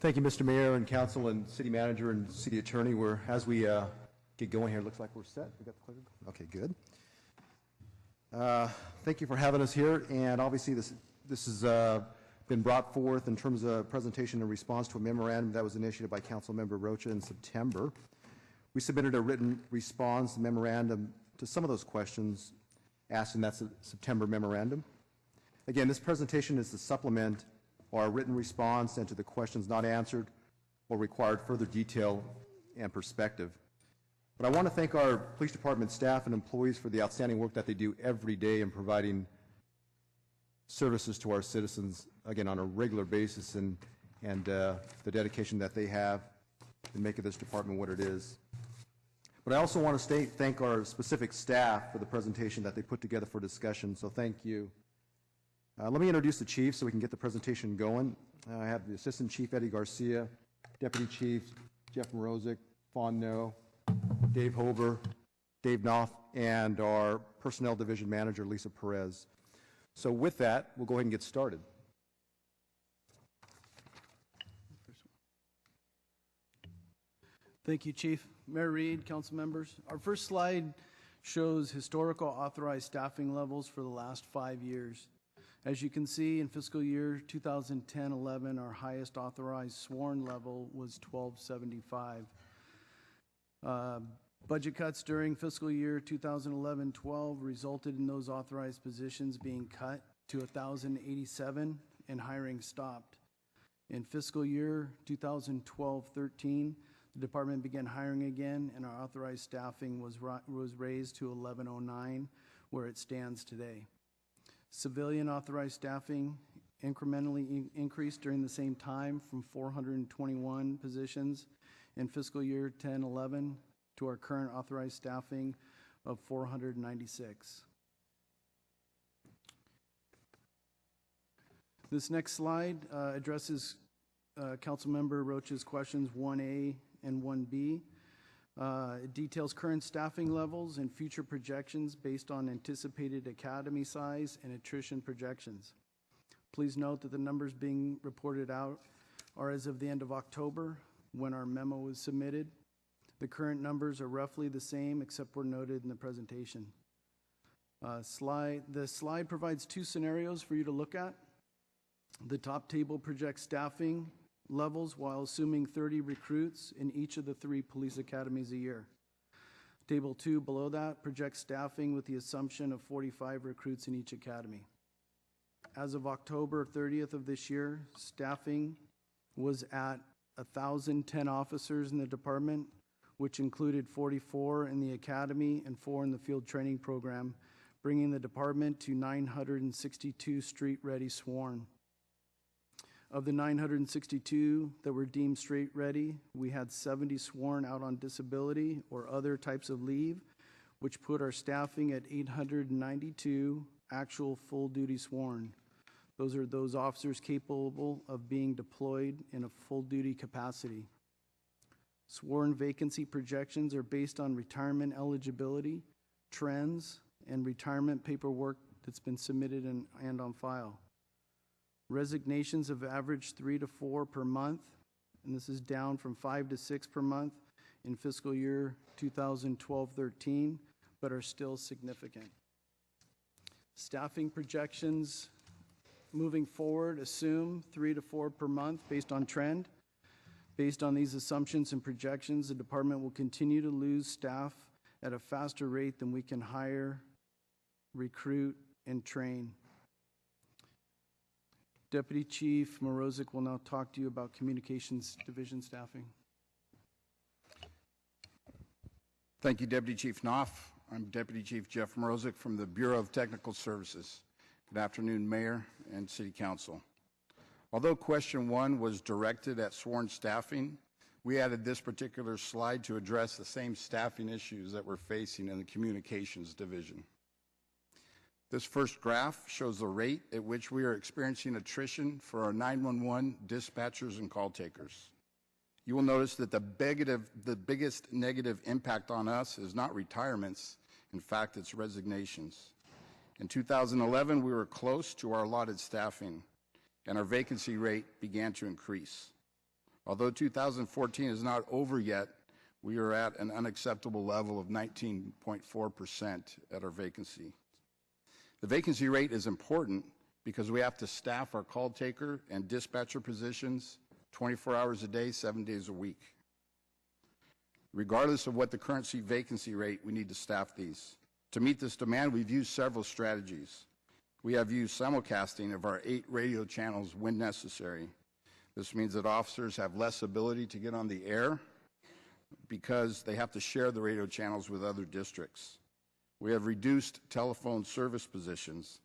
Thank you, Mr. Mayor and Council and City Manager and City Attorney. As we get going here, it looks like we're set. We got the clicker? Okay, good. Thank you for having us here. And obviously, this has been brought forth in terms of presentation in response to a memorandum that was initiated by Councilmember Rocha in September. We submitted a written response memorandum to some of those questions asked in that September memorandum. Again, this presentation is to supplement our written response and to the questions not answered or required further detail and perspective. But I want to thank our police department staff and employees for the outstanding work that they do every day in providing services to our citizens, again, on a regular basis, and the dedication that they have in making this department what it is. But I also want to thank our specific staff for the presentation that they put together for discussion, so thank you. Let me introduce the chief so we can get the presentation going. I have the Assistant Chief Eddie Garcia, Deputy Chief Jeff Mrozik, Fawn No, Dave Hober, Dave Knopf, and our Personnel Division Manager, Lisa Perez. So with that, we'll go ahead and get started. Thank you, Chief. Mayor Reed, council members. Our first slide shows historical authorized staffing levels for the last 5 years. As you can see, in fiscal year 2010-11, our highest authorized sworn level was 1275. Budget cuts during fiscal year 2011-12 resulted in those authorized positions being cut to 1,087 and hiring stopped. In fiscal year 2012-13, the department began hiring again, and our authorized staffing was raised to 1,109, where it stands today. Civilian authorized staffing incrementally increased during the same time from 421 positions in fiscal year 10-11 to our current authorized staffing of 496. This next slide addresses Councilmember Rocha's questions 1A and 1B. It details current staffing levels and future projections based on anticipated academy size and attrition projections. Please note that the numbers being reported out are as of the end of October, when our memo was submitted. The current numbers are roughly the same, except were noted in the presentation. The slide provides two scenarios for you to look at. The top table projects staffing levels while assuming 30 recruits in each of the 3 police academies a year. Table 2 below that projects staffing with the assumption of 45 recruits in each academy. As of October 30th of this year, staffing was at 1,010 officers in the department, which included 44 in the academy and 4 in the field training program, bringing the department to 962 street-ready sworn. Of the 962 that were deemed street-ready, we had 70 sworn out on disability or other types of leave, which put our staffing at 892 actual full-duty sworn. Those are those officers capable of being deployed in a full-duty capacity. Sworn vacancy projections are based on retirement eligibility, trends, and retirement paperwork that's been submitted and on file. Resignations have averaged 3 to 4 per month, and this is down from 5 to 6 per month in fiscal year 2012-13, but are still significant. Staffing projections moving forward assume 3 to 4 per month based on trend. Based on these assumptions and projections, the department will continue to lose staff at a faster rate than we can hire, recruit, and train. Deputy Chief Mrozik will now talk to you about Communications Division staffing. Thank you, Deputy Chief Knopf. I'm Deputy Chief Jeff Mrozik from the Bureau of Technical Services. Good afternoon, Mayor and City Council. Although question 1 was directed at sworn staffing, we added this particular slide to address the same staffing issues that we're facing in the Communications Division. This first graph shows the rate at which we are experiencing attrition for our 911 dispatchers and call takers. You will notice that the biggest negative impact on us is not retirements. In fact, it's resignations. In 2011, we were close to our allotted staffing, and our vacancy rate began to increase. Although 2014 is not over yet, we are at an unacceptable level of 19.4% at our vacancy. The vacancy rate is important because we have to staff our call taker and dispatcher positions 24 hours a day, 7 days a week. Regardless of what the current seat vacancy rate, we need to staff these. To meet this demand, we've used several strategies. We have used simulcasting of our 8 radio channels when necessary. This means that officers have less ability to get on the air because they have to share the radio channels with other districts. We have reduced telephone service positions.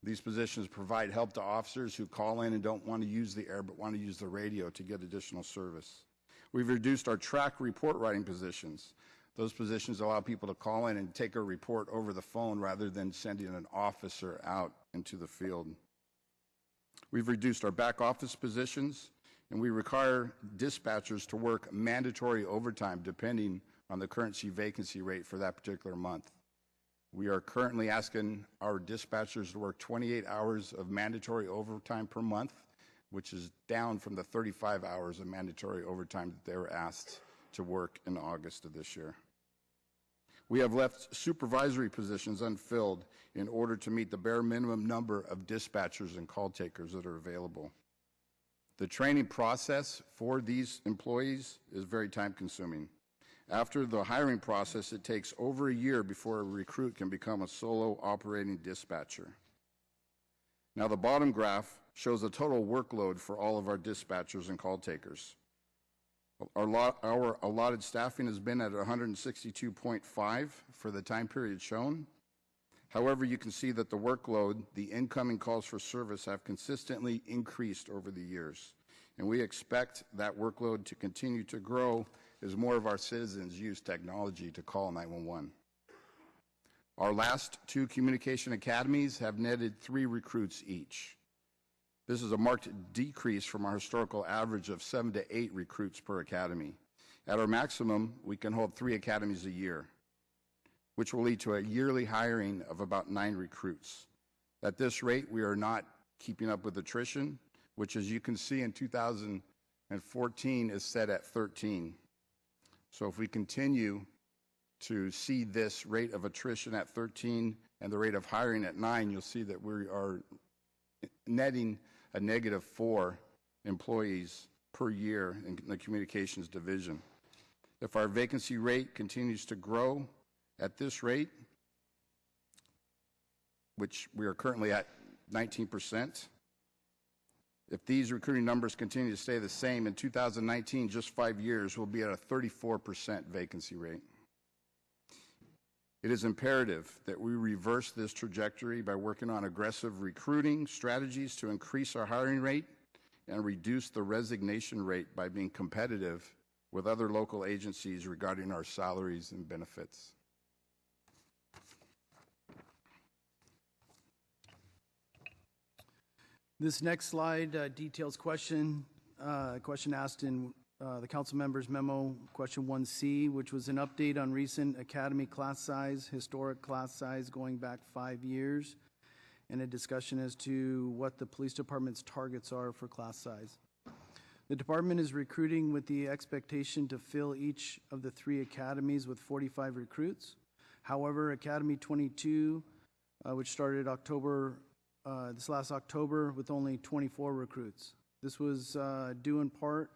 These positions provide help to officers who call in and don't want to use the air but want to use the radio to get additional service. We've reduced our track report writing positions. Those positions allow people to call in and take a report over the phone rather than sending an officer out into the field. We've reduced our back office positions, and we require dispatchers to work mandatory overtime depending on the current seat vacancy rate for that particular month. We are currently asking our dispatchers to work 28 hours of mandatory overtime per month, which is down from the 35 hours of mandatory overtime that they were asked to work in August of this year. We have left supervisory positions unfilled in order to meet the bare minimum number of dispatchers and call takers that are available. The training process for these employees is very time consuming. After the hiring process, it takes over a year before a recruit can become a solo operating dispatcher. Now the bottom graph shows the total workload for all of our dispatchers and call takers. Our allotted staffing has been at 162.5 for the time period shown. However, you can see that the workload, the incoming calls for service, have consistently increased over the years. And we expect that workload to continue to grow as more of our citizens use technology to call 911. Our last 2 communication academies have netted 3 recruits each. This is a marked decrease from our historical average of 7 to 8 recruits per academy. At our maximum, we can hold 3 academies a year, which will lead to a yearly hiring of about 9 recruits. At this rate, we are not keeping up with attrition, which, as you can see, in 2014 is set at 13. So if we continue to see this rate of attrition at 13 and the rate of hiring at 9, you'll see that we are netting a negative 4 employees per year in the communications division. If our vacancy rate continues to grow at this rate, which we are currently at 19%, if these recruiting numbers continue to stay the same, in 2019, just 5 years, we'll be at a 34% vacancy rate. It is imperative that we reverse this trajectory by working on aggressive recruiting strategies to increase our hiring rate and reduce the resignation rate by being competitive with other local agencies regarding our salaries and benefits. This next slide details question asked in the council member's memo, question 1C, which was an update on recent academy class size, historic class size going back 5 years, and a discussion as to what the police department's targets are for class size. The department is recruiting with the expectation to fill each of the 3 academies with 45 recruits. However, Academy 22, which started this last October, with only 24 recruits. This was due in part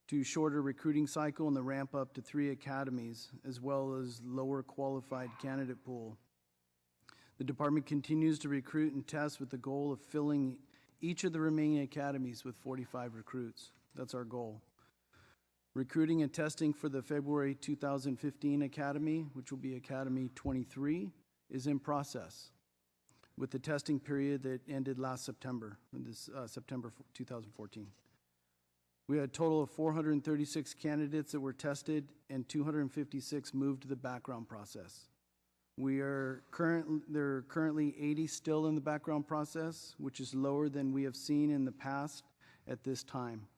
to shorter recruiting cycle and the ramp up to 3 academies, as well as lower qualified candidate pool. The department continues to recruit and test with the goal of filling each of the remaining academies with 45 recruits. That's our goal. Recruiting and testing for the February 2015 academy, which will be Academy 23, is in process, with the testing period that ended last September, September 2014. We had a total of 436 candidates that were tested and 256 moved to the background process. There are currently 80 still in the background process, which is lower than we have seen in the past at this time.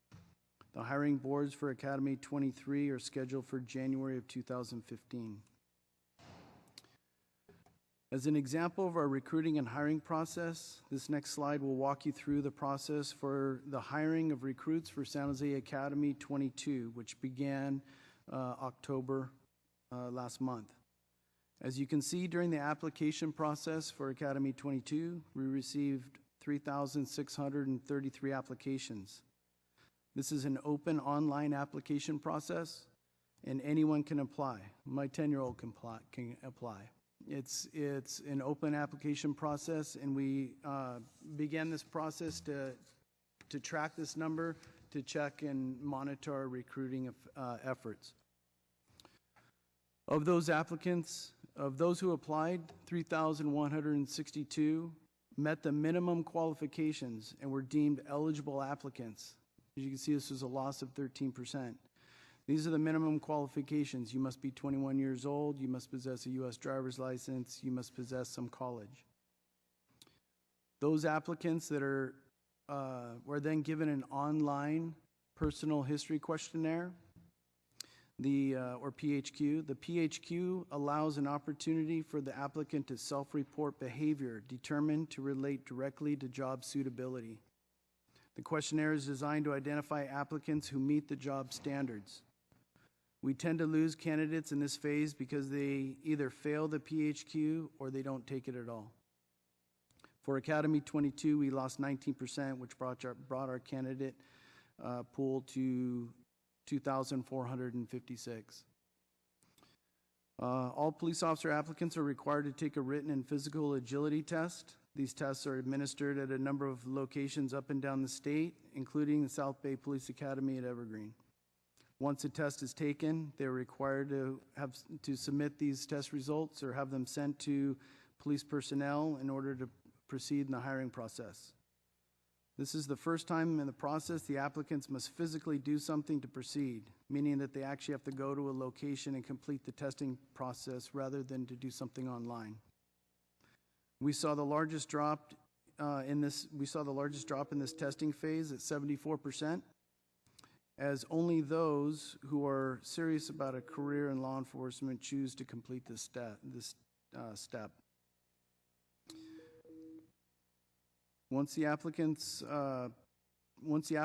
The hiring boards for Academy 23 are scheduled for January of 2015. As an example of our recruiting and hiring process, this next slide will walk you through the process for the hiring of recruits for San Jose Academy 22, which began October last month. As you can see, during the application process for Academy 22, we received 3,633 applications. This is an open online application process, and anyone can apply. My 10-year-old can apply. It's an open application process, and we began this process to track this number, to check and monitor our recruiting efforts. Of those applicants, of those who applied, 3,162 met the minimum qualifications and were deemed eligible applicants. As you can see, this was a loss of 13%. These are the minimum qualifications. You must be 21 years old, you must possess a U.S. driver's license, you must possess some college. Those applicants that were then given an online personal history questionnaire, or PHQ. The PHQ allows an opportunity for the applicant to self-report behavior determined to relate directly to job suitability. The questionnaire is designed to identify applicants who meet the job standards. We tend to lose candidates in this phase because they either fail the PHQ or they don't take it at all. For Academy 22, we lost 19%, which brought our candidate pool to 2,456. All police officer applicants are required to take a written and physical agility test. These tests are administered at a number of locations up and down the state, including the South Bay Police Academy at Evergreen. Once a test is taken, they're required to submit these test results or have them sent to police personnel in order to proceed in the hiring process. This is the first time in the process the applicants must physically do something to proceed, meaning that they actually have to go to a location and complete the testing process rather than to do something online. We saw the largest drop in this testing phase at 74%, as only those who are serious about a career in law enforcement choose to complete this step. Once the applicants, once the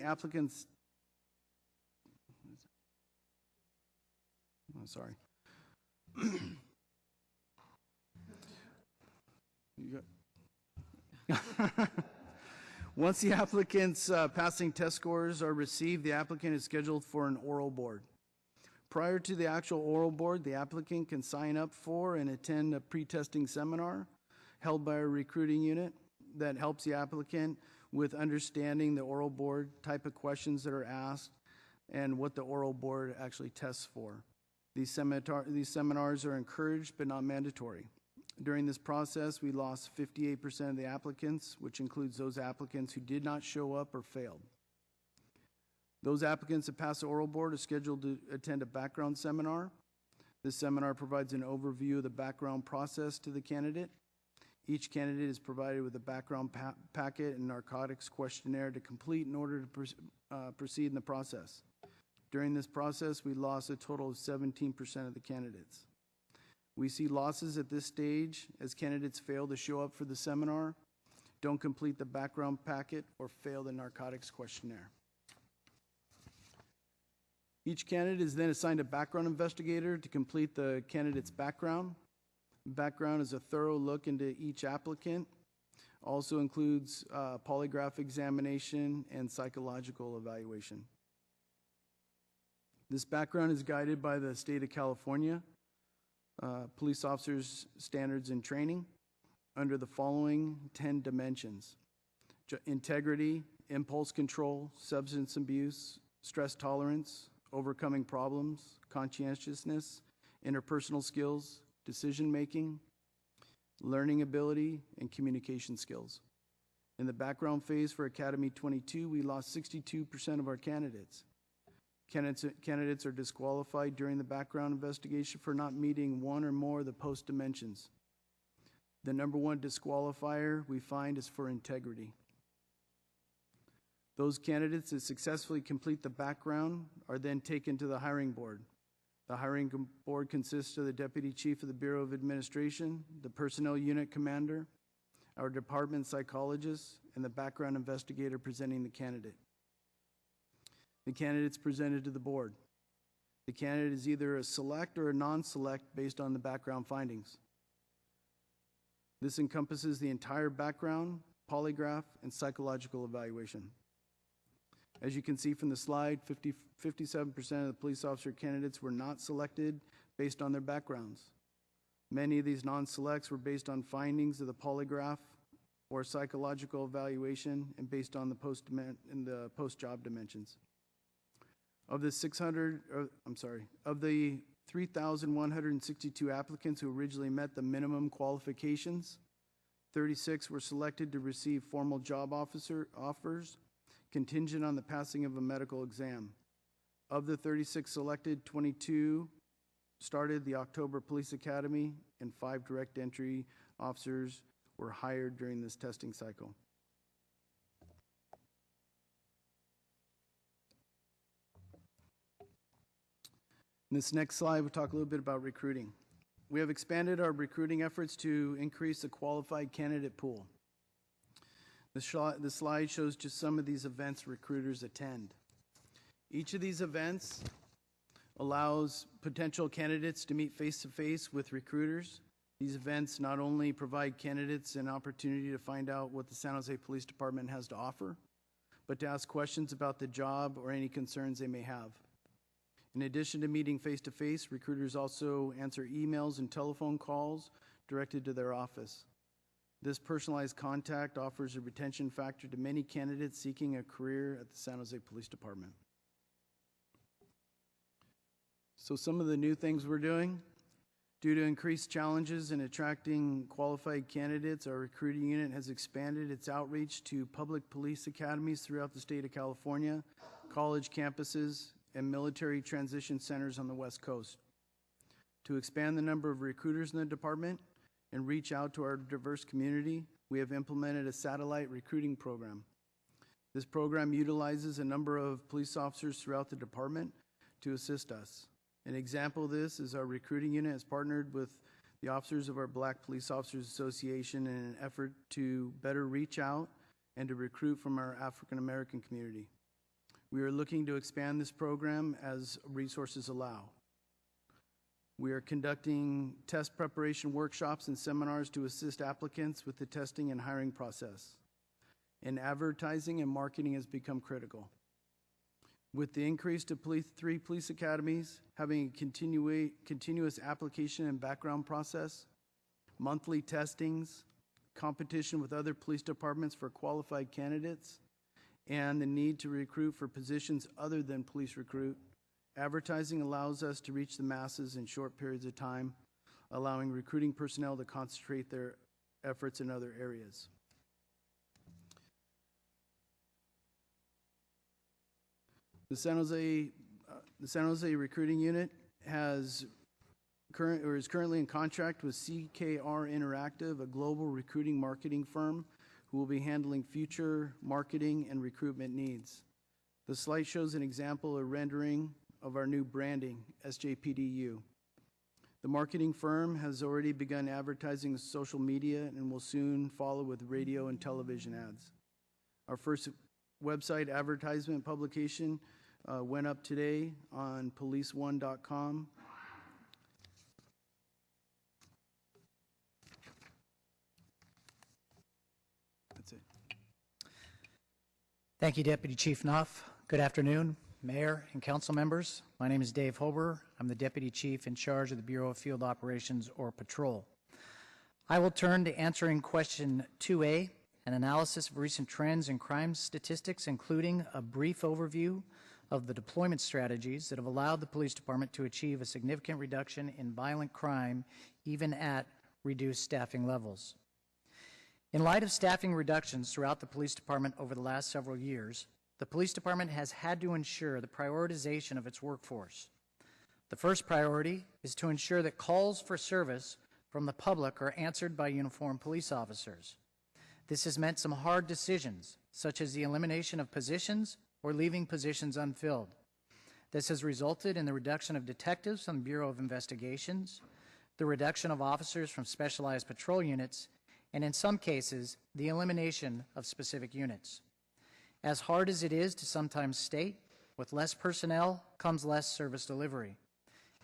applicant's passing test scores are received, the applicant is scheduled for an oral board. Prior to the actual oral board, the applicant can sign up for and attend a pre-testing seminar held by a recruiting unit that helps the applicant with understanding the oral board type of questions that are asked and what the oral board actually tests for. These seminars are encouraged but not mandatory. During this process, we lost 58% of the applicants, which includes those applicants who did not show up or failed. Those applicants that pass the oral board are scheduled to attend a background seminar. This seminar provides an overview of the background process to the candidate. Each candidate is provided with a background packet and narcotics questionnaire to complete in order to proceed in the process. During this process, we lost a total of 17% of the candidates. We see losses at this stage as candidates fail to show up for the seminar, don't complete the background packet, or fail the narcotics questionnaire. Each candidate is then assigned a background investigator to complete the candidate's background. Background is a thorough look into each applicant. Also includes polygraph examination and psychological evaluation. This background is guided by the state of California Police Officers Standards and Training under the following 10 dimensions: integrity, impulse control, substance abuse, stress tolerance, overcoming problems, conscientiousness, interpersonal skills, decision-making, learning ability, and communication skills. In the background phase for Academy 22, we lost 62% of our candidates. Candidates are disqualified during the background investigation for not meeting one or more of the post dimensions. The number one disqualifier we find is for integrity. Those candidates that successfully complete the background are then taken to the hiring board. The hiring board consists of the Deputy Chief of the Bureau of Administration, the Personnel Unit Commander, our department psychologist, and the background investigator presenting the candidate. The candidate is presented to the board. The candidate is either a select or a non-select based on the background findings. This encompasses the entire background, polygraph, and psychological evaluation. As you can see from the slide, 57% of the police officer candidates were not selected based on their backgrounds. Many of these non-selects were based on findings of the polygraph or psychological evaluation and based on the post-job dimensions. Of the 3,162 applicants who originally met the minimum qualifications, 36 were selected to receive formal job offers contingent on the passing of a medical exam. Of the 36 selected, 22 started the October Police Academy, and 5 direct entry officers were hired during this testing cycle. In this next slide, we'll talk a little bit about recruiting. We have expanded our recruiting efforts to increase the qualified candidate pool. The slide shows just some of these events recruiters attend. Each of these events allows potential candidates to meet face-to-face with recruiters. These events not only provide candidates an opportunity to find out what the San Jose Police Department has to offer, but to ask questions about the job or any concerns they may have. In addition to meeting face-to-face, recruiters also answer emails and telephone calls directed to their office. This personalized contact offers a retention factor to many candidates seeking a career at the San Jose Police Department. So some of the new things we're doing: due to increased challenges in attracting qualified candidates, our recruiting unit has expanded its outreach to public police academies throughout the state of California, college campuses, and military transition centers on the West Coast. To expand the number of recruiters in the department and reach out to our diverse community, we have implemented a satellite recruiting program. This program utilizes a number of police officers throughout the department to assist us. An example of this is our recruiting unit has partnered with the officers of our Black Police Officers Association in an effort to better reach out and to recruit from our African American community. We are looking to expand this program as resources allow. We are conducting test preparation workshops and seminars to assist applicants with the testing and hiring process. And advertising and marketing has become critical. With the increase to 3 police academies, having a continuous application and background process, monthly testings, competition with other police departments for qualified candidates, and the need to recruit for positions other than police recruit, advertising allows us to reach the masses in short periods of time, allowing recruiting personnel to concentrate their efforts in other areas. The San Jose Recruiting Unit is currently in contract with CKR Interactive, a global recruiting marketing firm who will be handling future marketing and recruitment needs. The slide shows an example of rendering of our new branding, SJPDU. The marketing firm has already begun advertising social media and will soon follow with radio and television ads. Our first website advertisement publication went up today on policeone.com. That's it. Thank you, Deputy Chief Knopf. Good afternoon, Mayor and council members. My name is Dave Hober. I'm the Deputy Chief in charge of the Bureau of Field Operations, or Patrol. I will turn to answering question 2A, an analysis of recent trends in crime statistics, including a brief overview of the deployment strategies that have allowed the police department to achieve a significant reduction in violent crime, even at reduced staffing levels. In light of staffing reductions throughout the police department over the last several years, the police department has had to ensure the prioritization of its workforce. The first priority is to ensure that calls for service from the public are answered by uniformed police officers. This has meant some hard decisions, such as the elimination of positions or leaving positions unfilled. This has resulted in the reduction of detectives from the Bureau of Investigations, the reduction of officers from specialized patrol units, and in some cases, the elimination of specific units. As hard as it is to sometimes state, with less personnel comes less service delivery.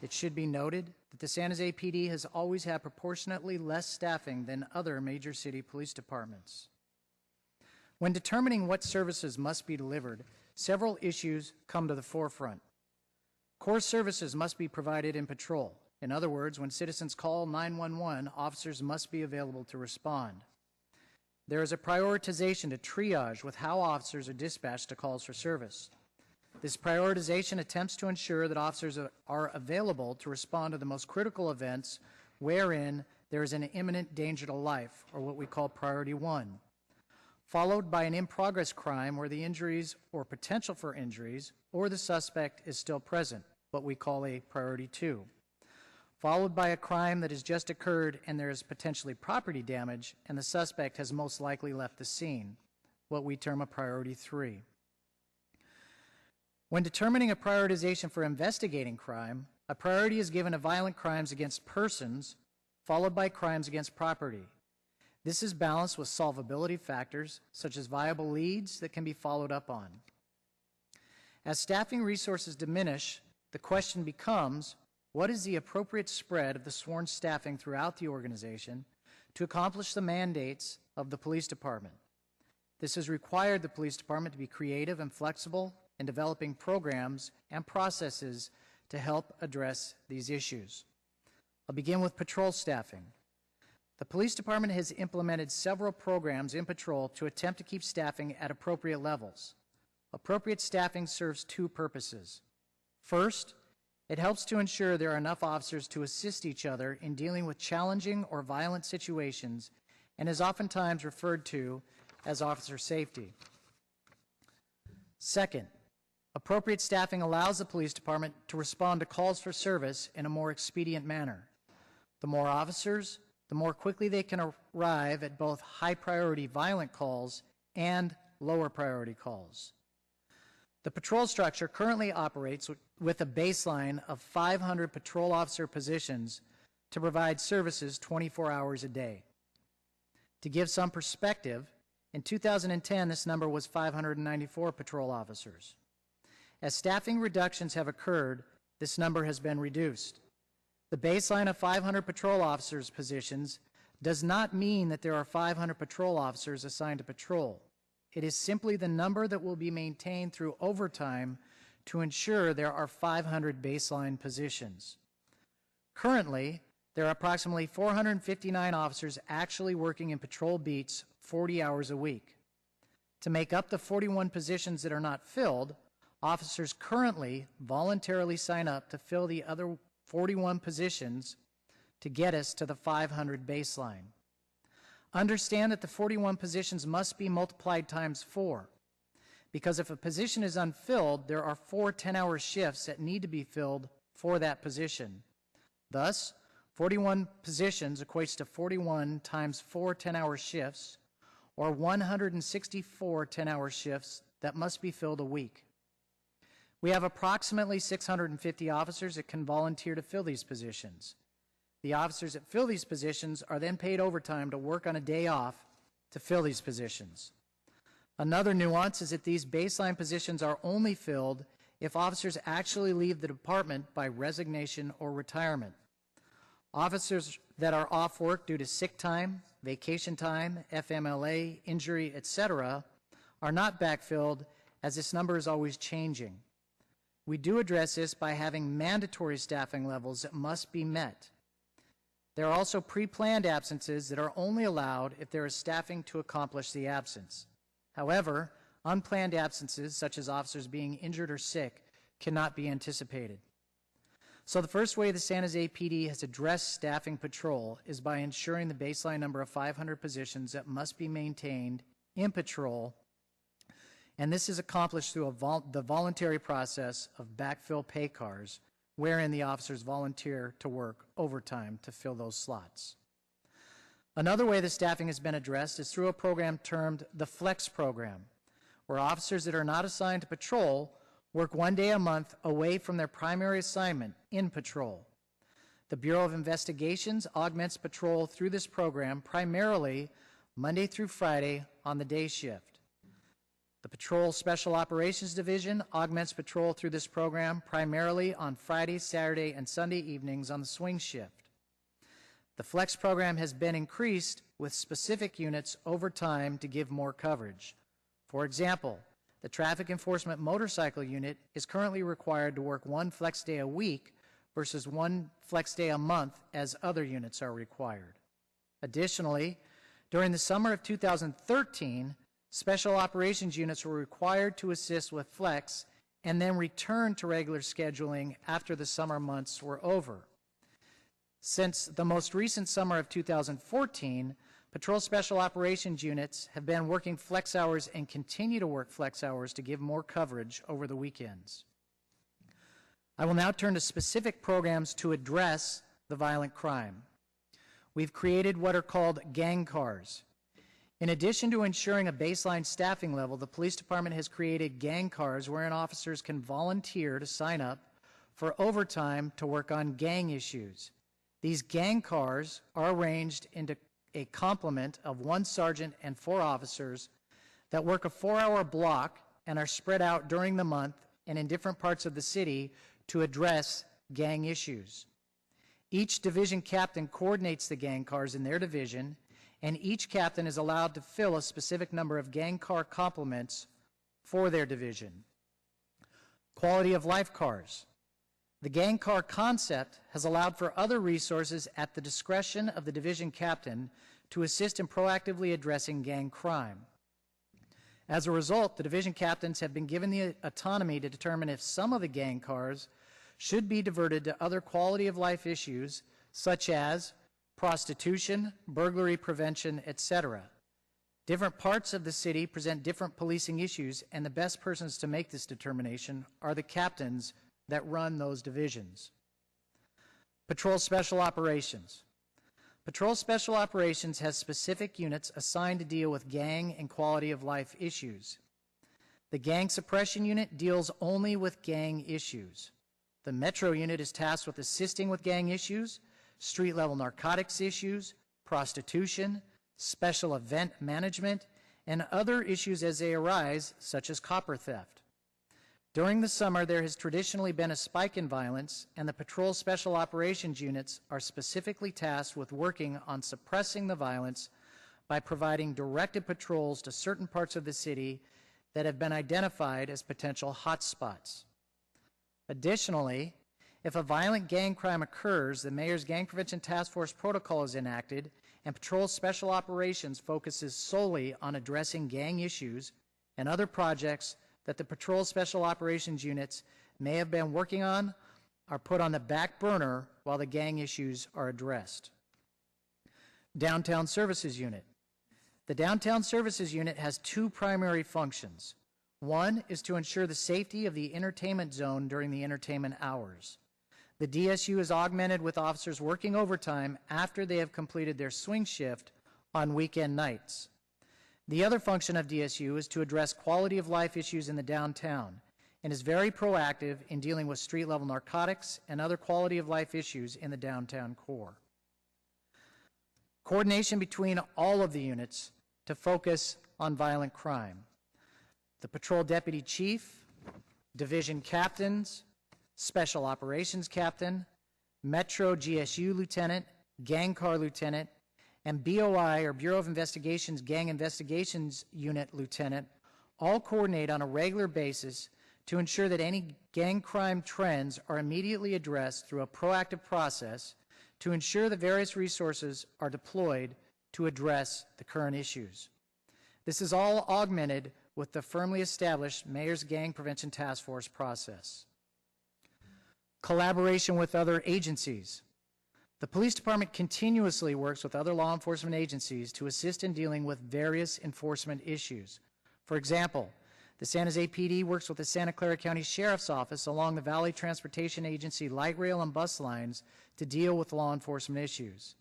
It should be noted that the San Jose PD has always had proportionately less staffing than other major city police departments. When determining what services must be delivered, several issues come to the forefront. Core services must be provided in patrol. In other words, when citizens call 911, officers must be available to respond. There is a prioritization to triage with how officers are dispatched to calls for service. This prioritization attempts to ensure that officers are available to respond to the most critical events wherein there is an imminent danger to life, or what we call priority 1, followed by an in-progress crime where the injuries or potential for injuries or the suspect is still present, what we call a priority 2, followed by a crime that has just occurred and there is potentially property damage and the suspect has most likely left the scene, what we term a priority 3. When determining a prioritization for investigating crime, a priority is given to violent crimes against persons, followed by crimes against property. This is balanced with solvability factors, such as viable leads that can be followed up on. As staffing resources diminish, the question becomes, what is the appropriate spread of the sworn staffing throughout the organization to accomplish the mandates of the police department? This has required the police department to be creative and flexible in developing programs and processes to help address these issues. I'll begin with patrol staffing. The police department has implemented several programs in patrol to attempt to keep staffing at appropriate levels. Appropriate staffing serves two purposes. First, it helps to ensure there are enough officers to assist each other in dealing with challenging or violent situations and is oftentimes referred to as officer safety. Second, appropriate staffing allows the police department to respond to calls for service in a more expedient manner. The more officers, the more quickly they can arrive at both high-priority violent calls and lower priority calls. The patrol structure currently operates with a baseline of 500 patrol officer positions to provide services 24 hours a day. To give some perspective, in 2010, this number was 594 patrol officers. As staffing reductions have occurred, this number has been reduced. The baseline of 500 patrol officers positions does not mean that there are 500 patrol officers assigned to patrol. It is simply the number that will be maintained through overtime to ensure there are 500 baseline positions. Currently, there are approximately 459 officers actually working in patrol beats 40 hours a week. To make up the 41 positions that are not filled, officers currently voluntarily sign up to fill the other 41 positions to get us to the 500 baseline. Understand that the 41 positions must be multiplied times 4, because if a position is unfilled, there are 4 10-hour shifts that need to be filled for that position. Thus, 41 positions equates to 41 times 4 10-hour shifts, or 164 10-hour shifts that must be filled a week. We have approximately 650 officers that can volunteer to fill these positions. The officers that fill these positions are then paid overtime to work on a day off to fill these positions. Another nuance is that these baseline positions are only filled if officers actually leave the department by resignation or retirement. Officers that are off work due to sick time, vacation time, FMLA, injury, etc., are not backfilled, as this number is always changing. We do address this by having mandatory staffing levels that must be met. There are also pre-planned absences that are only allowed if there is staffing to accomplish the absence. However, unplanned absences, such as officers being injured or sick, cannot be anticipated. So the first way the San Jose PD has addressed staffing patrol is by ensuring the baseline number of 500 positions that must be maintained in patrol, and this is accomplished through the voluntary process of backfill pay cars, wherein the officers volunteer to work overtime to fill those slots. Another way the staffing has been addressed is through a program termed the Flex Program, where officers that are not assigned to patrol work 1 day a month away from their primary assignment in patrol. The Bureau of Investigations augments patrol through this program primarily Monday through Friday on the day shift. The Patrol Special Operations Division augments patrol through this program primarily on Friday, Saturday, and Sunday evenings on the swing shift. The Flex program has been increased with specific units over time to give more coverage. For example, the Traffic Enforcement Motorcycle Unit is currently required to work 1 flex day a week versus 1 flex day a month as other units are required. Additionally, during the summer of 2013, Special Operations units were required to assist with flex and then return to regular scheduling after the summer months were over. Since the most recent summer of 2014, Patrol Special Operations units have been working flex hours and continue to work flex hours to give more coverage over the weekends. I will now turn to specific programs to address the violent crime. We've created what are called gang cars. In addition to ensuring a baseline staffing level, the police department has created gang cars wherein officers can volunteer to sign up for overtime to work on gang issues. These gang cars are arranged into a complement of 1 sergeant and 4 officers that work a 4-hour block and are spread out during the month and in different parts of the city to address gang issues. Each division captain coordinates the gang cars in their division, and each captain is allowed to fill a specific number of gang car complements for their division. Quality of life cars. The gang car concept has allowed for other resources at the discretion of the division captain to assist in proactively addressing gang crime. As a result, the division captains have been given the autonomy to determine if some of the gang cars should be diverted to other quality of life issues such as prostitution, burglary prevention, etc. Different parts of the city present different policing issues, and the best persons to make this determination are the captains that run those divisions. Patrol Special Operations. Patrol Special Operations has specific units assigned to deal with gang and quality of life issues. The Gang Suppression Unit deals only with gang issues. The Metro Unit is tasked with assisting with gang issues, street-level narcotics issues, prostitution, special event management, and other issues as they arise, such as copper theft. During the summer, there has traditionally been a spike in violence, and the Patrol Special Operations units are specifically tasked with working on suppressing the violence by providing directed patrols to certain parts of the city that have been identified as potential hotspots. Additionally, if a violent gang crime occurs, the Mayor's Gang Prevention Task Force protocol is enacted, and Patrol Special Operations focuses solely on addressing gang issues and other projects that the Patrol Special Operations units may have been working on are put on the back burner while the gang issues are addressed. Downtown Services Unit. The Downtown Services Unit has 2 primary functions. One is to ensure the safety of the entertainment zone during the entertainment hours. The DSU is augmented with officers working overtime after they have completed their swing shift on weekend nights. The other function of DSU is to address quality of life issues in the downtown and is very proactive in dealing with street-level narcotics and other quality of life issues in the downtown core. Coordination between all of the units to focus on violent crime. The Patrol Deputy Chief, Division Captains, Special Operations Captain, Metro GSU Lieutenant, Gang Car Lieutenant, and BOI, or Bureau of Investigations Gang Investigations Unit Lieutenant, all coordinate on a regular basis to ensure that any gang crime trends are immediately addressed through a proactive process to ensure that various resources are deployed to address the current issues. This is all augmented with the firmly established Mayor's Gang Prevention Task Force process. Collaboration with other agencies. The police department continuously works with other law enforcement agencies to assist in dealing with various enforcement issues. For example, the San Jose PD works with the Santa Clara County Sheriff's Office along the Valley Transportation Agency light rail and bus lines to deal with law enforcement issues.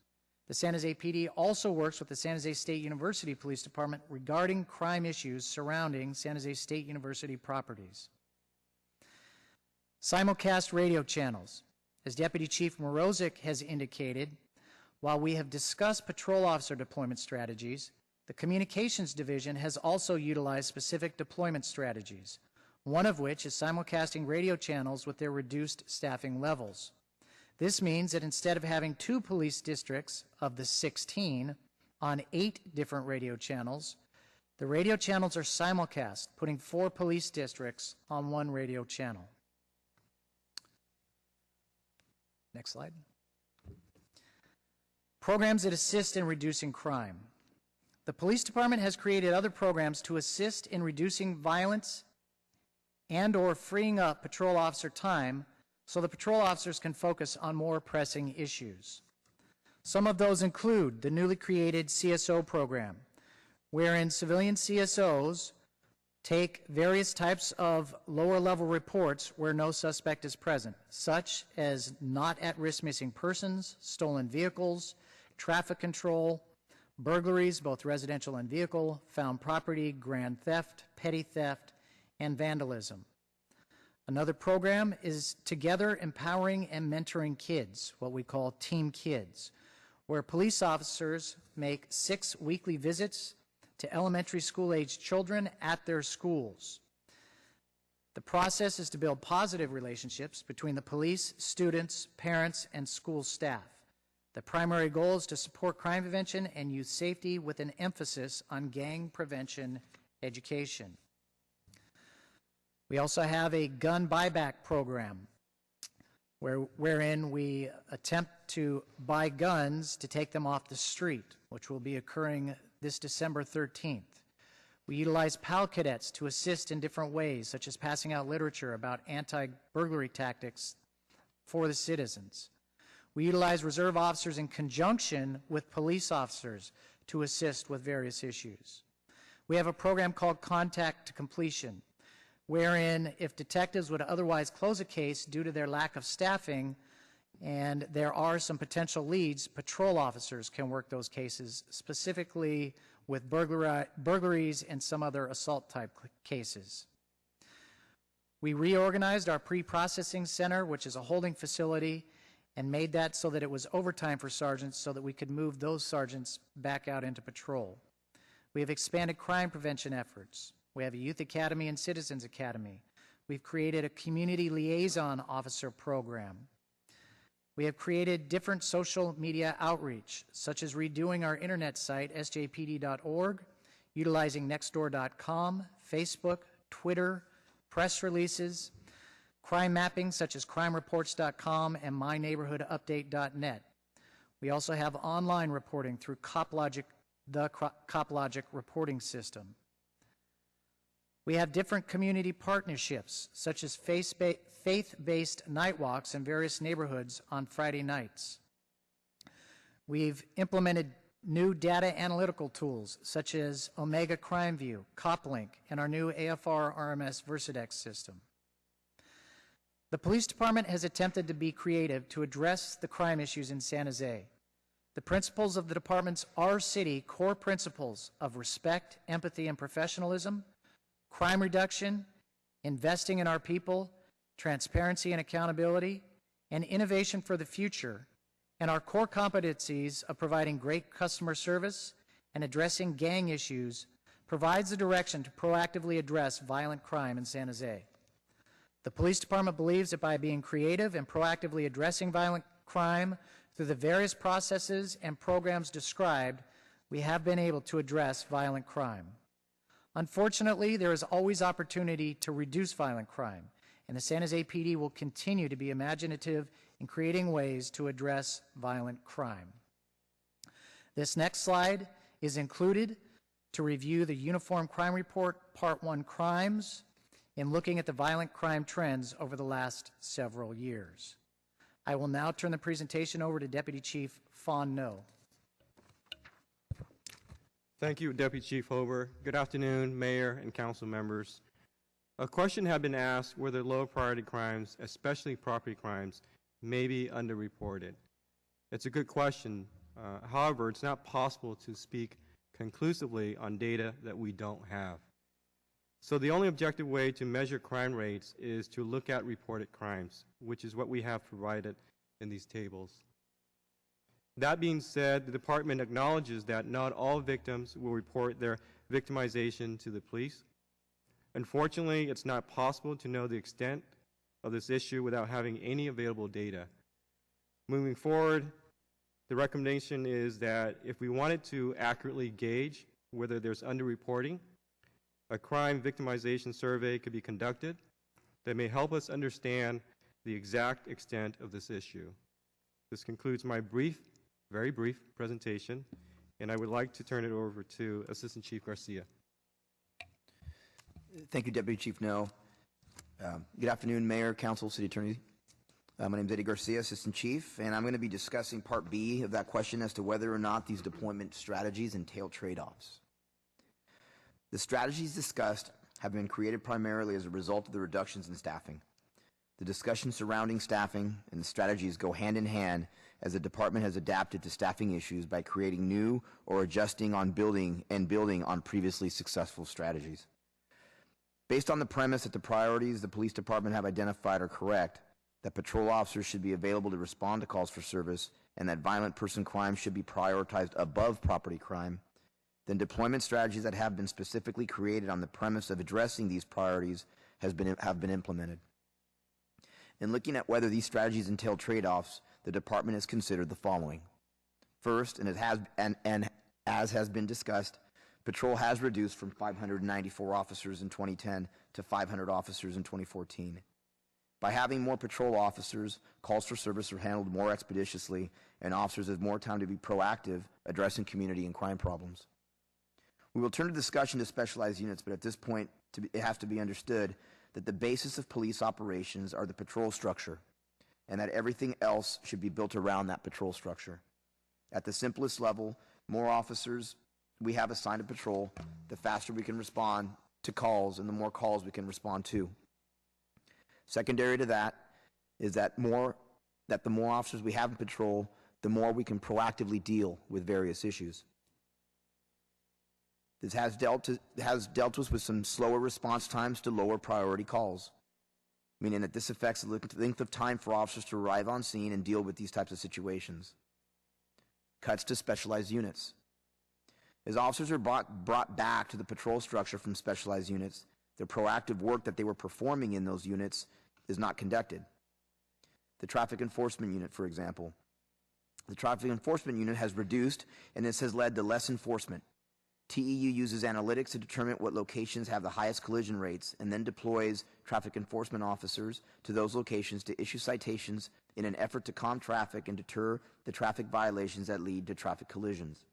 The San Jose PD also works with the San Jose State University Police Department regarding crime issues surrounding San Jose State University properties. Simulcast radio channels. As Deputy Chief Morozic has indicated, while we have discussed patrol officer deployment strategies, the Communications Division has also utilized specific deployment strategies, one of which is simulcasting radio channels with their reduced staffing levels. This means that instead of having 2 police districts of the 16 on 8 different radio channels, the radio channels are simulcast, putting 4 police districts on 1 radio channel. Next slide. Programs that assist in reducing crime. The police department has created other programs to assist in reducing violence and/or freeing up patrol officer time so the patrol officers can focus on more pressing issues. Some of those include the newly created CSO program, wherein civilian CSOs take various types of lower-level reports where no suspect is present, such as not at-risk missing persons, stolen vehicles, traffic control, burglaries, both residential and vehicle, found property, grand theft, petty theft, and vandalism. Another program is Together Empowering and Mentoring Kids, what we call Team Kids, where police officers make 6 weekly visits to elementary school-aged children at their schools. The process is to build positive relationships between the police, students, parents, and school staff. The primary goal is to support crime prevention and youth safety with an emphasis on gang prevention education. We also have a gun buyback program wherein we attempt to buy guns to take them off the street, which will be occurring this December 13th. We utilize PAL cadets to assist in different ways, such as passing out literature about anti-burglary tactics for the citizens. We utilize reserve officers in conjunction with police officers to assist with various issues. We have a program called Contact to Completion, wherein if detectives would otherwise close a case due to their lack of staffing and there are some potential leads, patrol officers can work those cases, specifically with burglaries and some other assault-type cases. We reorganized our pre-processing center, which is a holding facility, and made that so that it was overtime for sergeants so that we could move those sergeants back out into patrol. We have expanded crime prevention efforts. We have a youth academy and citizens academy. We've created a community liaison officer program. We have created different social media outreach, such as redoing our internet site, sjpd.org, utilizing nextdoor.com, Facebook, Twitter, press releases, crime mapping, such as crimereports.com and myneighborhoodupdate.net. We also have online reporting through CopLogic, the CopLogic reporting system. We have different community partnerships, such as faith-based night walks in various neighborhoods on Friday nights. We've implemented new data analytical tools, such as Omega Crime View, CopLink, and our new AFR RMS Versadex system. The police department has attempted to be creative to address the crime issues in San Jose. The principles of the department's Our City core principles of respect, empathy, and professionalism, crime reduction, investing in our people, transparency and accountability, and innovation for the future, and our core competencies of providing great customer service and addressing gang issues provides the direction to proactively address violent crime in San Jose. The police department believes that by being creative and proactively addressing violent crime through the various processes and programs described, we have been able to address violent crime. Unfortunately, there is always opportunity to reduce violent crime, and the San Jose PD will continue to be imaginative in creating ways to address violent crime. This next slide is included to review the Uniform Crime Report Part 1 Crimes in looking at the violent crime trends over the last several years. I will now turn the presentation over to Deputy Chief Fawn No. Thank you, Deputy Chief Hober. Good afternoon, Mayor and Council members. A question had been asked whether low priority crimes, especially property crimes, may be underreported. It's a good question. However, it's not possible to speak conclusively on data that we don't have. So the only objective way to measure crime rates is to look at reported crimes, which is what we have provided in these tables. That being said, the department acknowledges that not all victims will report their victimization to the police. Unfortunately, it's not possible to know the extent of this issue without having any available data. Moving forward, the recommendation is that if we wanted to accurately gauge whether there's underreporting, a crime victimization survey could be conducted that may help us understand the exact extent of this issue. This concludes my very brief presentation, and I would like to turn it over to Assistant Chief Garcia. Thank you, Deputy Chief No. Good afternoon, Mayor, Council, City Attorney. My name is Eddie Garcia, Assistant Chief, and I'm going to be discussing Part B of that question as to whether or not these deployment strategies entail trade-offs. The strategies discussed have been created primarily as a result of the reductions in staffing. The discussion surrounding staffing and the strategies go hand in hand as the department has adapted to staffing issues by creating new or adjusting on building on previously successful strategies. Based on the premise that the priorities the police department have identified are correct, that patrol officers should be available to respond to calls for service, and that violent person crime should be prioritized above property crime, then deployment strategies that have been specifically created on the premise of addressing these priorities have been implemented. In looking at whether these strategies entail trade-offs, the department has considered the following. First, as has been discussed, patrol has reduced from 594 officers in 2010 to 500 officers in 2014. By having more patrol officers, calls for service are handled more expeditiously, and officers have more time to be proactive addressing community and crime problems. We will turn to discussion to specialized units, but at this point, it has to be understood that the basis of police operations are the patrol structure, and that everything else should be built around that patrol structure. At the simplest level, more officers we have assigned to patrol, the faster we can respond to calls and the more calls we can respond to. Secondary to that is that the more officers we have in patrol, the more we can proactively deal with various issues. This has dealt us with some slower response times to lower priority calls, meaning that this affects the length of time for officers to arrive on scene and deal with these types of situations. Cuts to specialized units. As officers are brought back to the patrol structure from specialized units, the proactive work that they were performing in those units is not conducted. The traffic enforcement unit, for example. The traffic enforcement unit has reduced, and this has led to less enforcement. TEU uses analytics to determine what locations have the highest collision rates and then deploys traffic enforcement officers to those locations to issue citations in an effort to calm traffic and deter the traffic violations that lead to traffic collisions.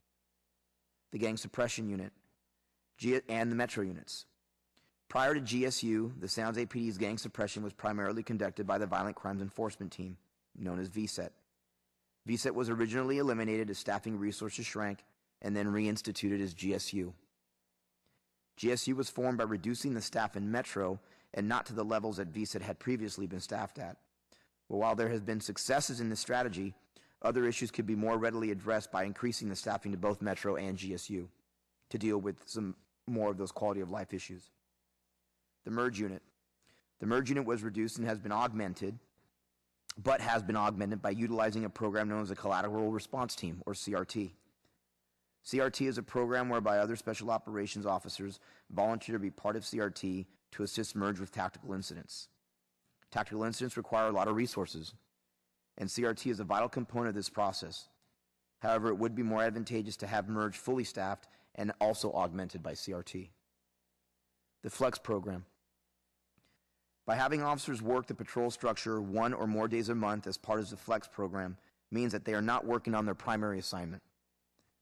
The gang suppression unit and the metro units. Prior to GSU, the Sounds APD's gang suppression was primarily conducted by the Violent Crimes Enforcement Team, known as VCET. VCET was originally eliminated as staffing resources shrank and then reinstituted as GSU. GSU was formed by reducing the staff in Metro and not to the levels that VCET had previously been staffed at. But while there has been successes in this strategy, other issues could be more readily addressed by increasing the staffing to both Metro and GSU to deal with some more of those quality of life issues. The merge unit. The merge unit was reduced and has been augmented by utilizing a program known as a Collateral Response Team, or CRT. CRT is a program whereby other special operations officers volunteer to be part of CRT to assist merge with tactical incidents. Tactical incidents require a lot of resources, and CRT is a vital component of this process. However, it would be more advantageous to have merge fully staffed and also augmented by CRT. The Flex program. By having officers work the patrol structure 1 or more days a month as part of the Flex program means that they are not working on their primary assignment,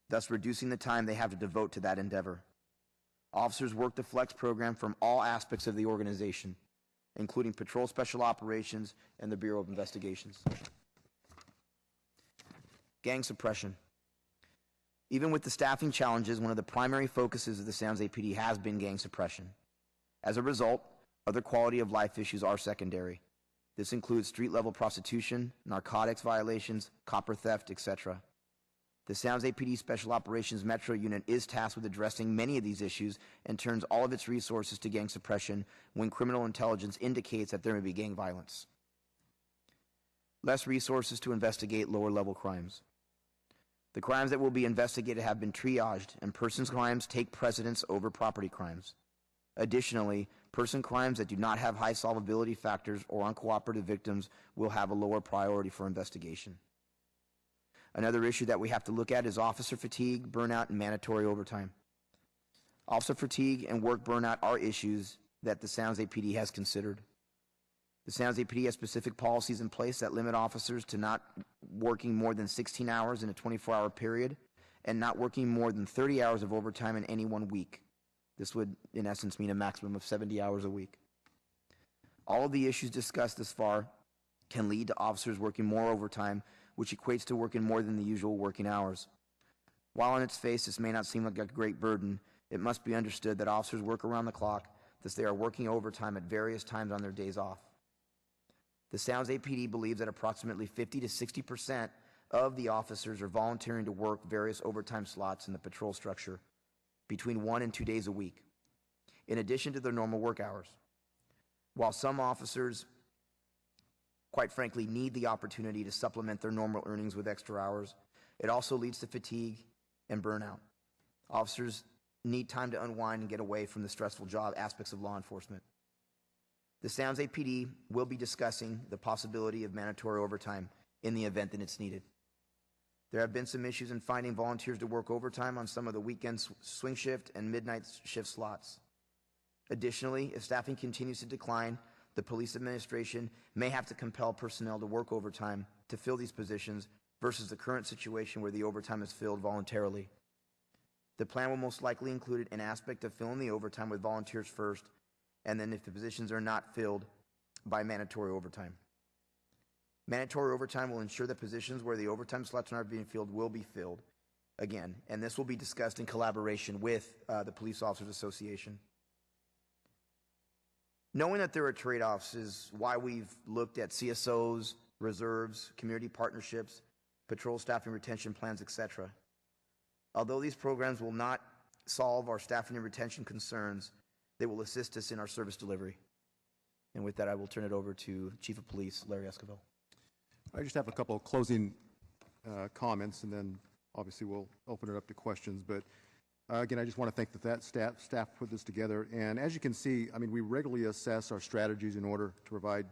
thus reducing the time they have to devote to that endeavor. Officers work the Flex program from all aspects of the organization, including Patrol Special Operations and the Bureau of Investigations. Gang suppression. Even with the staffing challenges, one of the primary focuses of the Sounds APD has been gang suppression. As a result, other quality of life issues are secondary. This includes street-level prostitution, narcotics violations, copper theft, etc. The San Jose PD Special Operations Metro Unit is tasked with addressing many of these issues and turns all of its resources to gang suppression when criminal intelligence indicates that there may be gang violence. Less resources to investigate lower-level crimes. The crimes that will be investigated have been triaged, and person crimes take precedence over property crimes. Additionally, person crimes that do not have high solvability factors or uncooperative victims will have a lower priority for investigation. Another issue that we have to look at is officer fatigue, burnout, and mandatory overtime. Officer fatigue and work burnout are issues that the San Jose PD has considered. The San Jose PD has specific policies in place that limit officers to not working more than 16 hours in a 24-hour period and not working more than 30 hours of overtime in any one week. This would, in essence, mean a maximum of 70 hours a week. All of the issues discussed thus far can lead to officers working more overtime, which equates to working more than the usual working hours. While on its face this may not seem like a great burden, it must be understood that officers work around the clock, thus they are working overtime at various times on their days off. The San Jose PD believes that approximately 50 to 60% of the officers are volunteering to work various overtime slots in the patrol structure between 1 and 2 days a week, in addition to their normal work hours. While some officers, quite frankly, need the opportunity to supplement their normal earnings with extra hours, it also leads to fatigue and burnout. Officers need time to unwind and get away from the stressful job aspects of law enforcement. The San Jose PD will be discussing the possibility of mandatory overtime in the event that it's needed. There have been some issues in finding volunteers to work overtime on some of the weekend swing shift and midnight shift slots. Additionally, if staffing continues to decline, the police administration may have to compel personnel to work overtime to fill these positions versus the current situation where the overtime is filled voluntarily. The plan will most likely include an aspect of filling the overtime with volunteers first, and then if the positions are not filled, by mandatory overtime. Mandatory overtime will ensure that positions where the overtime slots are not being filled will be filled again, and this will be discussed in collaboration with the Police Officers Association. Knowing that there are trade-offs is why we've looked at CSOs, reserves, community partnerships, patrol staffing retention plans, etc. Although these programs will not solve our staffing and retention concerns, they will assist us in our service delivery. And with that, I will turn it over to Chief of Police, Larry Esquivel. I just have a couple of closing comments, and then obviously we'll open it up to questions. But again, I just want to thank that staff put this together. And as you can see, I mean, we regularly assess our strategies in order to provide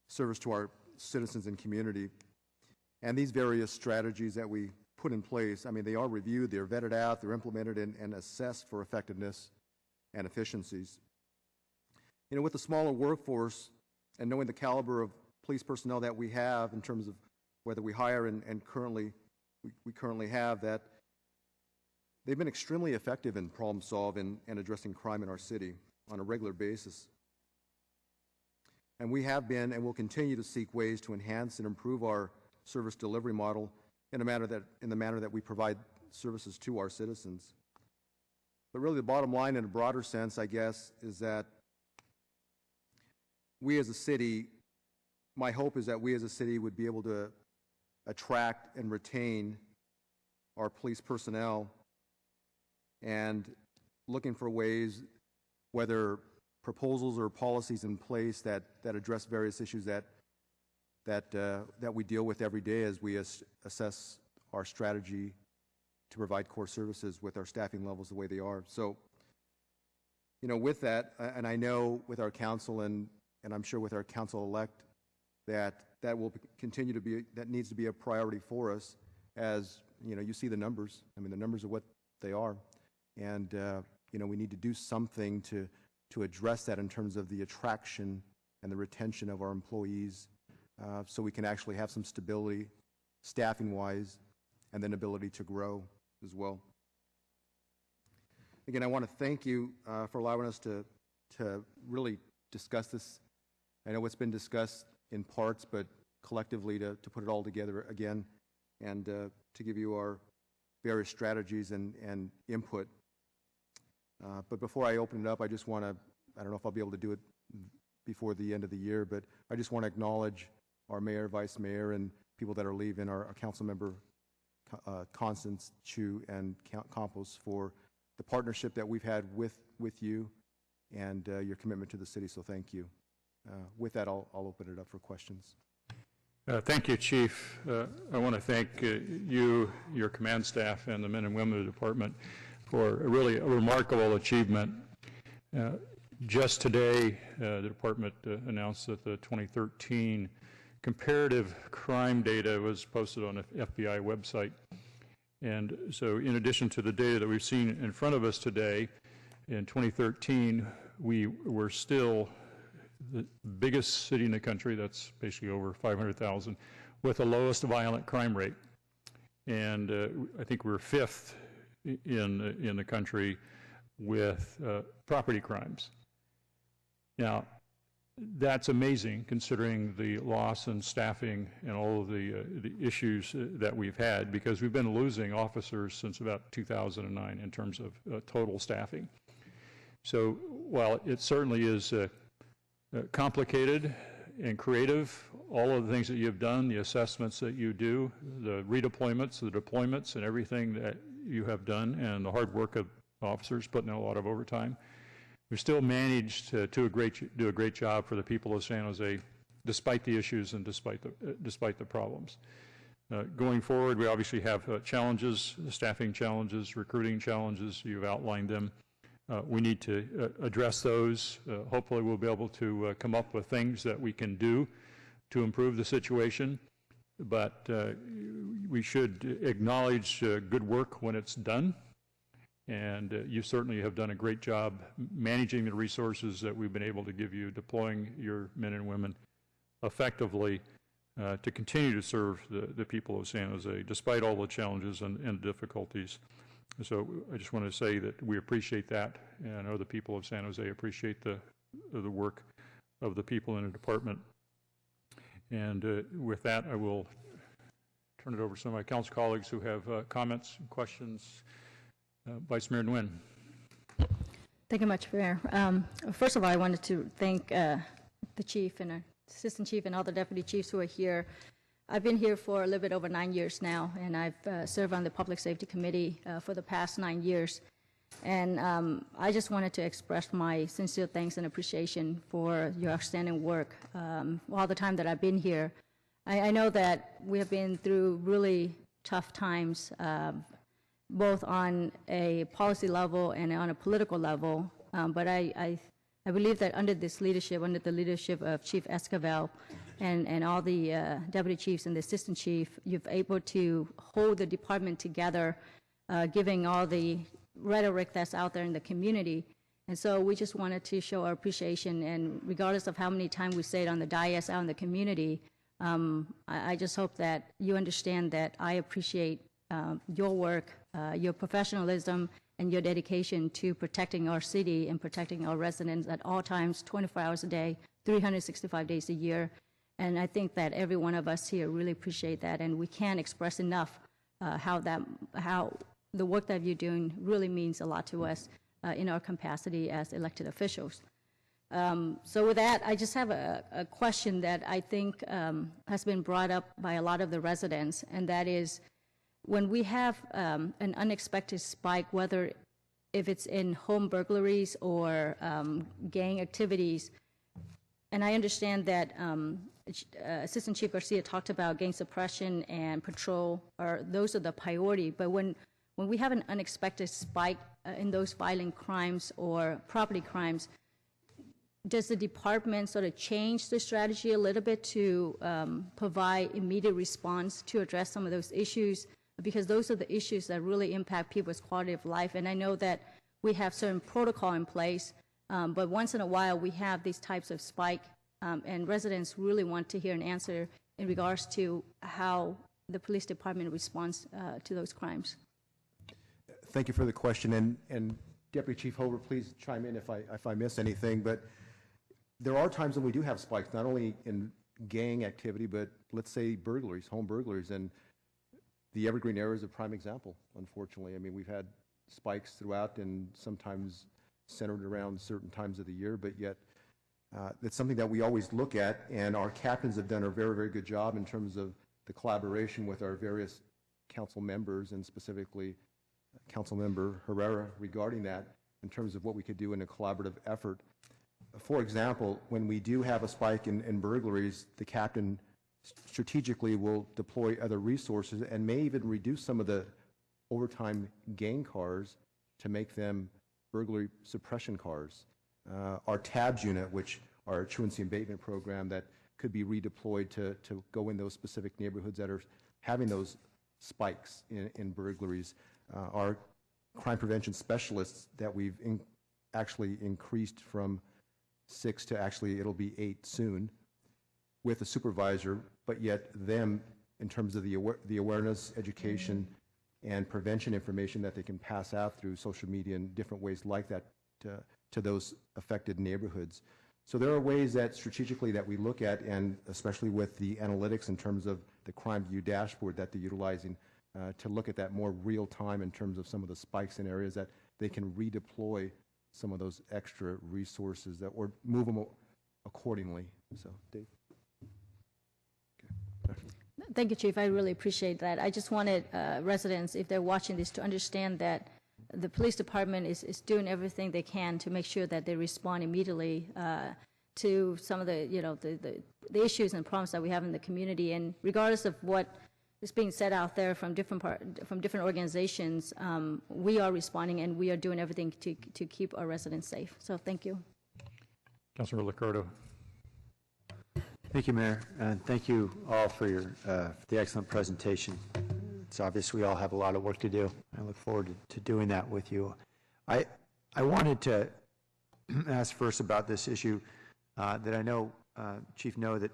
service to our citizens and community. And these various strategies that we put in place, I mean, they are reviewed, they're vetted out, they're implemented and assessed for effectiveness and efficiencies. You know, with the smaller workforce and knowing the caliber of police personnel that we have in terms of whether we hire and we currently have, that they've been extremely effective in problem solving and addressing crime in our city on a regular basis. And we have been and will continue to seek ways to enhance and improve our service delivery model in the manner that we provide services to our citizens. But really the bottom line in a broader sense, I guess, is that we as a city, my hope is that we as a city would be able to attract and retain our police personnel, and looking for ways, whether proposals or policies in place that address various issues that we deal with every day as we assess our strategy to provide core services with our staffing levels the way they are. So, you know, with that, and I know with our council and I'm sure with our council-elect that will continue to be, that needs to be a priority for us. As, you know, you see the numbers. I mean, the numbers are what they are. And, you know, we need to do something to address that in terms of the attraction and the retention of our employees, so we can actually have some stability staffing-wise and then ability to grow as well. Again, I want to thank you for allowing us to really discuss this. I know it's been discussed in parts, but collectively to put it all together again and to give you our various strategies and input. But before I open it up, I just want to, I don't know if I'll be able to do it before the end of the year, but I just want to acknowledge our mayor, vice mayor, and people that are leaving, our council member Constance Chu and Campos for the partnership that we've had with you and your commitment to the city, so thank you. With that, I'll open it up for questions. Thank you, Chief. I want to thank you, your command staff, and the men and women of the department for really a remarkable achievement. Just today, the department announced that the 2013 comparative crime data was posted on the FBI website. And so in addition to the data that we've seen in front of us today, in 2013, we were still the biggest city in the country, that's basically over 500,000, with the lowest violent crime rate. And I think we're fifth in the country with property crimes. Now, that's amazing considering the loss in staffing and all of the issues that we've had, because we've been losing officers since about 2009 in terms of total staffing. So while it certainly is complicated and creative, all of the things that you've done, the assessments that you do, the redeployments, the deployments, and everything that you have done, and the hard work of officers putting in a lot of overtime, we've still managed to do a great job for the people of San Jose, despite the issues and despite the problems. Going forward, we obviously have challenges, staffing challenges, recruiting challenges. You've outlined them. We need to address those. Hopefully, we'll be able to come up with things that we can do to improve the situation. But we should acknowledge good work when it's done. And you certainly have done a great job managing the resources that we've been able to give you, deploying your men and women effectively to continue to serve the people of San Jose, despite all the challenges and difficulties. So I just want to say that we appreciate that, and I know the people of San Jose appreciate the work of the people in the department. And with that, I will turn it over to some of my council colleagues who have comments and questions. Vice Mayor Nguyen. Thank you much, Mayor. First of all, I wanted to thank the chief and assistant chief and all the deputy chiefs who are here. I've been here for a little bit over 9 years now, and I've served on the Public Safety Committee for the past 9 years. And I just wanted to express my sincere thanks and appreciation for your outstanding work all the time that I've been here. I know that we have been through really tough times, both on a policy level and on a political level. But I believe that under this leadership, under the leadership of Chief Esquivel and all the deputy chiefs and the assistant chief, you've able to hold the department together, giving all the rhetoric that's out there in the community. And so we just wanted to show our appreciation, and regardless of how many times we say it on the dais out in the community, I just hope that you understand that I appreciate your work, your professionalism, and your dedication to protecting our city and protecting our residents at all times, 24 hours a day, 365 days a year. And I think that every one of us here really appreciate that, and we can't express enough how the work that you're doing really means a lot to us in our capacity as elected officials. So with that, I just have a question that I think has been brought up by a lot of the residents, and that is, when we have an unexpected spike, whether if it's in home burglaries or gang activities, and I understand that Assistant Chief Garcia talked about gang suppression and patrol, those are the priority, but when we have an unexpected spike in those violent crimes or property crimes, does the department sort of change the strategy a little bit to provide immediate response to address some of those issues? Because those are the issues that really impact people's quality of life. And I know that we have certain protocol in place, but once in a while we have these types of spike, and residents really want to hear an answer in regards to how the police department responds to those crimes. Thank you for the question, and Deputy Chief Hober, please chime in if I miss anything. But there are times when we do have spikes, not only in gang activity, but let's say burglaries, home burglaries, and the Evergreen area is a prime example, unfortunately. I mean, we've had spikes throughout and sometimes centered around certain times of the year, but yet it's something that we always look at, and our captains have done a very, very good job in terms of the collaboration with our various council members and specifically Councilmember Herrera regarding that in terms of what we could do in a collaborative effort. For example, when we do have a spike in burglaries, the captain strategically will deploy other resources and may even reduce some of the overtime gang cars to make them burglary suppression cars. Our TABS unit, which are a truancy abatement program that could be redeployed to go in those specific neighborhoods that are having those spikes in burglaries. Our crime prevention specialists that we've actually increased from 6 to actually it'll be 8 soon with a supervisor, but yet them in terms of the awareness, education, and prevention information that they can pass out through social media and different ways like that to those affected neighborhoods. So there are ways that strategically that we look at, and especially with the analytics in terms of the Crime View dashboard that they're utilizing to look at that more real time in terms of some of the spikes in areas that they can redeploy some of those extra resources that or move them accordingly. So, Dave. Thank you, Chief. I really appreciate that. I just wanted residents, if they're watching this, to understand that the police department is doing everything they can to make sure that they respond immediately to some of the, the issues and problems that we have in the community. And regardless of what is being said out there from different organizations, we are responding and we are doing everything to keep our residents safe. So thank you. Councilor Liccardo. Thank you, Mayor, and thank you all for the excellent presentation. It's obvious we all have a lot of work to do. I look forward to doing that with you. I wanted to ask first about this issue that I know, Chief, that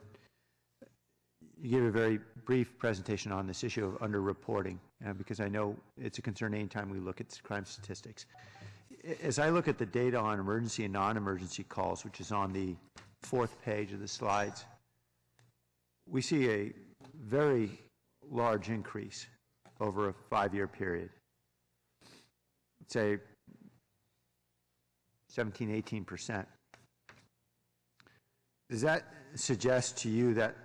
you gave a very brief presentation on this issue of underreporting, because I know it's a concern anytime we look at crime statistics. As I look at the data on emergency and non-emergency calls, which is on the 4th page of the slides, we see a very large increase over a 5-year period. Say 17, 18%. Does that suggest to you that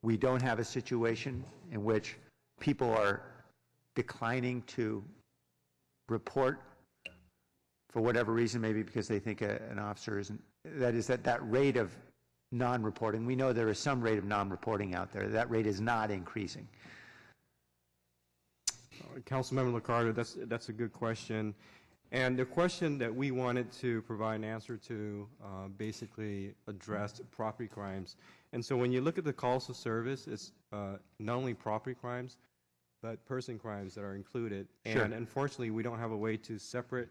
we don't have a situation in which people are declining to report for whatever reason, maybe because they think an officer isn't, that is that rate of non-reporting, we know there is some rate of non-reporting out there, that rate is not increasing? Councilmember Liccardo, that's a good question. And the question that we wanted to provide an answer to basically addressed property crimes. And so when you look at the calls to service, it's not only property crimes, but person crimes that are included. Sure. And unfortunately, we don't have a way to separate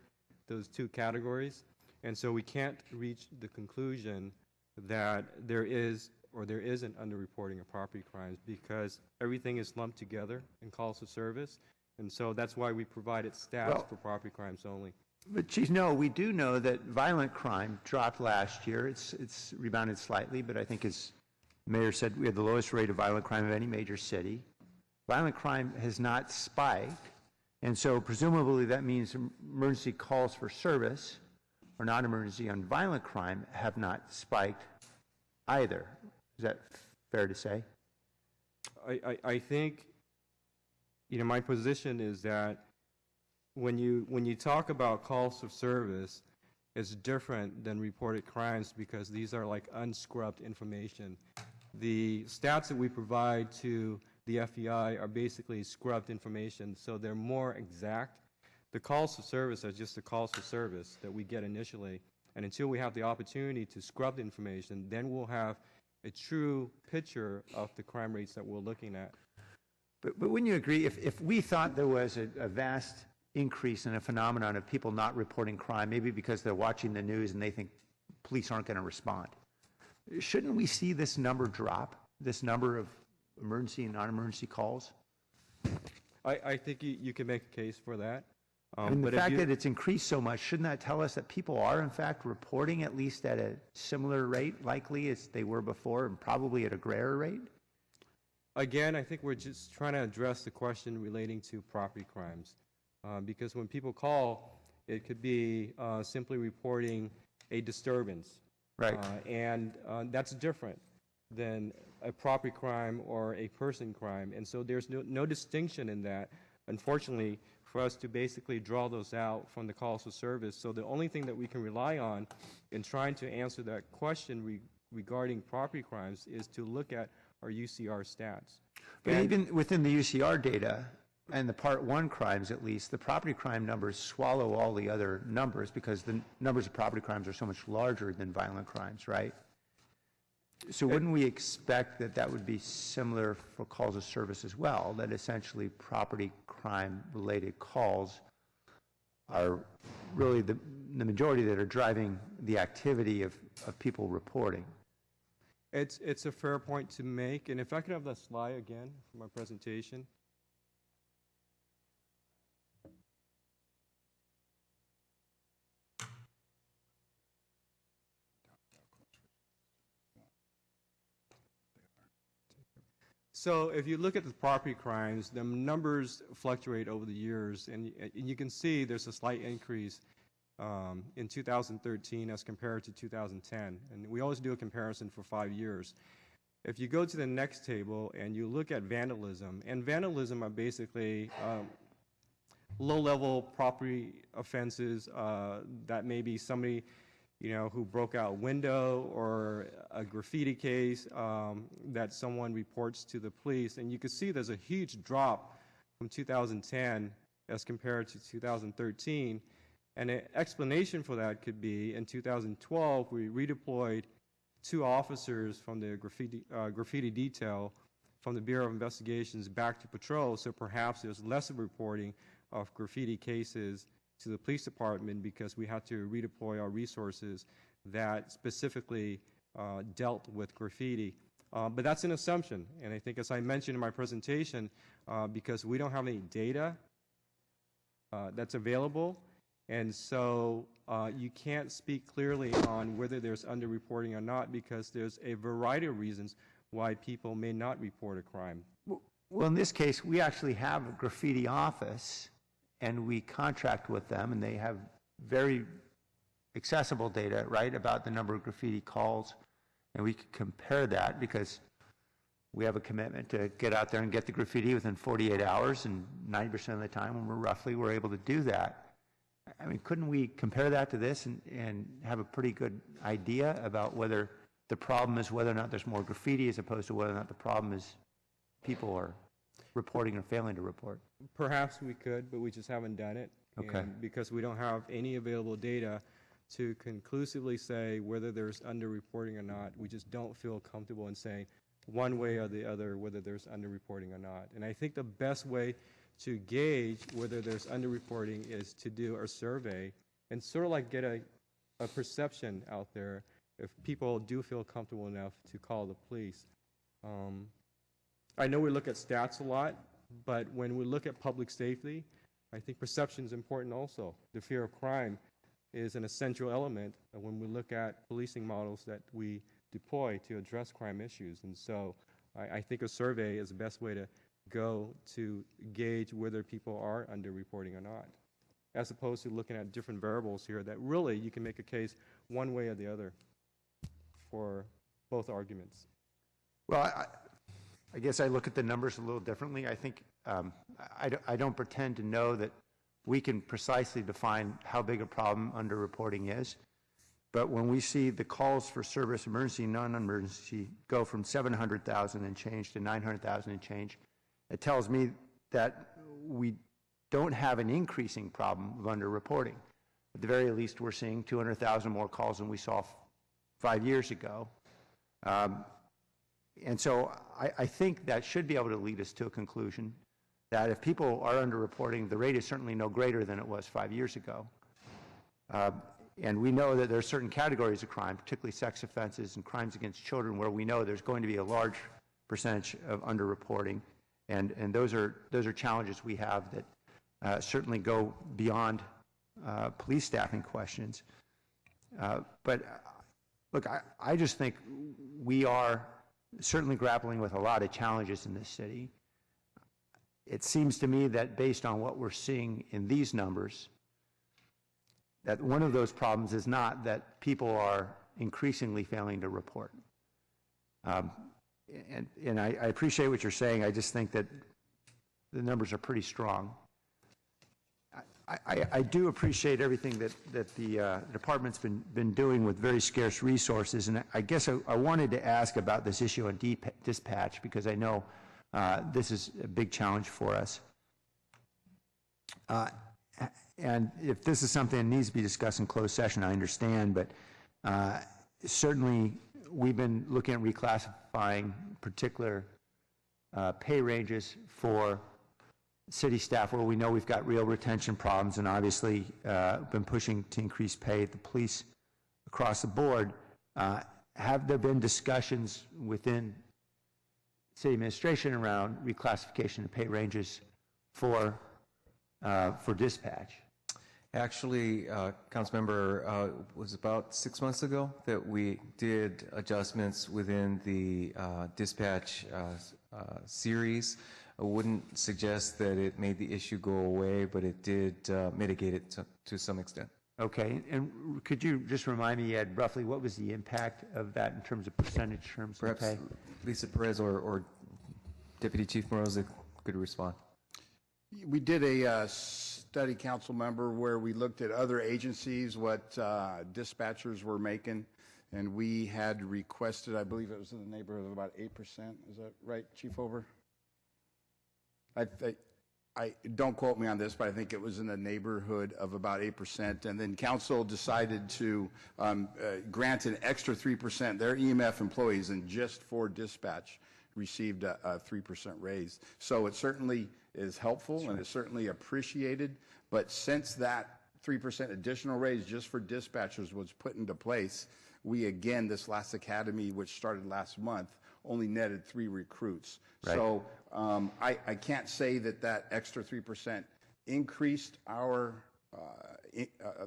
those two categories. And so we can't reach the conclusion that there is or there isn't underreporting of property crimes because everything is lumped together in calls to service. And so that's why we provided stats for property crimes only. But Chief, no, we do know that violent crime dropped last year. It's rebounded slightly, but I think as Mayor said, we had the lowest rate of violent crime of any major city. Violent crime has not spiked, and so presumably that means emergency calls for service or non-emergency on violent crime have not spiked either. Is that fair to say? I think, my position is that when you talk about calls of service, it's different than reported crimes because these are like unscrubbed information. The stats that we provide to the FBI are basically scrubbed information, so they're more exact. The calls to service are just the calls to service that we get initially, and until we have the opportunity to scrub the information, then we'll have a true picture of the crime rates that we're looking at. But wouldn't you agree, if we thought there was a vast increase in a phenomenon of people not reporting crime, maybe because they're watching the news and they think police aren't going to respond, shouldn't we see this number drop, this number of emergency and non-emergency calls? I think you can make a case for that. And the fact that it's increased so much, shouldn't that tell us that people are in fact reporting at least at a similar rate, likely as they were before, and probably at a greater rate? Again, I think we're just trying to address the question relating to property crimes. Because when people call, it could be simply reporting a disturbance. Right. And that's different than a property crime or a person crime. And so there's no distinction in that, unfortunately, for us to basically draw those out from the calls for service. So the only thing that we can rely on in trying to answer that question regarding property crimes is to look at our UCR stats. But even within the UCR data, and the Part 1 crimes at least, the property crime numbers swallow all the other numbers because the numbers of property crimes are so much larger than violent crimes, right? So wouldn't we expect that that would be similar for calls of service as well, that essentially property crime-related calls are really the majority that are driving the activity of people reporting? It's a fair point to make, and if I could have that slide again for my presentation. So if you look at the property crimes, the numbers fluctuate over the years, and you can see there's a slight increase in 2013 as compared to 2010. And we always do a comparison for 5 years. If you go to the next table and you look at vandalism, and vandalism are basically low-level property offenses that may be somebody who broke out a window or a graffiti case that someone reports to the police. And you can see there's a huge drop from 2010 as compared to 2013. And an explanation for that could be in 2012, we redeployed 2 officers from the graffiti detail from the Bureau of Investigations back to patrol, so perhaps there's less of reporting of graffiti cases to the police department because we had to redeploy our resources that specifically dealt with graffiti. But that's an assumption, and I think as I mentioned in my presentation, because we don't have any data that's available, and so you can't speak clearly on whether there's underreporting or not because there's a variety of reasons why people may not report a crime. Well, in this case, we actually have a graffiti office, and we contract with them, and they have very accessible data, right, about the number of graffiti calls, and we can compare that because we have a commitment to get out there and get the graffiti within 48 hours, and 90% of the time when we're able to do that. I mean, couldn't we compare that to this and have a pretty good idea about whether the problem is whether or not there's more graffiti as opposed to whether or not the problem is people are reporting or failing to report? Perhaps we could, but we just haven't done it. Okay. And because we don't have any available data to conclusively say whether there's underreporting or not, we just don't feel comfortable in saying one way or the other whether there's underreporting or not. And I think the best way to gauge whether there's underreporting is to do a survey and sort of like get a perception out there if people do feel comfortable enough to call the police. I know we look at stats a lot, but when we look at public safety, I think perception is important also. The fear of crime is an essential element when we look at policing models that we deploy to address crime issues. And so I think a survey is the best way to go to gauge whether people are underreporting or not, as opposed to looking at different variables here that really you can make a case one way or the other for both arguments. Well, I guess I look at the numbers a little differently. I think I don't pretend to know that we can precisely define how big a problem underreporting is. But when we see the calls for service, emergency, non-emergency, go from 700,000 and change to 900,000 and change, it tells me that we don't have an increasing problem of underreporting. At the very least, we're seeing 200,000 more calls than we saw 5 years ago. And so I think that should be able to lead us to a conclusion that if people are underreporting, the rate is certainly no greater than it was 5 years ago. And we know that there are certain categories of crime, particularly sex offenses and crimes against children, where we know there's going to be a large percentage of underreporting. And those are challenges we have that certainly go beyond police staffing questions. But look, I just think we are certainly grappling with a lot of challenges in this city. It seems to me that based on what we're seeing in these numbers, that one of those problems is not that people are increasingly failing to report. and I appreciate what you're saying. I just think that the numbers are pretty strong. I do appreciate everything that the department's been doing with very scarce resources, and I guess I wanted to ask about this issue on dispatch, because I know this is a big challenge for us. And if this is something that needs to be discussed in closed session, I understand, but certainly we've been looking at reclassifying particular pay ranges for city staff where we know we've got real retention problems, and obviously been pushing to increase pay at the police across the board. Have there been discussions within city administration around reclassification of pay ranges for dispatch? Actually, Councilmember, it was about 6 months ago that we did adjustments within the dispatch series. I wouldn't suggest that it made the issue go away, but it did mitigate it to some extent. Okay, and could you just remind me, Ed, roughly what was the impact of that in terms of percentage terms of pay? Perhaps Lisa Perez or Deputy Chief Morozic could respond. We did a study, council member, where we looked at other agencies, what dispatchers were making, and we had requested, I believe it was in the neighborhood of about 8%. Is that right, Chief Over? I don't quote me on this, but I think it was in the neighborhood of about 8%. And then council decided to grant an extra 3%. Their EMF employees, and just for dispatch, received a 3% raise. So it certainly is helpful, and it's certainly appreciated. But since that 3% additional raise just for dispatchers was put into place, we again, this last academy, which started last month, only netted 3 recruits. Right. So I can't say that that extra 3% increased our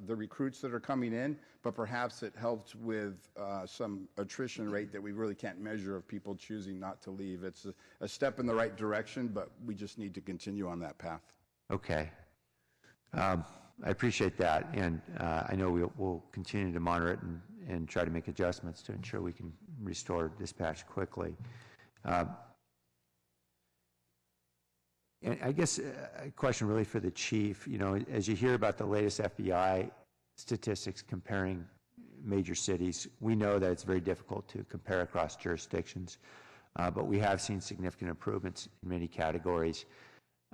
the recruits that are coming in, but perhaps it helped with some attrition rate that we really can't measure of people choosing not to leave. It's a step in the right direction, but we just need to continue on that path. Okay. I appreciate that, and I know we'll continue to monitor it and try to make adjustments to ensure we can restore dispatch quickly. And I guess a question really for the chief, you know, as you hear about the latest FBI statistics comparing major cities, we know that it's very difficult to compare across jurisdictions, but we have seen significant improvements in many categories.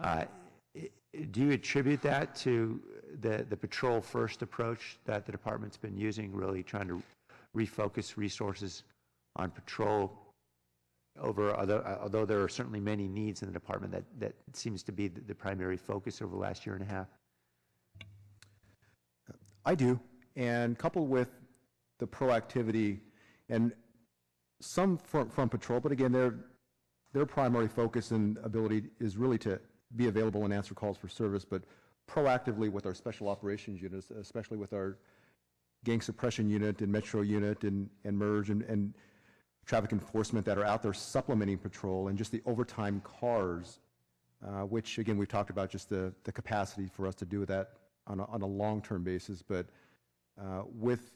Do you attribute that to the patrol first approach that the department's been using, really trying to refocus resources on patrol over although there are certainly many needs in the department, that seems to be the primary focus over the last year and a half? I do, and coupled with the proactivity and some from patrol, but again, their primary focus and ability is really to be available and answer calls for service, but proactively with our special operations units, especially with our gang suppression unit and metro unit and MERGE and traffic enforcement that are out there supplementing patrol, and just the overtime cars, which again we've talked about just the capacity for us to do that on a long-term basis, but with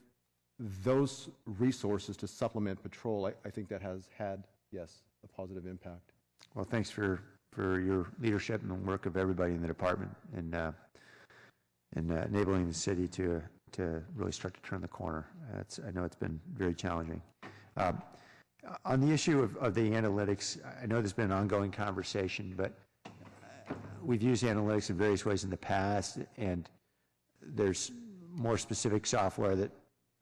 those resources to supplement patrol, I think that has had, yes, a positive impact. Well, thanks for your leadership and the work of everybody in the department, and enabling the city to really start to turn the corner. I know it's been very challenging. On the issue of the analytics, I know there's been an ongoing conversation, but we've used analytics in various ways in the past, and there's more specific software that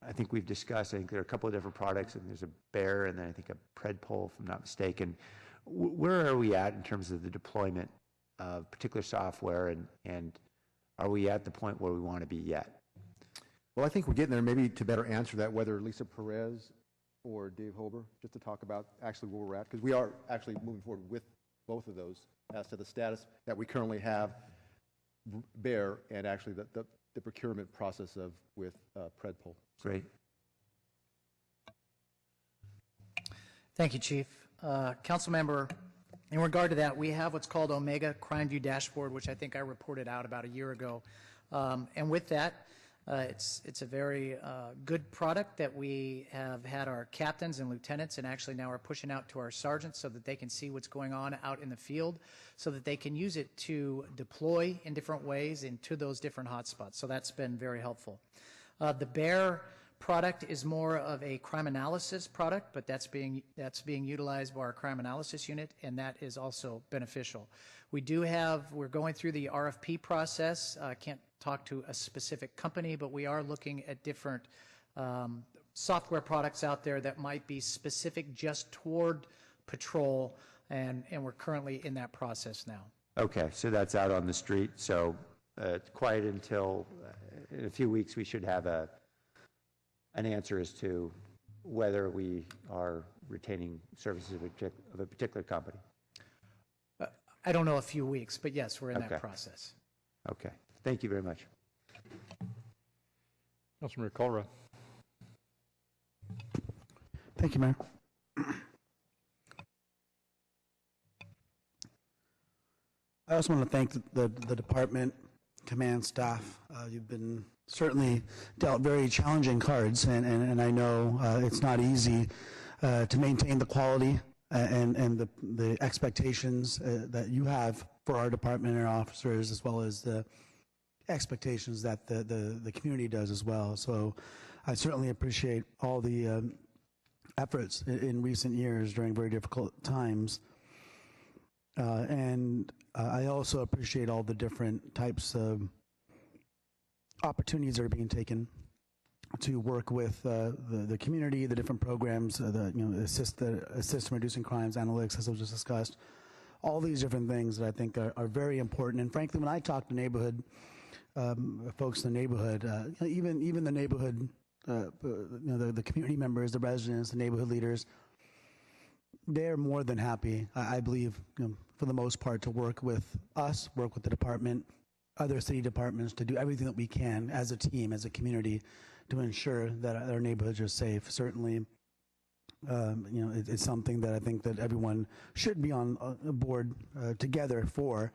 I think we've discussed. I think there are a couple of different products, and there's a Bear, and then I think a Predpol, if I'm not mistaken. Where are we at in terms of the deployment of particular software, and are we at the point where we want to be yet? Well, I think we're getting there. Maybe to better answer that, whether Lisa Perez or Dave Hober, just to talk about actually where we're at, because we are actually moving forward with both of those as to the status that we currently have Bear, and actually the procurement process with Predpol. Great. Thank you, Chief. Council member, in regard to that, we have what's called Omega Crime View Dashboard, which I think I reported out about a year ago. And with that, It's a very good product that we have had our captains and lieutenants, and actually now are pushing out to our sergeants so that they can see what's going on out in the field, so that they can use it to deploy in different ways into those different hotspots. So that's been very helpful. The BEAR product is more of a crime analysis product, but that's being utilized by our crime analysis unit, and that is also beneficial. We're going through the RFP process. I can't talk to a specific company, but we are looking at different software products out there that might be specific just toward patrol, and we're currently in that process now. Okay, so that's out on the street. So quiet until in a few weeks we should have an answer as to whether we are retaining services of a particular company. I don't know a few weeks, but yes, we're in Okay. that process. Okay, thank you very much. Councilmember Colra. Thank you, Mayor. I also want to thank the department, command staff. You've been certainly dealt very challenging cards, and I know it's not easy to maintain the quality and the expectations that you have for our department and our officers, as well as the expectations that the community does as well. So I certainly appreciate all the efforts in recent years during very difficult times. And I also appreciate all the different types of opportunities that are being taken to work with the community, the different programs, assist in reducing crimes, analytics, as was just discussed. All these different things that I think are very important. And frankly, when I talk to neighborhood folks in the neighborhood, even the neighborhood, the community members, the residents, the neighborhood leaders, they're more than happy, I believe, for the most part, to work with us, work with the department, other city departments, to do everything that we can as a team, as a community, to ensure that our neighborhoods are safe. Certainly, it's something that I think that everyone should be on board together for.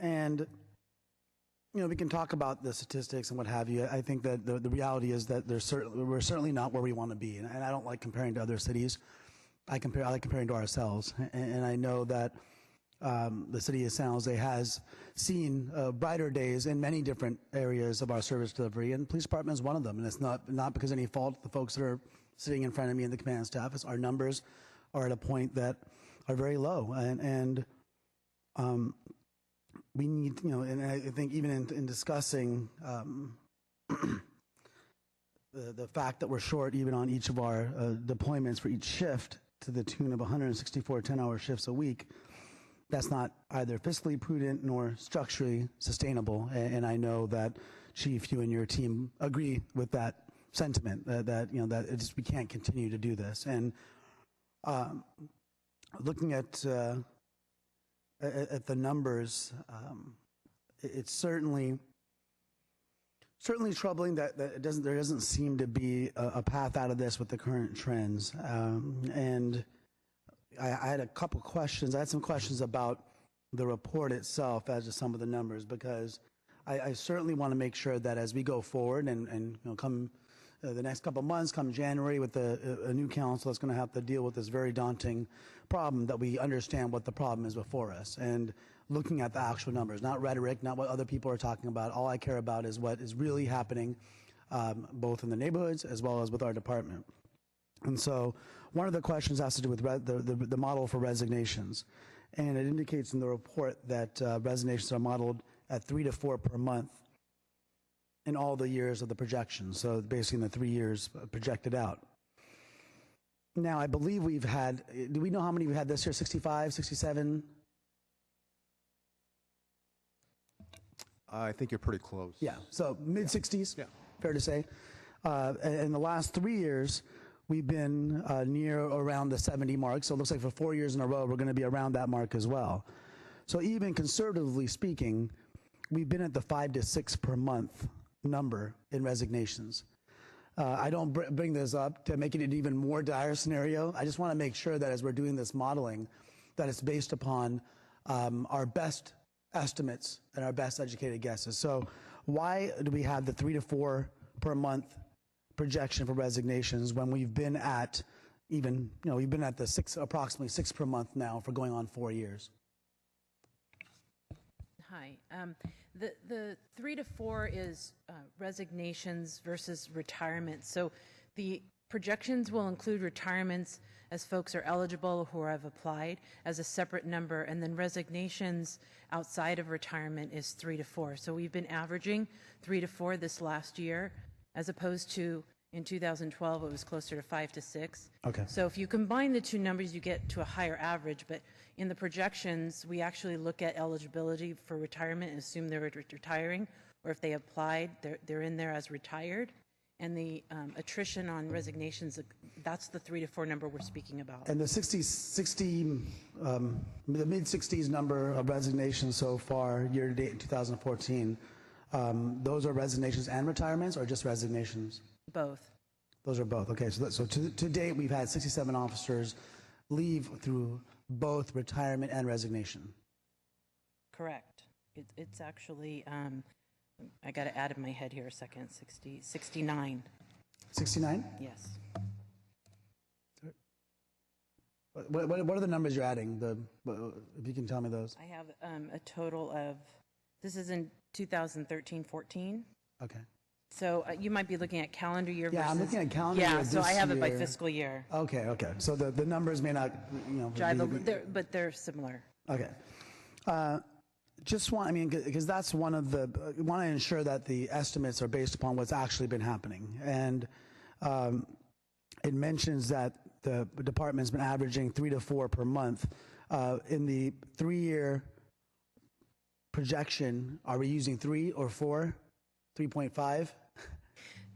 And we can talk about the statistics and what have you. I think that the reality is that we're certainly not where we want to be. And I don't like comparing to other cities. I like comparing to ourselves. And I know that the city of San Jose has seen brighter days in many different areas of our service delivery, and the police department is one of them. And it's not because of any fault of the folks that are sitting in front of me and the command staff. It's our numbers are at a point that are very low, and we need, and I think even in discussing the fact that we're short even on each of our deployments for each shift to the tune of 164 10-hour shifts a week, that's not either fiscally prudent nor structurally sustainable. And I know that, Chief, you and your team agree with that sentiment, that we can't continue to do this. And looking at the numbers, it's certainly troubling that there doesn't seem to be a path out of this with the current trends. And I had a couple questions. I had some questions about the report itself as to some of the numbers, because I certainly want to make sure that as we go forward and come the next couple of months, come January, with a new council that's going to have to deal with this very daunting problem, that we understand what the problem is before us. And looking at the actual numbers, not rhetoric, not what other people are talking about. All I care about is what is really happening, both in the neighborhoods as well as with our department. And so one of the questions has to do with the model for resignations. And it indicates in the report that resignations are modeled at 3 to 4 per month in all the years of the projection. So basically in the 3 years projected out. Now, I believe we've had, do we know how many we had this year? 65, 67? I think you're pretty close. Yeah, so mid-60s, Yeah. fair to say. In the last 3 years, we've been near around the 70 mark. So it looks like for 4 years in a row, we're going to be around that mark as well. So even conservatively speaking, we've been at the 5 to 6 per month number in resignations. I don't bring this up to make it an even more dire scenario. I just want to make sure that as we're doing this modeling, that it's based upon our best estimates and our best educated guesses. So why do we have the 3 to 4 per month projection for resignations when we've been at even, we've been at the approximately 6 per month now for going on 4 years? Hi. The 3 to 4 is resignations versus retirement. So the projections will include retirements as folks are eligible who have applied as a separate number, and then resignations outside of retirement is 3 to 4. So we've been averaging 3 to 4 this last year, as opposed to in 2012 it was closer to 5 to 6. Okay. So if you combine the two numbers, you get to a higher average. But in the projections, we actually look at eligibility for retirement and assume they're retiring, or if they applied, they're in there as retired. And the attrition on resignations, that's the 3 to 4 number we're speaking about. And the the mid-60s number of resignations so far, year to date in 2014, those are resignations and retirements, or just resignations? Both. Those are both. Okay, so to date, we've had 67 officers leave through both retirement and resignation. Correct. It's actually, I got to add in my head here a second, 69. 69? Yes. What are the numbers you're adding? If you can tell me those. I have a total of, this is in 2013-14. Okay. So you might be looking at calendar year versus... Yeah, I'm looking at calendar year. Yeah, so I have it by year. fiscal year. Okay. So the numbers may not, But they're similar. Okay. Because that's one of the, we want to ensure that the estimates are based upon what's actually been happening. And it mentions that the department's been averaging 3 to 4 per month. In the 3-year projection, are we using 3 or 4? 3.5?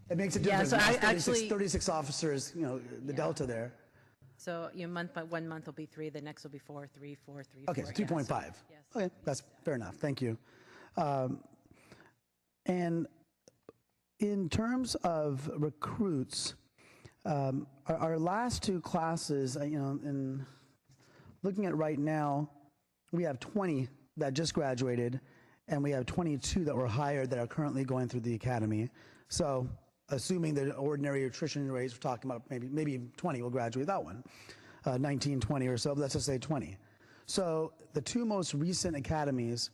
It makes a difference. Yeah, so 36 officers, the delta there. So month by 1 month will be 3, the next will be 4, 3, 4, 3, 4. Okay, so 2.5. Yes. Okay, that's fair enough. Thank you. And in terms of recruits, our last 2 classes, in looking at right now, we have 20 that just graduated, and we have 22 that were hired that are currently going through the academy. So assuming the ordinary attrition rates, we're talking about maybe 20 will graduate that one, 19, 20 or so, but let's just say 20. So the 2 most recent academies,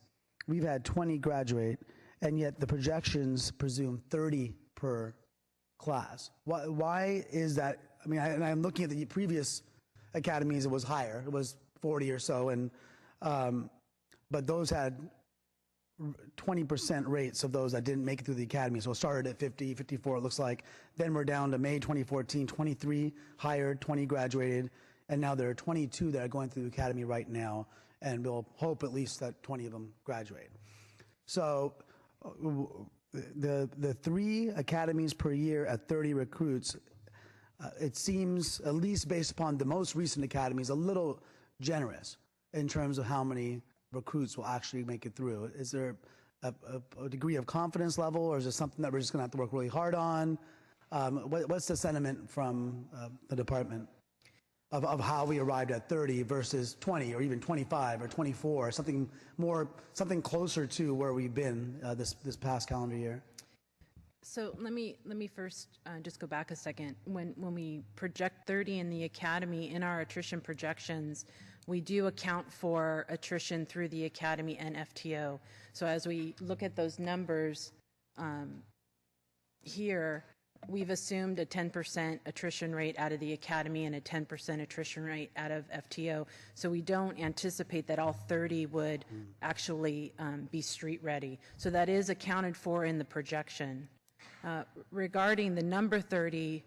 we've had 20 graduate, and yet the projections presume 30 per class. Why is that? And I'm looking at the previous academies, it was higher. It was 40 or so, and but those had 20% rates of those that didn't make it through the academy. So it started at 50, 54, it looks like. Then we're down to May 2014, 23 hired, 20 graduated, and now there are 22 that are going through the academy right now, and we'll hope at least that 20 of them graduate. So the 3 academies per year at 30 recruits, it seems, at least based upon the most recent academies, a little generous in terms of how many recruits will actually make it through. Is there a degree of confidence level, or is it something that we're just going to have to work really hard on? What's the sentiment from the department of how we arrived at 30 versus 20 or even 25 or 24, something closer to where we've been this past calendar year? So let me first just go back a second. When we project 30 in the academy, in our attrition projections, we do account for attrition through the academy and FTO. So as we look at those numbers here, we've assumed a 10% attrition rate out of the academy and a 10% attrition rate out of FTO. So we don't anticipate that all 30 would actually be street ready. So that is accounted for in the projection. Regarding the number 30,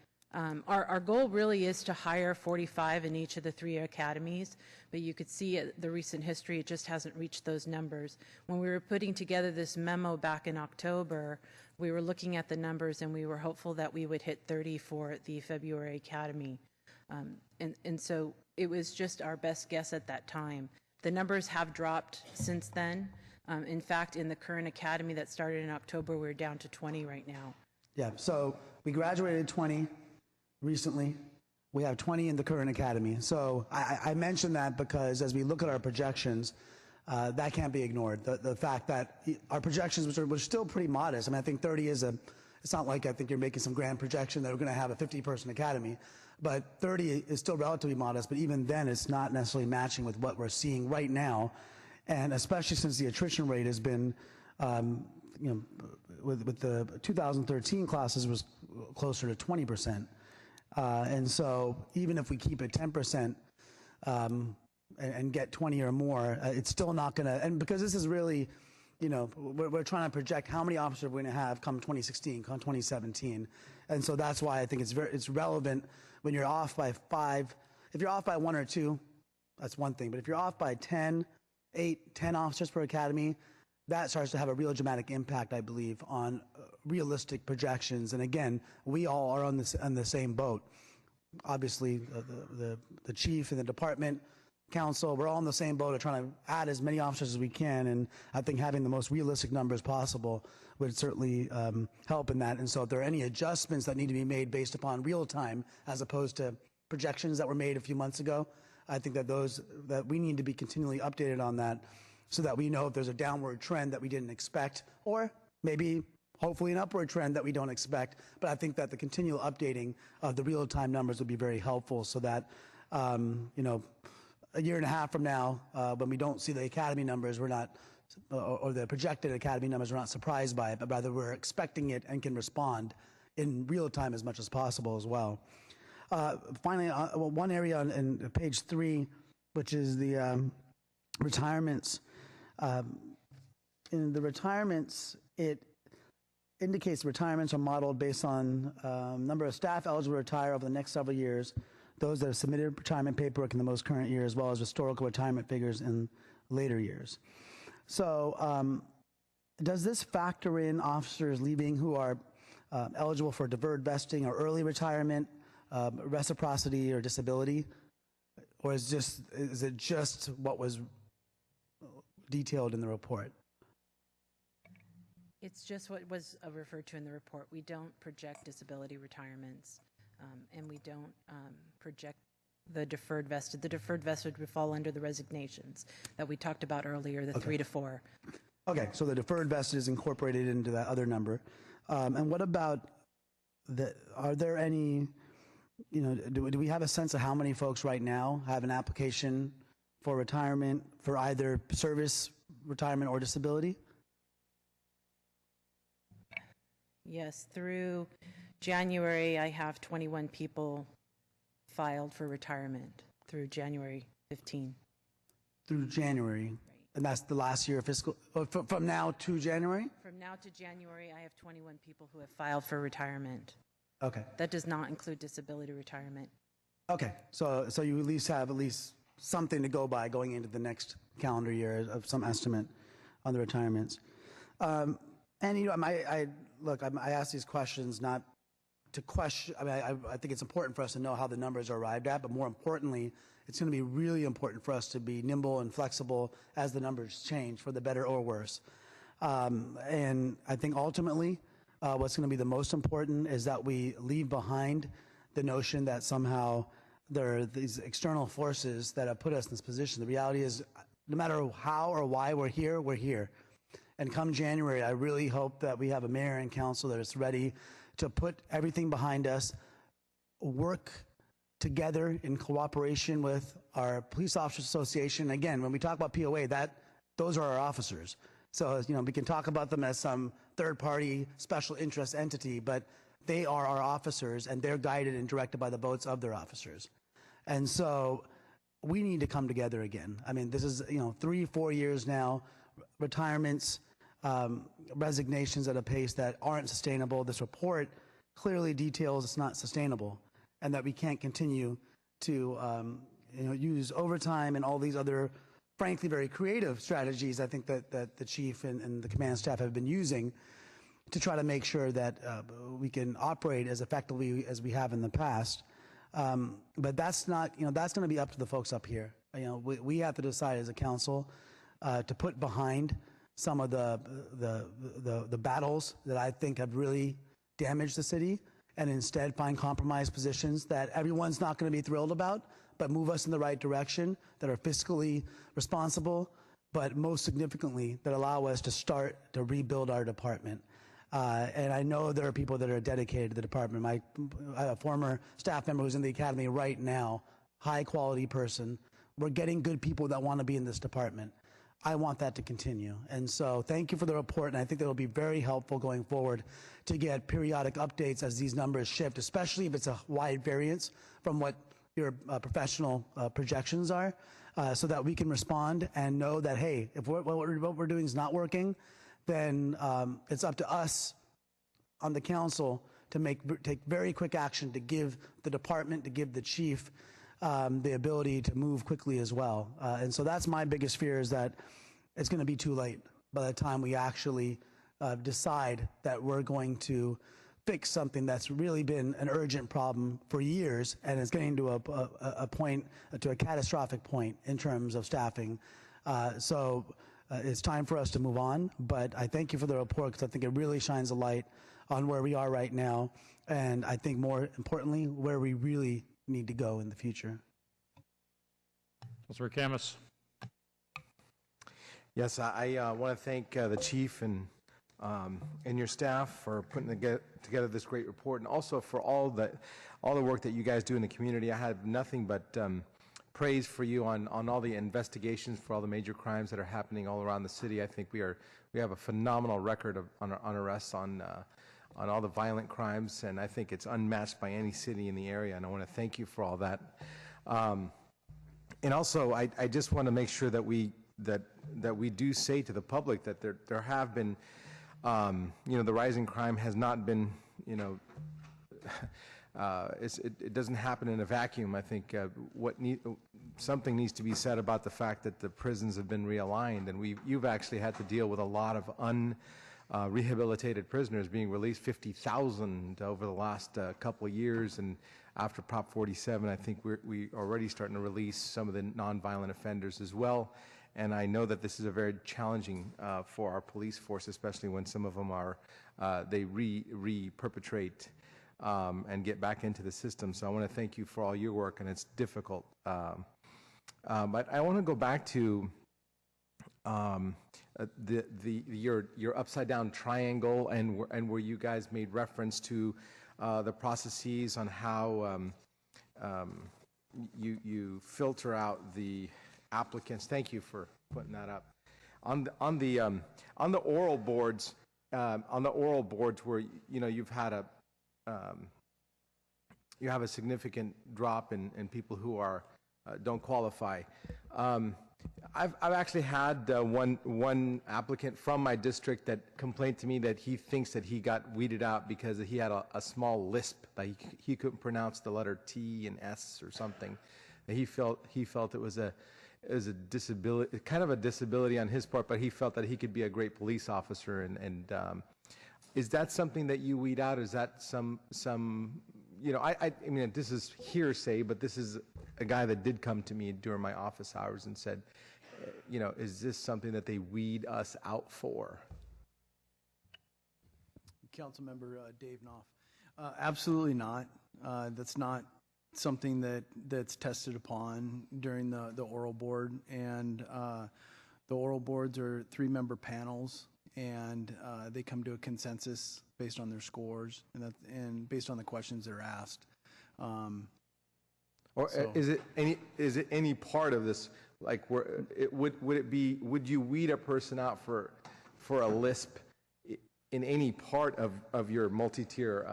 our goal really is to hire 45 in each of the 3 academies, but you could see the recent history, it just hasn't reached those numbers. When we were putting together this memo back in October, we were looking at the numbers and we were hopeful that we would hit 30 for the February academy. And so it was just our best guess at that time. The numbers have dropped since then. In fact, in the current academy that started in October, we're down to 20 right now. Yeah, so we graduated 20 recently. We have 20 in the current academy. So I mentioned that because as we look at our projections, That can't be ignored. The fact that our projections, which were still pretty modest, I mean, I think 30 is it's not like I think you're making some grand projection that we're going to have a 50-person academy, but 30 is still relatively modest, but even then it's not necessarily matching with what we're seeing right now, and especially since the attrition rate has been, with the 2013 classes was closer to 20%. And so even if we keep it 10%, and get 20 or more, it's still not going to, and because this is really, we're trying to project how many officers we're going to have come 2016, come 2017. And so that's why I think it's relevant when you're off by 5. If you're off by 1 or 2, that's one thing. But if you're off by 10 officers per academy, that starts to have a real dramatic impact, I believe, on realistic projections. And again, we all are on the same boat. Obviously, the chief and the department, council, we're all in the same boat of trying to add as many officers as we can, and I think having the most realistic numbers possible would certainly help in that. And so if there are any adjustments that need to be made based upon real time as opposed to projections that were made a few months ago, I think that we need to be continually updated on that so that we know if there's a downward trend that we didn't expect, or maybe hopefully an upward trend that we don't expect. But I think that the continual updating of the real time numbers would be very helpful so that a year and a half from now, when we don't see the academy numbers, we're not, or the projected academy numbers, we're not surprised by it, but rather we're expecting it and can respond in real time as much as possible as well. Finally, one area on page 3, which is the retirements. In the retirements, it indicates retirements are modeled based on number of staff eligible to retire over the next several years, those that have submitted retirement paperwork in the most current year, as well as historical retirement figures in later years. So does this factor in officers leaving who are eligible for deferred vesting or early retirement, reciprocity or disability? Or is it just what was detailed in the report? It's just what was referred to in the report. We don't project disability retirements. And we don't project the deferred vested. The deferred vested would fall under the resignations that we talked about earlier, the 3 to 4. Okay, so the deferred vested is incorporated into that other number. And what about are there any, do we have a sense of how many folks right now have an application for retirement for either service, retirement, or disability? Yes, through January, I have 21 people filed for retirement through January 15. Through January, right. And that's the last year of fiscal, from now to January? From now to January, I have 21 people who have filed for retirement. Okay. That does not include disability retirement. Okay, so you at least have something to go by going into the next calendar year of some estimate on the retirements. And I ask these questions not to question. I mean, I think it's important for us to know how the numbers are arrived at, but more importantly, it's going to be really important for us to be nimble and flexible as the numbers change, for the better or worse. And I think ultimately, what's going to be the most important is that we leave behind the notion that somehow there are these external forces that have put us in this position. The reality is, no matter how or why we're here, we're here. And come January, I really hope that we have a mayor and council that is ready to put everything behind us, work together in cooperation with our Police Officers Association. Again, when we talk about POA, those are our officers. So, we can talk about them as some third-party special interest entity, but they are our officers, and they're guided and directed by the votes of their officers. And so we need to come together again. I mean, this is, 3-4 years now, retirements, resignations at a pace that aren't sustainable. This report clearly details it's not sustainable, and that we can't continue to use overtime and all these other, frankly, very creative strategies I think that the chief and the command staff have been using to try to make sure that we can operate as effectively as we have in the past. But that's not, that's going to be up to the folks up here. We have to decide as a council to put behind some of the battles that I think have really damaged the city, and instead find compromise positions that everyone's not going to be thrilled about, but move us in the right direction, that are fiscally responsible, but most significantly, that allow us to start to rebuild our department. And I know there are people that are dedicated to the department. A former staff member who's in the academy right now, high quality person. We're getting good people that want to be in this department. I want that to continue. And so thank you for the report, and I think that will be very helpful going forward to get periodic updates as these numbers shift, especially if it's a wide variance from what your professional projections are, so that we can respond and know that, hey, if what we're doing is not working, then it's up to us on the council to take very quick action to give the department, to give the chief the ability to move quickly as well. And so that's my biggest fear, is that it's going to be too late by the time we actually decide that we're going to fix something that's really been an urgent problem for years, and it's getting to a point, to a catastrophic point in terms of staffing. So it's time for us to move on, but I thank you for the report, because I think it really shines a light on where we are right now, and I think more importantly, where we really need to go in the future. Councilor Camus. Yes, I want to thank the chief and your staff for putting together this great report, and also for all the work that you guys do in the community. I have nothing but praise for you on all the investigations for all the major crimes that are happening all around the city. I think we have a phenomenal record on arrests on all the violent crimes, and I think it's unmatched by any city in the area, and I want to thank you for all that. And also, I just want to make sure that we do say to the public that there have been, the rising crime has not been, it doesn't happen in a vacuum. I think something needs to be said about the fact that the prisons have been realigned, and you've actually had to deal with a lot of rehabilitated prisoners being released, 50,000 over the last couple of years, and after Prop 47, I think we already starting to release some of the nonviolent offenders as well. And I know that this is a very challenging for our police force, especially when some of them are they re-perpetrate and get back into the system. So I want to thank you for all your work, and it's difficult. But I want to go back to your upside down triangle, and where you guys made reference to the processes on how you filter out the applicants. Thank you for putting that up. On the oral boards, where you've had you have a significant drop in people who don't qualify. I've actually had one applicant from my district that complained to me that he thinks that he got weeded out because he had a small lisp, that he couldn't pronounce the letter T and S or something. That he felt it was a disability, kind of a disability on his part, but he felt that he could be a great police officer. And is that something that you weed out? Is that some I mean, this is hearsay, but this is a guy that did come to me during my office hours and said, is this something that they weed us out for? Councilmember Dave Knopf. Absolutely not. That's not something that's tested upon during the oral board, and the oral boards are 3-member panels, and they come to a consensus based on their scores and based on the questions that are asked. Is it any part of this, like would you weed a person out for a lisp in any part of your multi-tier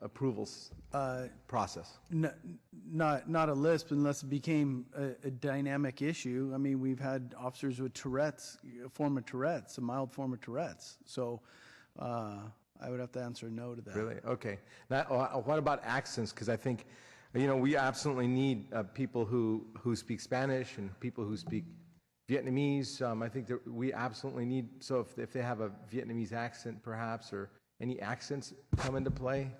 approvals process? Not a lisp, unless it became a dynamic issue. I mean, we've had officers with Tourette's, a mild form of Tourette's. So I would have to answer no to that. Really? Okay. Now, what about accents? Because I think, we absolutely need people who speak Spanish and people who speak Vietnamese. I think that we absolutely need, so if they have a Vietnamese accent perhaps, or any accents come into play?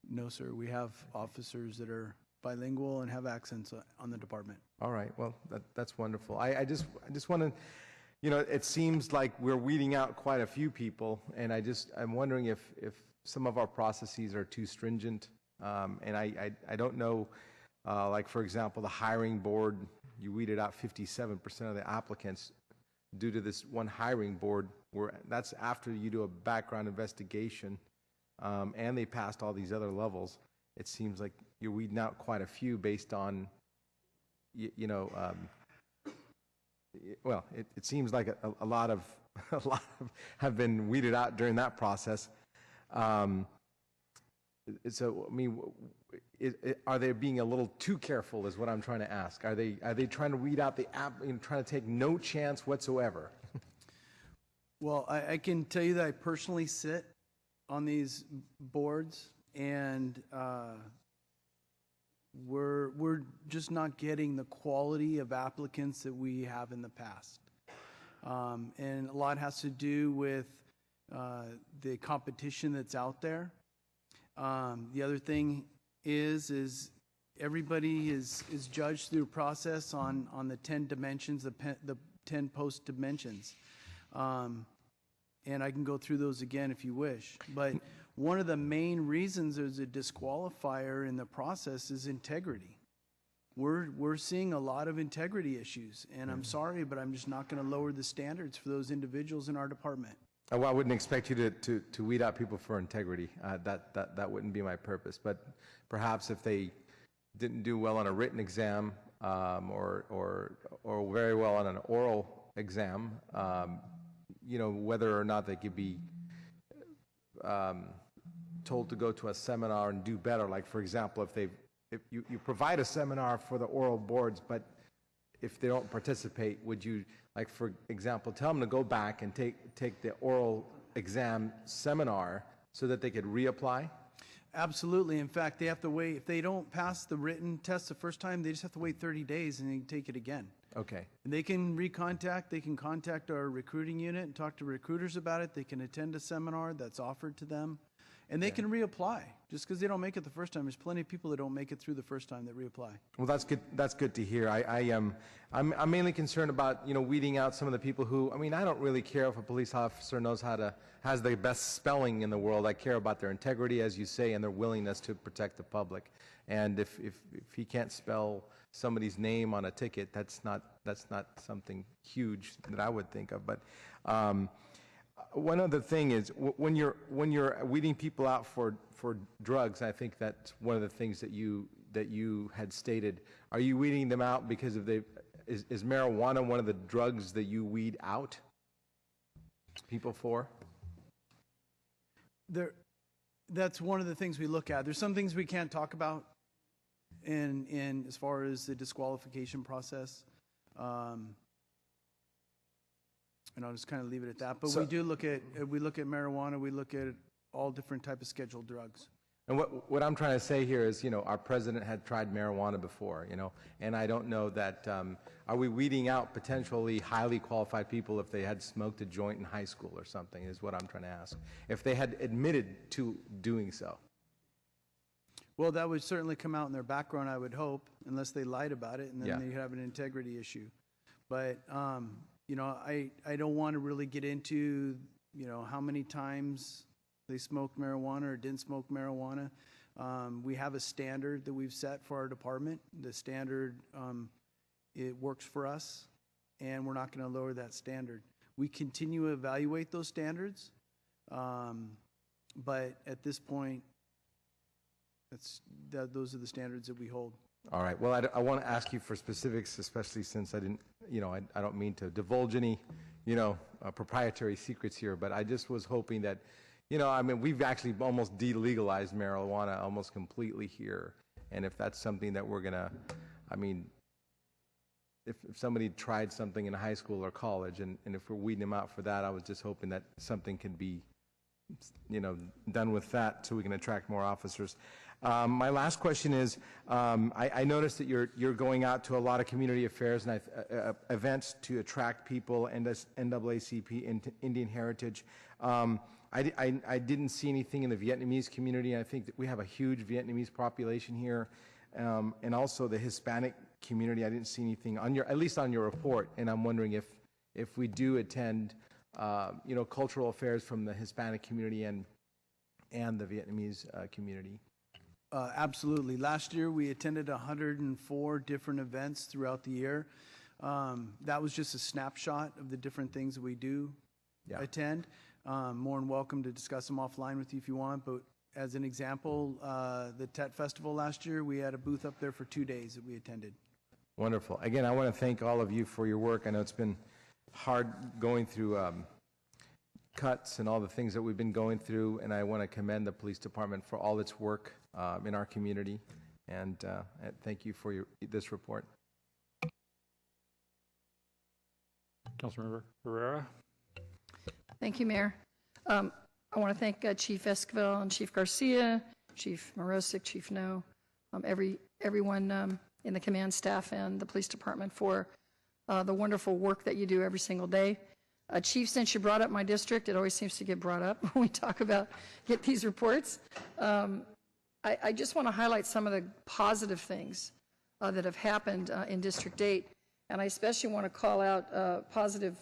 No, sir. We have officers that are bilingual and have accents on the department. All right. Well, that's wonderful. I just want to, it seems like we're weeding out quite a few people, and I'm wondering if some of our processes are too stringent, and I don't know Like, for example, the hiring board, you weeded out 57% of the applicants due to this one hiring board, where that's after you do a background investigation, and they passed all these other levels. It seems like you're weeding out quite a few based on, well, it seems like a lot of have been weeded out during that process. So, I mean, are they being a little too careful is what I'm trying to ask. Are they trying to weed out the app, trying to take no chance whatsoever? Well, I can tell you that I personally sit on these boards, and we're just not getting the quality of applicants that we have in the past. And a lot has to do with the competition that's out there. The other thing is everybody is judged through a process on the 10 dimensions, the 10 post dimensions. And I can go through those again if you wish. But one of the main reasons there's a disqualifier in the process is integrity. We're seeing a lot of integrity issues, and I'm sorry, but I'm just not going to lower the standards for those individuals in our department. Well, I wouldn't expect you to weed out people for integrity. That wouldn't be my purpose. But perhaps if they didn't do well on a written exam, or very well on an oral exam, whether or not they could be told to go to a seminar and do better. Like, for example, if you provide a seminar for the oral boards, but if they don't participate, would you, like, for example, tell them to go back and take the oral exam seminar so that they could reapply? Absolutely. In fact, they have to wait. If they don't pass the written test the first time, they just have to wait 30 days and they can take it again. Okay. And they can contact our recruiting unit and talk to recruiters about it. They can attend a seminar that's offered to them, and they can reapply. Just because they don't make it the first time, there's plenty of people that don't make it through the first time that reapply. Well, that's good. That's good to hear. I'm mainly concerned about weeding out some of the people who. I mean, I don't really care if a police officer has the best spelling in the world. I care about their integrity, as you say, and their willingness to protect the public. And if he can't spell somebody's name on a ticket, that's not something huge that I would think of. But one other thing is when you're weeding people out for drugs, I think that's one of the things that you had stated. Are you weeding them out because of is marijuana one of the drugs that you weed out people for? That's one of the things we look at. There's some things we can't talk about in as far as the disqualification process. And I'll just kind of leave it at that. But we look at marijuana, we look at all different types of scheduled drugs. And what I'm trying to say here is, our president had tried marijuana before, and I don't know that, are we weeding out potentially highly qualified people if they had smoked a joint in high school or something, is what I'm trying to ask. If they had admitted to doing so. Well, that would certainly come out in their background, I would hope, unless they lied about it, and then they have an integrity issue. But, I don't want to really get into, how many times they smoked marijuana or didn't smoke marijuana. We have a standard that we've set for our department. The standard, it works for us, and we're not going to lower that standard. We continue to evaluate those standards, but at this point, those are the standards that we hold. All right. Well, I want to ask you for specifics, especially since I didn't, I don't mean to divulge any, proprietary secrets here, but I just was hoping that, we've actually almost delegalized marijuana almost completely here. And if that's something that we're going to, if somebody tried something in high school or college, and if we're weeding them out for that, I was just hoping that something can be, done with that so we can attract more officers. My last question is, I noticed that you're going out to a lot of community affairs and events to attract people, and NAACP, Indian Heritage. I didn't see anything in the Vietnamese community. I think that we have a huge Vietnamese population here, and also the Hispanic community. I didn't see anything at least on your report, and I'm wondering if we do attend, cultural affairs from the Hispanic community and the Vietnamese community. Absolutely. Last year, we attended 104 different events throughout the year. That was just a snapshot of the different things that we do attend. More than welcome to discuss them offline with you if you want, but as an example, the Tet Festival last year, we had a booth up there for 2 days that we attended. Wonderful. Again, I want to thank all of you for your work. I know it's been hard going through cuts and all the things that we've been going through, and I want to commend the police department for all its work in our community, and thank you for this report. Councilmember Herrera. Thank you, Mayor. I want to thank Chief Esquivel and Chief Garcia, Chief Morosic, Chief No, everyone in the command staff and the police department for the wonderful work that you do every single day. Chief, since you brought up my district, it always seems to get brought up when we talk about these reports. I just want to highlight some of the positive things that have happened in District 8, and I especially want to call out positive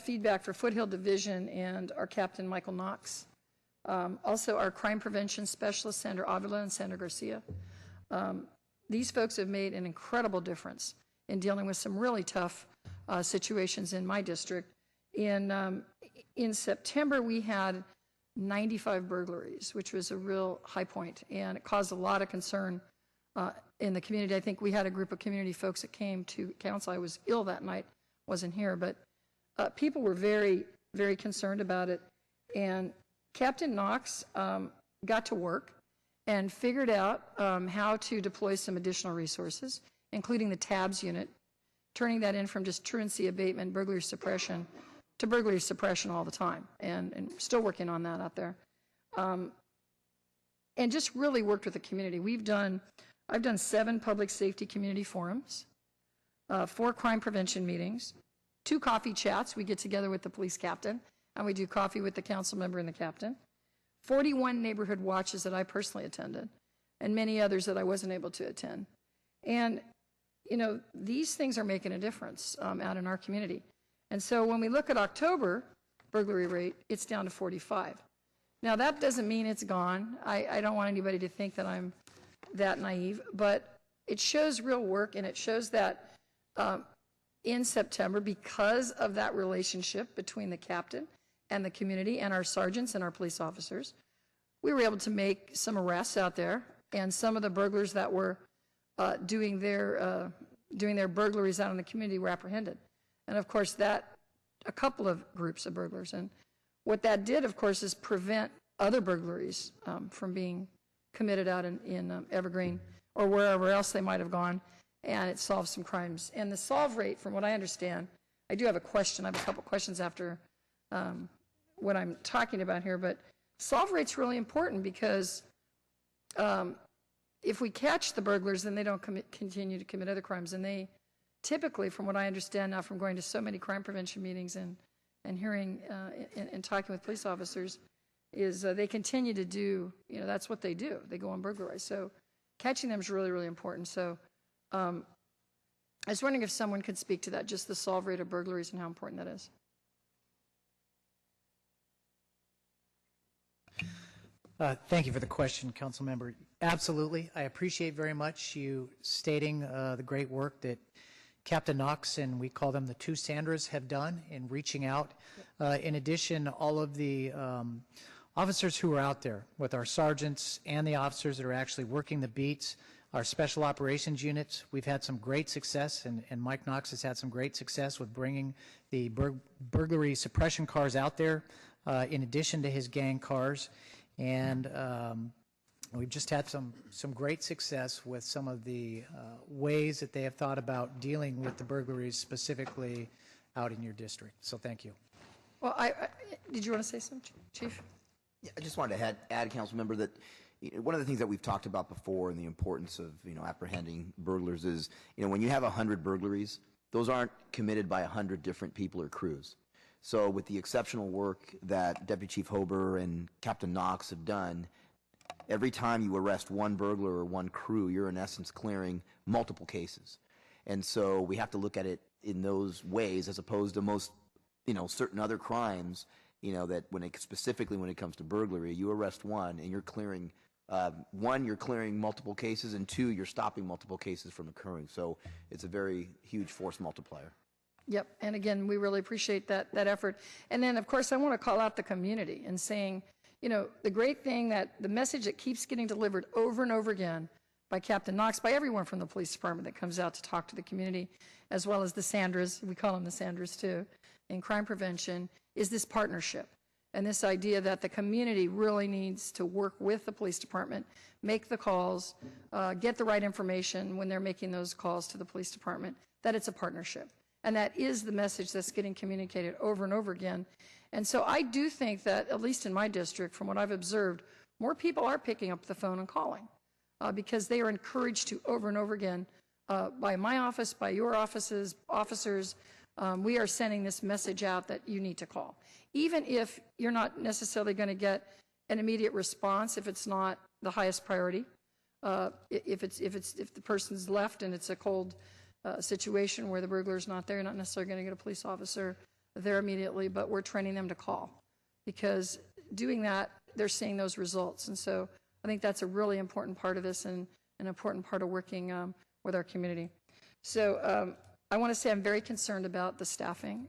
feedback for Foothill Division and our Captain Michael Knox. Also our crime prevention specialists, Sandra Avila and Sandra Garcia. These folks have made an incredible difference in dealing with some really tough situations in my district. In September, we had 95 burglaries, which was a real high point, and it caused a lot of concern in the community. I think we had a group of community folks that came to council. I was ill that night, wasn't here, but people were very, very concerned about it. And Captain Knox got to work and figured out how to deploy some additional resources, including the TABS unit, turning that in from just truancy abatement, burglary suppression, to burglary suppression all the time, and still working on that out there. And just really worked with the community. I've done 7 public safety community forums, 4 crime prevention meetings, 2 coffee chats. We get together with the police captain, and we do coffee with the council member and the captain. 41 neighborhood watches that I personally attended, and many others that I wasn't able to attend. And, you know, these things are making a difference out in our community. And so when we look at October burglary rate, it's down to 45. Now, that doesn't mean it's gone. I don't want anybody to think that I'm that naive, but it shows real work, and it shows that in September, because of that relationship between the captain and the community and our sergeants and our police officers, we were able to make some arrests out there, and some of the burglars that were doing their burglaries out in the community were apprehended. And of course, a couple of groups of burglars. And what that did, of course, is prevent other burglaries from being committed out in Evergreen or wherever else they might have gone, and it solved some crimes. And the solve rate, from what I understand, I do have a question. I have a couple questions after what I'm talking about here, but solve rate's really important because if we catch the burglars, then they don't continue to commit other crimes. And they typically, from what I understand now from going to so many crime prevention meetings and hearing and talking with police officers, is they continue to do, you know, that's what they do. They go on burglarize. So catching them is really, really important. So I was wondering if someone could speak to that, just the solve rate of burglaries and how important that is. Thank you for the question, Council Member. Absolutely. I appreciate very much you stating the great work that Captain Knox, and we call them the 2 Sandras, have done in reaching out. In addition, all of the officers who are out there with our sergeants and the officers that are actually working the beats, our special operations units, we've had some great success, and Mike Knox has had some great success with bringing the burglary suppression cars out there in addition to his gang cars. And we've just had some great success with some of the ways that they have thought about dealing with the burglaries specifically out in your district. So thank you. Well, did you want to say something, Chief? Yeah, I just wanted to add, council member, that one of the things that we've talked about before and the importance of, apprehending burglars is, when you have 100 burglaries, those aren't committed by 100 different people or crews. So with the exceptional work that Deputy Chief Hober and Captain Knox have done, every time you arrest one burglar or one crew, you're in essence clearing multiple cases. And so we have to look at it in those ways as opposed to most, certain other crimes, that specifically when it comes to burglary, you arrest one and you're clearing one, you're clearing multiple cases, and two, you're stopping multiple cases from occurring. So it's a very huge force multiplier. Yep, and again, we really appreciate that effort. And then, of course, I want to call out the community and saying, you know, the great thing that the message that keeps getting delivered over and over again by Captain Knox, by everyone from the police department that comes out to talk to the community, as well as the Sandras, we call them the Sandras too, in crime prevention, is this partnership. And this idea that the community really needs to work with the police department, make the calls, get the right information when they're making those calls to the police department, that it's a partnership. And that is the message that's getting communicated over and over again. And so I do think that, at least in my district, from what I've observed, more people are picking up the phone and calling because they are encouraged to over and over again by my office, by your offices, officers. We are sending this message out that you need to call. Even if you're not necessarily going to get an immediate response, if it's not the highest priority, if the person's left and it's a cold situation where the burglar's not there, you're not necessarily going to get a police officer there immediately, but we're training them to call because doing that, they're seeing those results. And so I think that's a really important part of this and an important part of working with our community. So I want to say I'm very concerned about the staffing,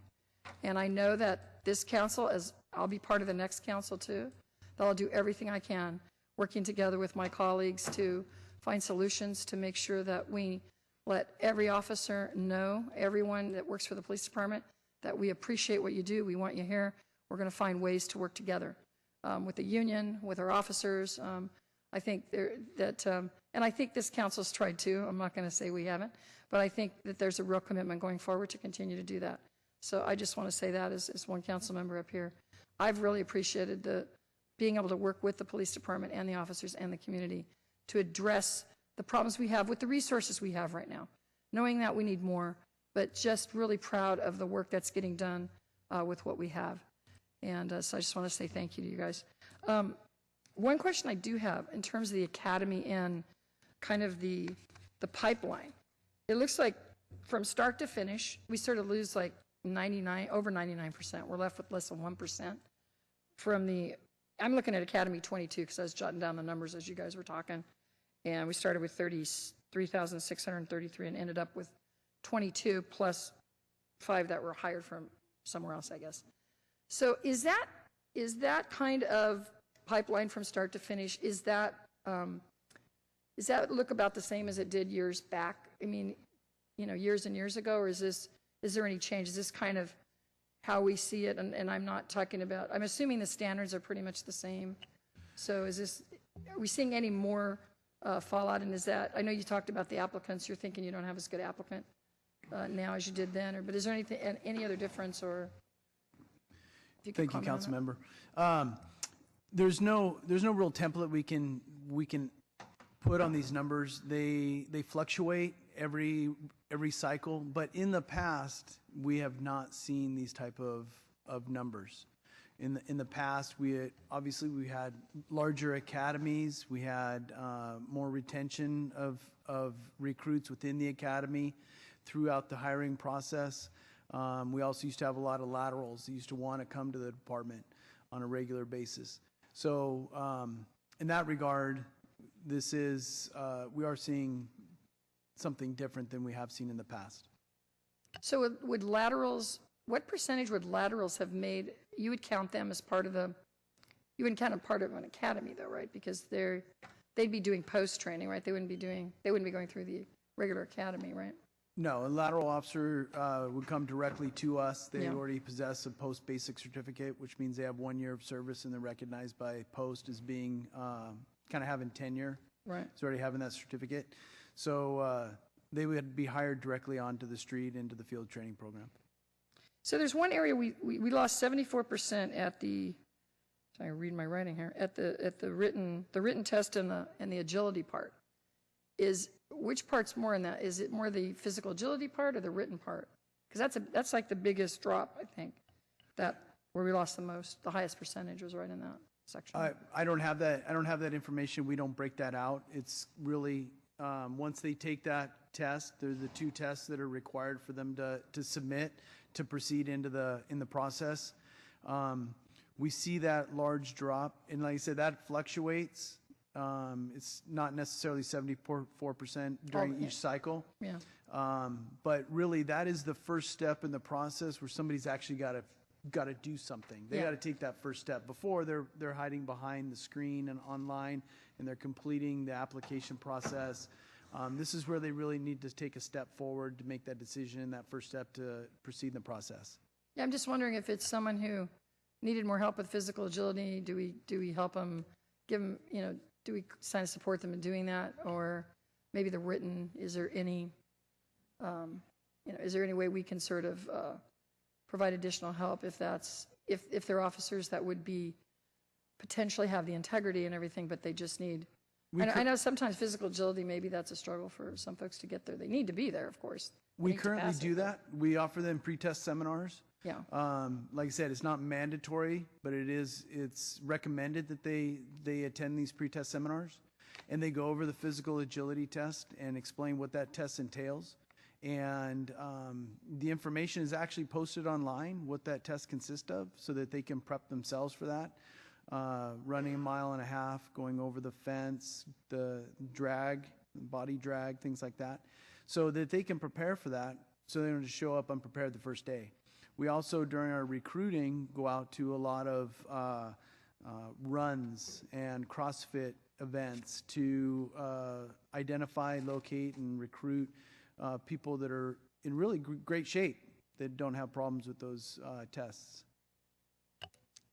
and I know that this council, as I'll be part of the next council too, that I'll do everything I can working together with my colleagues to find solutions to make sure that we let every officer know, everyone that works for the police department, that we appreciate what you do, we want you here. We're going to find ways to work together with the union, with our officers. I think and I think this council's tried to. I'm not going to say we haven't, but I think that there's a real commitment going forward to continue to do that. So I just want to say that as one council member up here. I've really appreciated being able to work with the police department and the officers and the community to address the problems we have with the resources we have right now, knowing that we need more, but just really proud of the work that's getting done with what we have. And so I just want to say thank you to you guys. One question I do have in terms of the academy and kind of the pipeline, it looks like from start to finish, we sort of lose like over 99%. We're left with less than 1% from I'm looking at Academy 22 because I was jotting down the numbers as you guys were talking. And we started with 33,633 and ended up with 22 plus 5 that were hired from somewhere else, I guess. So is that kind of pipeline from start to finish, is that look about the same as it did years back? I mean, years and years ago, or is there any change? Is this kind of how we see it? And I'm not talking about, I'm assuming the standards are pretty much the same. So are we seeing any more fallout? And I know you talked about the applicants, you're thinking you don't have as good applicant now as you did then, but is there any other difference, or? Thank you, council member. There's no real template we can put on these numbers. They fluctuate every cycle, but in the past we have not seen these type of numbers. In the past, we had larger academies. We had more retention of recruits within the academy throughout the hiring process. We also used to have a lot of laterals that used to want to come to the department on a regular basis. So in that regard, we are seeing something different than we have seen in the past. So would laterals, what percentage would laterals have made? You would count them as you wouldn't count them part of an academy though, right? Because they'd be doing post-training, right? They wouldn't be going through the regular academy, right? No, a lateral officer would come directly to us. They already possess a post-basic certificate, which means they have 1 year of service and they're recognized by post as being kind of having tenure. Right. So already having that certificate. So they would be hired directly onto the street into the field training program. So there's one area we lost 74% at the, sorry, I read my writing here, at the written test and the agility part. Which part's more in that? Is it more the physical agility part or the written part? Because that's like the biggest drop, I think, where we lost the highest percentage was right in that section. I don't have that information. We don't break that out. It's really once they take that test, there's the 2 tests that are required for them to submit to proceed in the process. We see that large drop, and like I said, that fluctuates It's not necessarily 74% during Oh, yeah. each cycle. Yeah. But really, that is the first step in the process where somebody's actually got to do something. They Yeah. got to take that first step. Before, they're hiding behind the screen and online, and they're completing the application process. This is where they really need to take a step forward to make that decision, that first step to proceed in the process. Yeah, I'm just wondering if it's someone who needed more help with physical agility, do we help them, give them, do we kind of support them in doing that? Or maybe the written, is there any way we can sort of provide additional help if they're officers that would be potentially have the integrity and everything, but they just need, I know sometimes physical agility, maybe that's a struggle for some folks to get there. They need to be there, of course. We currently do that. We offer them pre-test seminars. Yeah. Like I said, it's not mandatory, but it's recommended that they attend these pre-test seminars, and they go over the physical agility test and explain what that test entails. And the information is actually posted online, what that test consists of, so that they can prep themselves for that. Running a 1.5 miles, going over the fence, the drag, body drag, things like that, so that they can prepare for that, so they don't just show up unprepared the first day. We also, during our recruiting, go out to a lot of runs and CrossFit events to identify, locate, and recruit people that are in really great shape that don't have problems with those tests.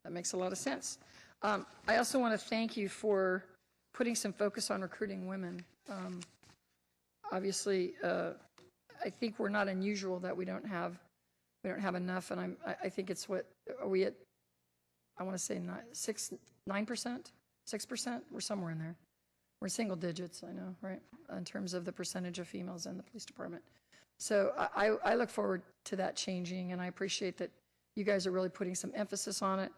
That makes a lot of sense. I also want to thank you for putting some focus on recruiting women. Obviously, I think we're not unusual that we don't have enough, and I think it's what are we at? I want to say 9%, 6%. We're somewhere in there. We're single digits, I know, right? In terms of the percentage of females in the police department. So I look forward to that changing, and I appreciate that you guys are really putting some emphasis on it,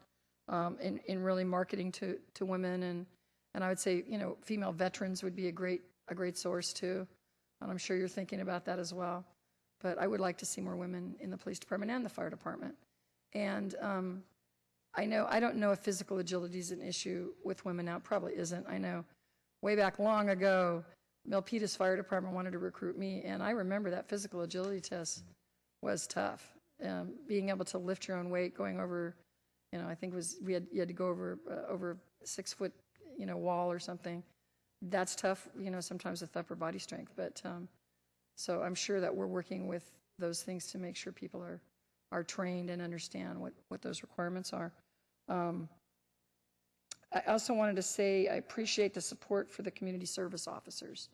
in really marketing to women, and I would say, female veterans would be a great source too, and I'm sure you're thinking about that as well. But I would like to see more women in the police department and the fire department. And I don't know if physical agility is an issue with women now. It probably isn't. I know way back long ago, Milpitas Fire Department wanted to recruit me, and I remember that physical agility test was tough. Being able to lift your own weight, going over, I think you had to go over a 6-foot, wall or something. That's tough, sometimes with upper body strength. But so I'm sure that we're working with those things to make sure people are trained and understand what those requirements are. I also wanted to say I appreciate the support for the community service officers.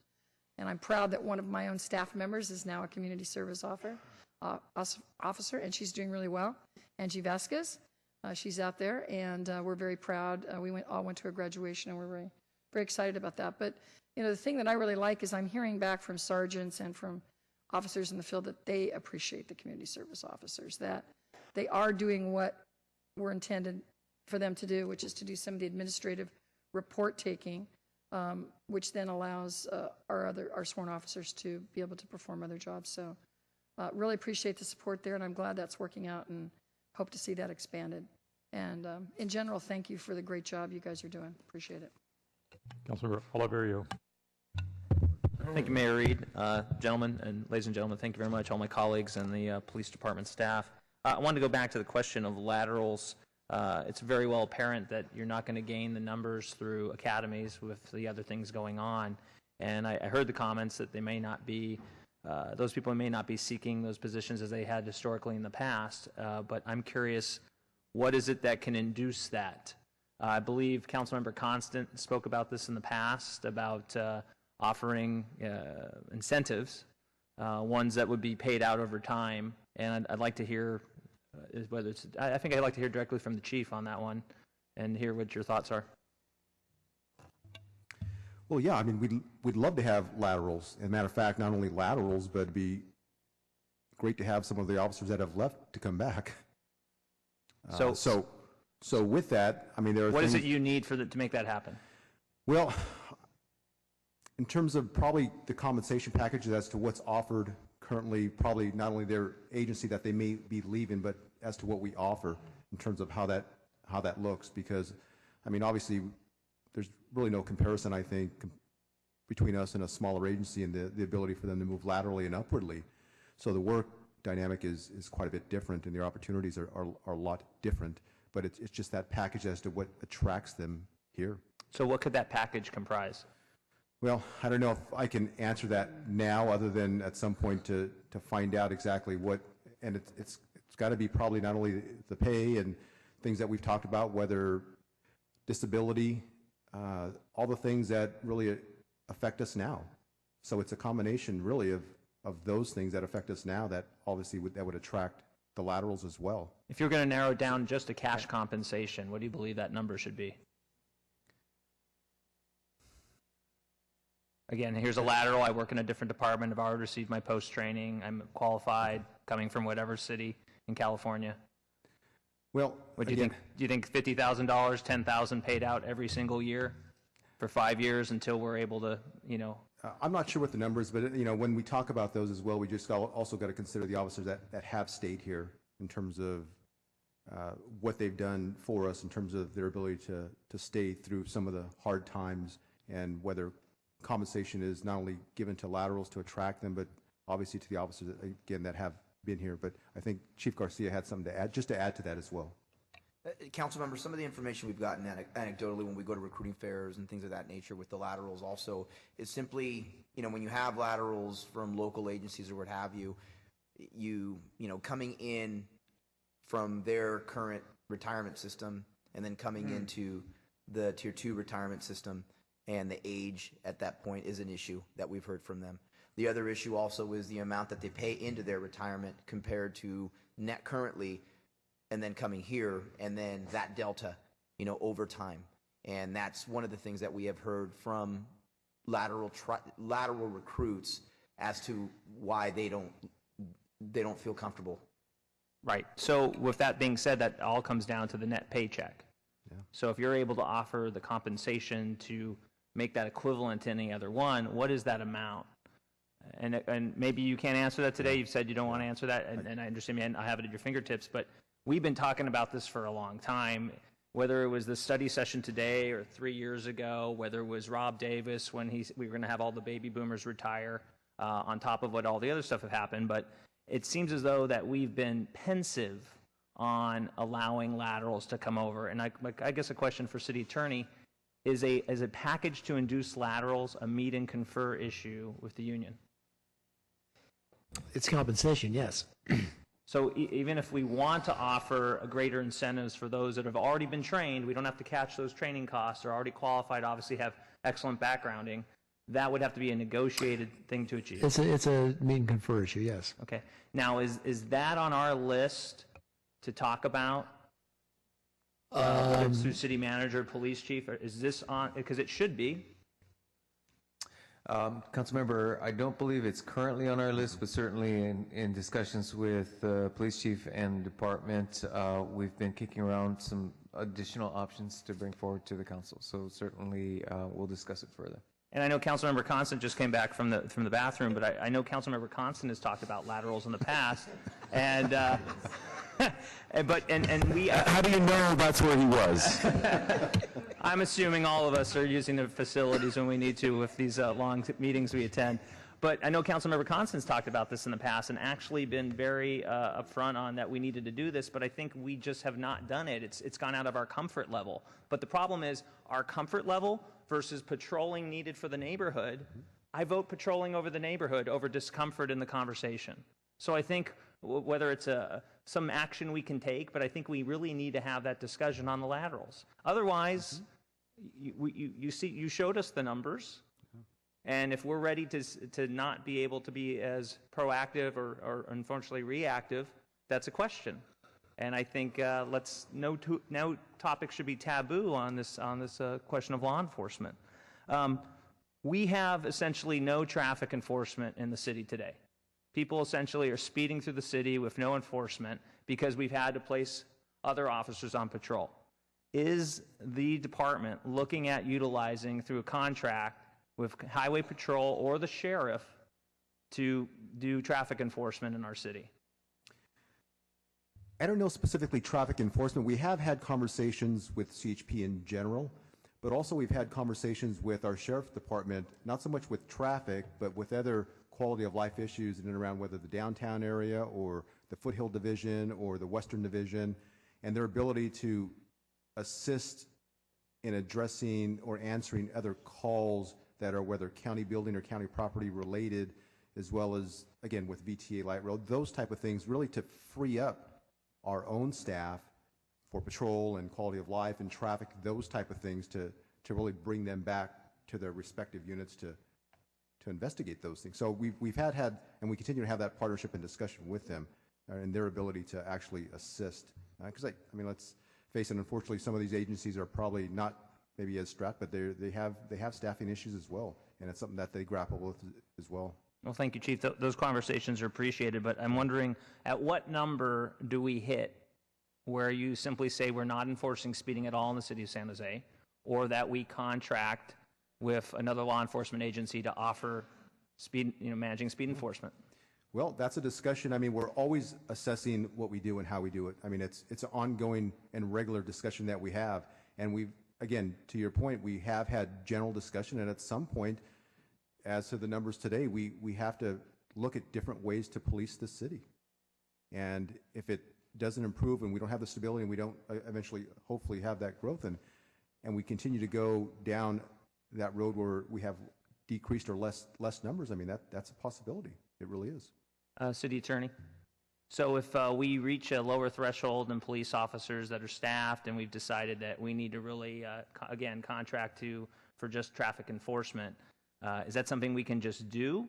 And I'm proud that one of my own staff members is now a community service officer, and she's doing really well. Angie Vasquez, she's out there, and we're very proud. We all went to a graduation, and we're very, very excited about that. But the thing that I really like is I'm hearing back from sergeants and from officers in the field that they appreciate the community service officers, that they are doing what we're intended for them to do, which is to do some of the administrative report taking, which then allows our sworn officers to be able to perform other jobs. So really appreciate the support there, and I'm glad that's working out and hope to see that expanded. And in general, thank you for the great job you guys are doing. Appreciate it. Councilmember Oliverio. Thank you, Mayor Reed. Gentlemen and ladies and gentlemen, thank you very much, all my colleagues and the police department staff. I wanted to go back to the question of laterals. It's very well apparent that you're not going to gain the numbers through academies with the other things going on. And I heard the comments that they may not be, those people may not be seeking those positions as they had historically in the past. But I'm curious, what is it that can induce that? I believe Councilmember Constant spoke about this in the past, about offering incentives, ones that would be paid out over time. And I'd like to hear whether it's, I think I'd like to hear directly from the chief on that one and hear what your thoughts are. Well, yeah, I mean, we'd love to have laterals. As a matter of fact, not only laterals, but it'd be great to have some of the officers that have left to come back. So with that, I mean, there are what is it you need to make that happen? Well, in terms of probably the compensation packages as to what's offered currently, probably not only their agency that they may be leaving, but as to what we offer in terms of how that looks. Because, I mean, obviously, there's really no comparison, I think, between us and a smaller agency and the ability for them to move laterally and upwardly. So the work dynamic is quite a bit different, and their opportunities are a lot different, but it's just that package as to what attracts them here. So what could that package comprise? Well, I don't know if I can answer that now, other than at some point to find out exactly what, and it's got to be probably not only the pay and things that we've talked about, whether disability, all the things that really affect us now. So it's a combination really of those things that affect us now that obviously that would attract the laterals as well. If you're going to narrow it down just to cash compensation, what do you believe that number should be? Again, here's a lateral. I work in a different department. I've already received my post-training. I'm qualified, coming from whatever city in California. Well, what do you think? Do you think $50,000, $10,000 paid out every single year for 5 years until we're able to, you know? I'm not sure what the number is, but you know, when we talk about those as well, we just also got to consider the officers that have stayed here in terms of what they've done for us in terms of their ability to stay through some of the hard times, and whether compensation is not only given to laterals to attract them, but obviously to the officers, again, that have been here. But I think Chief Garcia had something to add, just to add to that as well. Council members, some of the information we've gotten anecdotally when we go to recruiting fairs and things of that nature with the laterals also is simply, you know, when you have laterals from local agencies or what have you, you know, coming in from their current retirement system and then coming into the Tier 2 retirement system, and the age at that point is an issue that we've heard from them. The other issue also is the amount that they pay into their retirement compared to net currently, and then coming here, and then that delta, you know, over time. And that's one of the things that we have heard from lateral recruits as to why they don't feel comfortable. Right. So with that being said, that all comes down to the net paycheck. Yeah. So if you're able to offer the compensation to make that equivalent to any other one, what is that amount? And maybe you can't answer that today. You've said you don't want to answer that, and I understand, man, I have it at your fingertips, but we've been talking about this for a long time, whether it was the study session today or 3 years ago, whether it was Rob Davis when we were going to have all the baby boomers retire, on top of what all the other stuff have happened. But it seems as though that we've been pensive on allowing laterals to come over. And I guess a question for City Attorney, is a package to induce laterals a meet and confer issue with the union? It's compensation, yes. So even if we want to offer a greater incentives for those that have already been trained, we don't have to catch those training costs. They're already qualified, obviously have excellent backgrounding. That would have to be a negotiated thing to achieve. It's a meet and confer issue, yes. Okay. Now, is that on our list to talk about? Whether it's through city manager, police chief, or is this on? Because it should be. Councilmember, I don't believe it's currently on our list, but certainly in discussions with the police chief and department, we've been kicking around some additional options to bring forward to the council. So certainly we'll discuss it further. And I know Councilmember Constant just came back from the bathroom, but I know Councilmember Constant has talked about laterals in the past, and we. How do you know that's where he was? I'm assuming all of us are using the facilities when we need to with these long meetings we attend. But I know Councilmember Constance talked about this in the past and actually been very upfront on that we needed to do this, but I think we just have not done it. It's gone out of our comfort level. But the problem is our comfort level versus patrolling needed for the neighborhood. I vote patrolling over the neighborhood over discomfort in the conversation. So I think whether it's some action we can take, but I think we really need to have that discussion on the laterals. Otherwise, you showed us the numbers. And if we're ready to not be able to be as proactive or unfortunately reactive, that's a question. And I think no topic should be taboo on this question of law enforcement. We have essentially no traffic enforcement in the city today. People essentially are speeding through the city with no enforcement because we've had to place other officers on patrol. Is the department looking at utilizing through a contract with Highway Patrol or the sheriff to do traffic enforcement in our city? I don't know specifically traffic enforcement. We have had conversations with CHP in general, But also we've had conversations with our sheriff's department, not so much with traffic, but with other quality of life issues in and around whether the downtown area or the Foothill Division or the Western Division, and their ability to assist in addressing or answering other calls that are whether county building or county property related, as well as, again, with VTA Light Rail, those type of things, really to free up our own staff for patrol and quality of life and traffic, those type of things, to really bring them back to their respective units to investigate those things. So we've had, and we continue to have that partnership and discussion with them and their ability to actually assist. Because, I mean, let's face it, unfortunately, some of these agencies are probably not maybe as strapped, but they have staffing issues as well, and it's something that they grapple with as well. Well, thank you, Chief. Those conversations are appreciated, but I'm wondering, at what number do we hit where you simply say we're not enforcing speeding at all in the city of San Jose, or that we contract with another law enforcement agency to offer speed, managing speed enforcement? Well, that's a discussion. I mean, we're always assessing what we do and how we do it. I mean, it's an ongoing and regular discussion that we have. And we've, again, to your point, we have had general discussion, and at some point, as to the numbers today, we have to look at different ways to police the city. And if it doesn't improve and we don't have the stability and we don't eventually, hopefully, have that growth, and we continue to go down that road where we have decreased or less numbers, I mean, that's a possibility. It really is. City Attorney? So if we reach a lower threshold in police officers that are staffed, and we've decided that we need to really, again, contract for just traffic enforcement, is that something we can just do?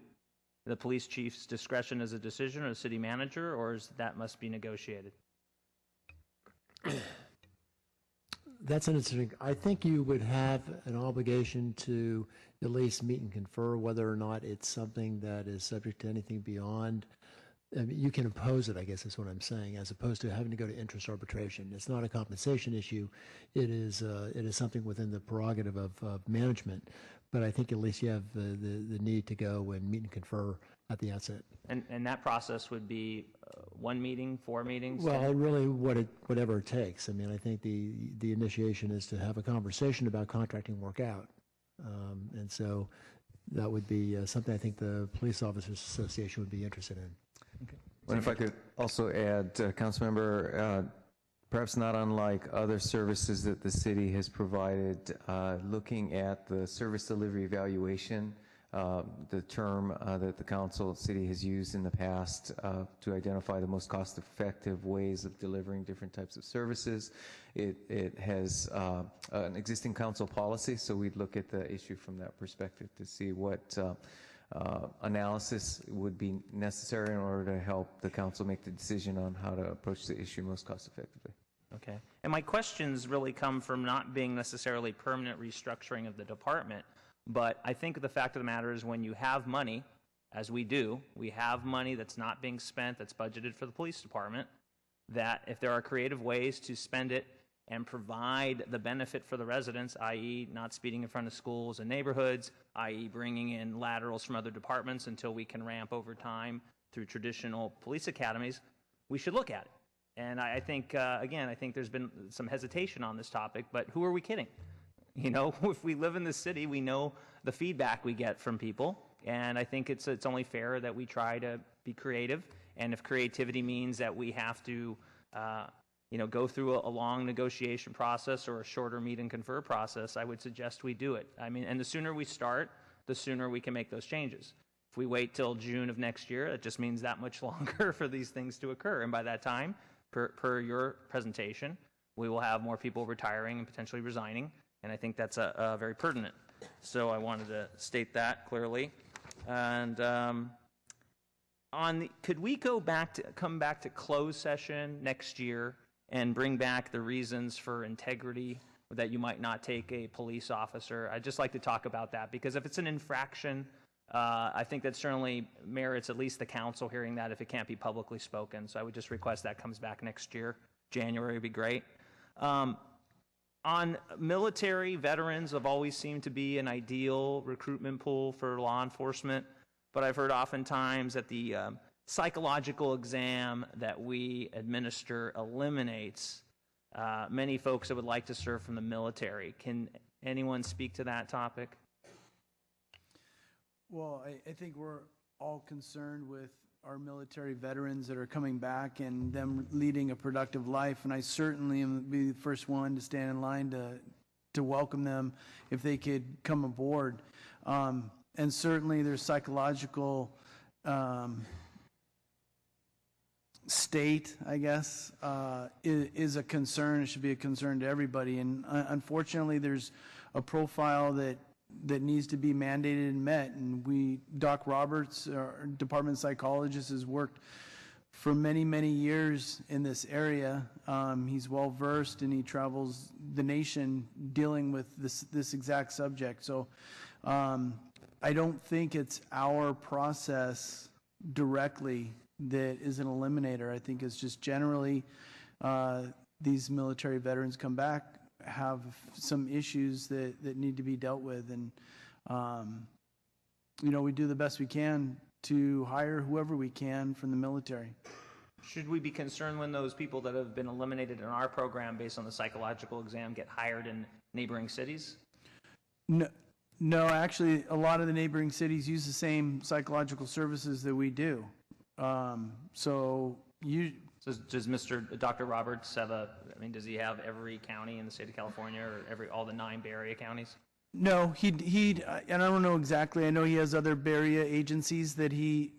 The police chief's discretion as a decision, or the city manager, or that must be negotiated? That's an interesting. I think you would have an obligation to at least meet and confer whether or not it's something that is subject to anything beyond. I mean, you can impose it, I guess is what I'm saying, as opposed to having to go to interest arbitration. It's not a compensation issue. It is something within the prerogative of management. But I think at least you have the need to go and meet and confer at the outset. And that process would be 1 meeting, 4 meetings? Well, really, whatever it takes. I mean, I think the initiation is to have a conversation about contracting work out. And so that would be something I think the Police Officers Association would be interested in. Okay. Well, if I could also add, Councilmember, perhaps not unlike other services that the city has provided, looking at the service delivery evaluation, the term that the council city has used in the past to identify the most cost-effective ways of delivering different types of services. It has an existing council policy, so we'd look at the issue from that perspective to see what analysis would be necessary in order to help the council make the decision on how to approach the issue most cost-effectively. Okay. And my questions really come from not being necessarily permanent restructuring of the department, but I think the fact of the matter is when you have money, as we do, we have money that's not being spent, that's budgeted for the police department, that if there are creative ways to spend it and provide the benefit for the residents, i.e. not speeding in front of schools and neighborhoods, i.e. bringing in laterals from other departments until we can ramp over time through traditional police academies, we should look at it. And I think, again, I think there's been some hesitation on this topic, but who are we kidding? You know, if we live in this city, we know the feedback we get from people, and I think it's only fair that we try to be creative, and if creativity means that we have to, go through a long negotiation process or a shorter meet and confer process, I would suggest we do it. I mean, and the sooner we start, the sooner we can make those changes. If we wait till June of next year, it just means that much longer for these things to occur, and by that time, per your presentation, we will have more people retiring and potentially resigning, and I think that's very pertinent. So I wanted to state that clearly. And could we come back to closed session next year and bring back the reasons for integrity that you might not take a police officer? I'd just like to talk about that, because if it's an infraction, I think that certainly merits at least the council hearing that if it can't be publicly spoken. So I would just request that comes back next year. January would be great. On military, veterans have always seemed to be an ideal recruitment pool for law enforcement, but I've heard oftentimes that the psychological exam that we administer eliminates many folks that would like to serve from the military. Anyone speak to that topic? Well, I think we're all concerned with our military veterans that are coming back and them leading a productive life, and I certainly am be the first one to stand in line to welcome them if they could come aboard. And certainly their psychological state, I guess, is a concern. It should be a concern to everybody. And unfortunately, there's a profile that needs to be mandated and met. And Doc Roberts, our department psychologist, has worked for many, many years in this area. He's well versed and he travels the nation dealing with this exact subject. So I don't think it's our process directly that is an eliminator. I think it's just generally these military veterans come back, have some issues that need to be dealt with, and we do the best we can to hire whoever we can from the military. Should we be concerned when those people that have been eliminated in our program based on the psychological exam get hired in neighboring cities? No, actually, a lot of the neighboring cities use the same psychological services that we do. So does Dr. Roberts have does he have every county in the state of California or all the 9 Bay Area counties? No, and I don't know exactly. I know he has other Bay Area agencies that he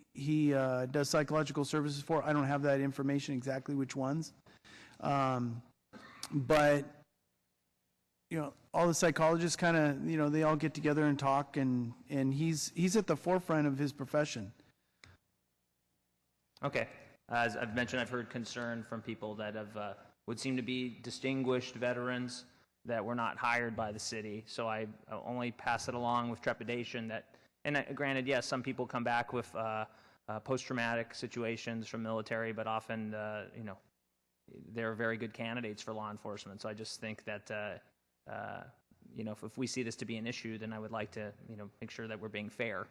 does psychological services for. I don't have that information exactly which ones. But all the psychologists kind of, they all get together and talk, and he's at the forefront of his profession. Okay. As I've mentioned, I've heard concern from people that would seem to be distinguished veterans that were not hired by the city. So I only pass it along with trepidation granted, yes, some people come back with post-traumatic situations from military, but often, they're very good candidates for law enforcement. So I just think that, if we see this to be an issue, then I would like to, make sure that we're being fair.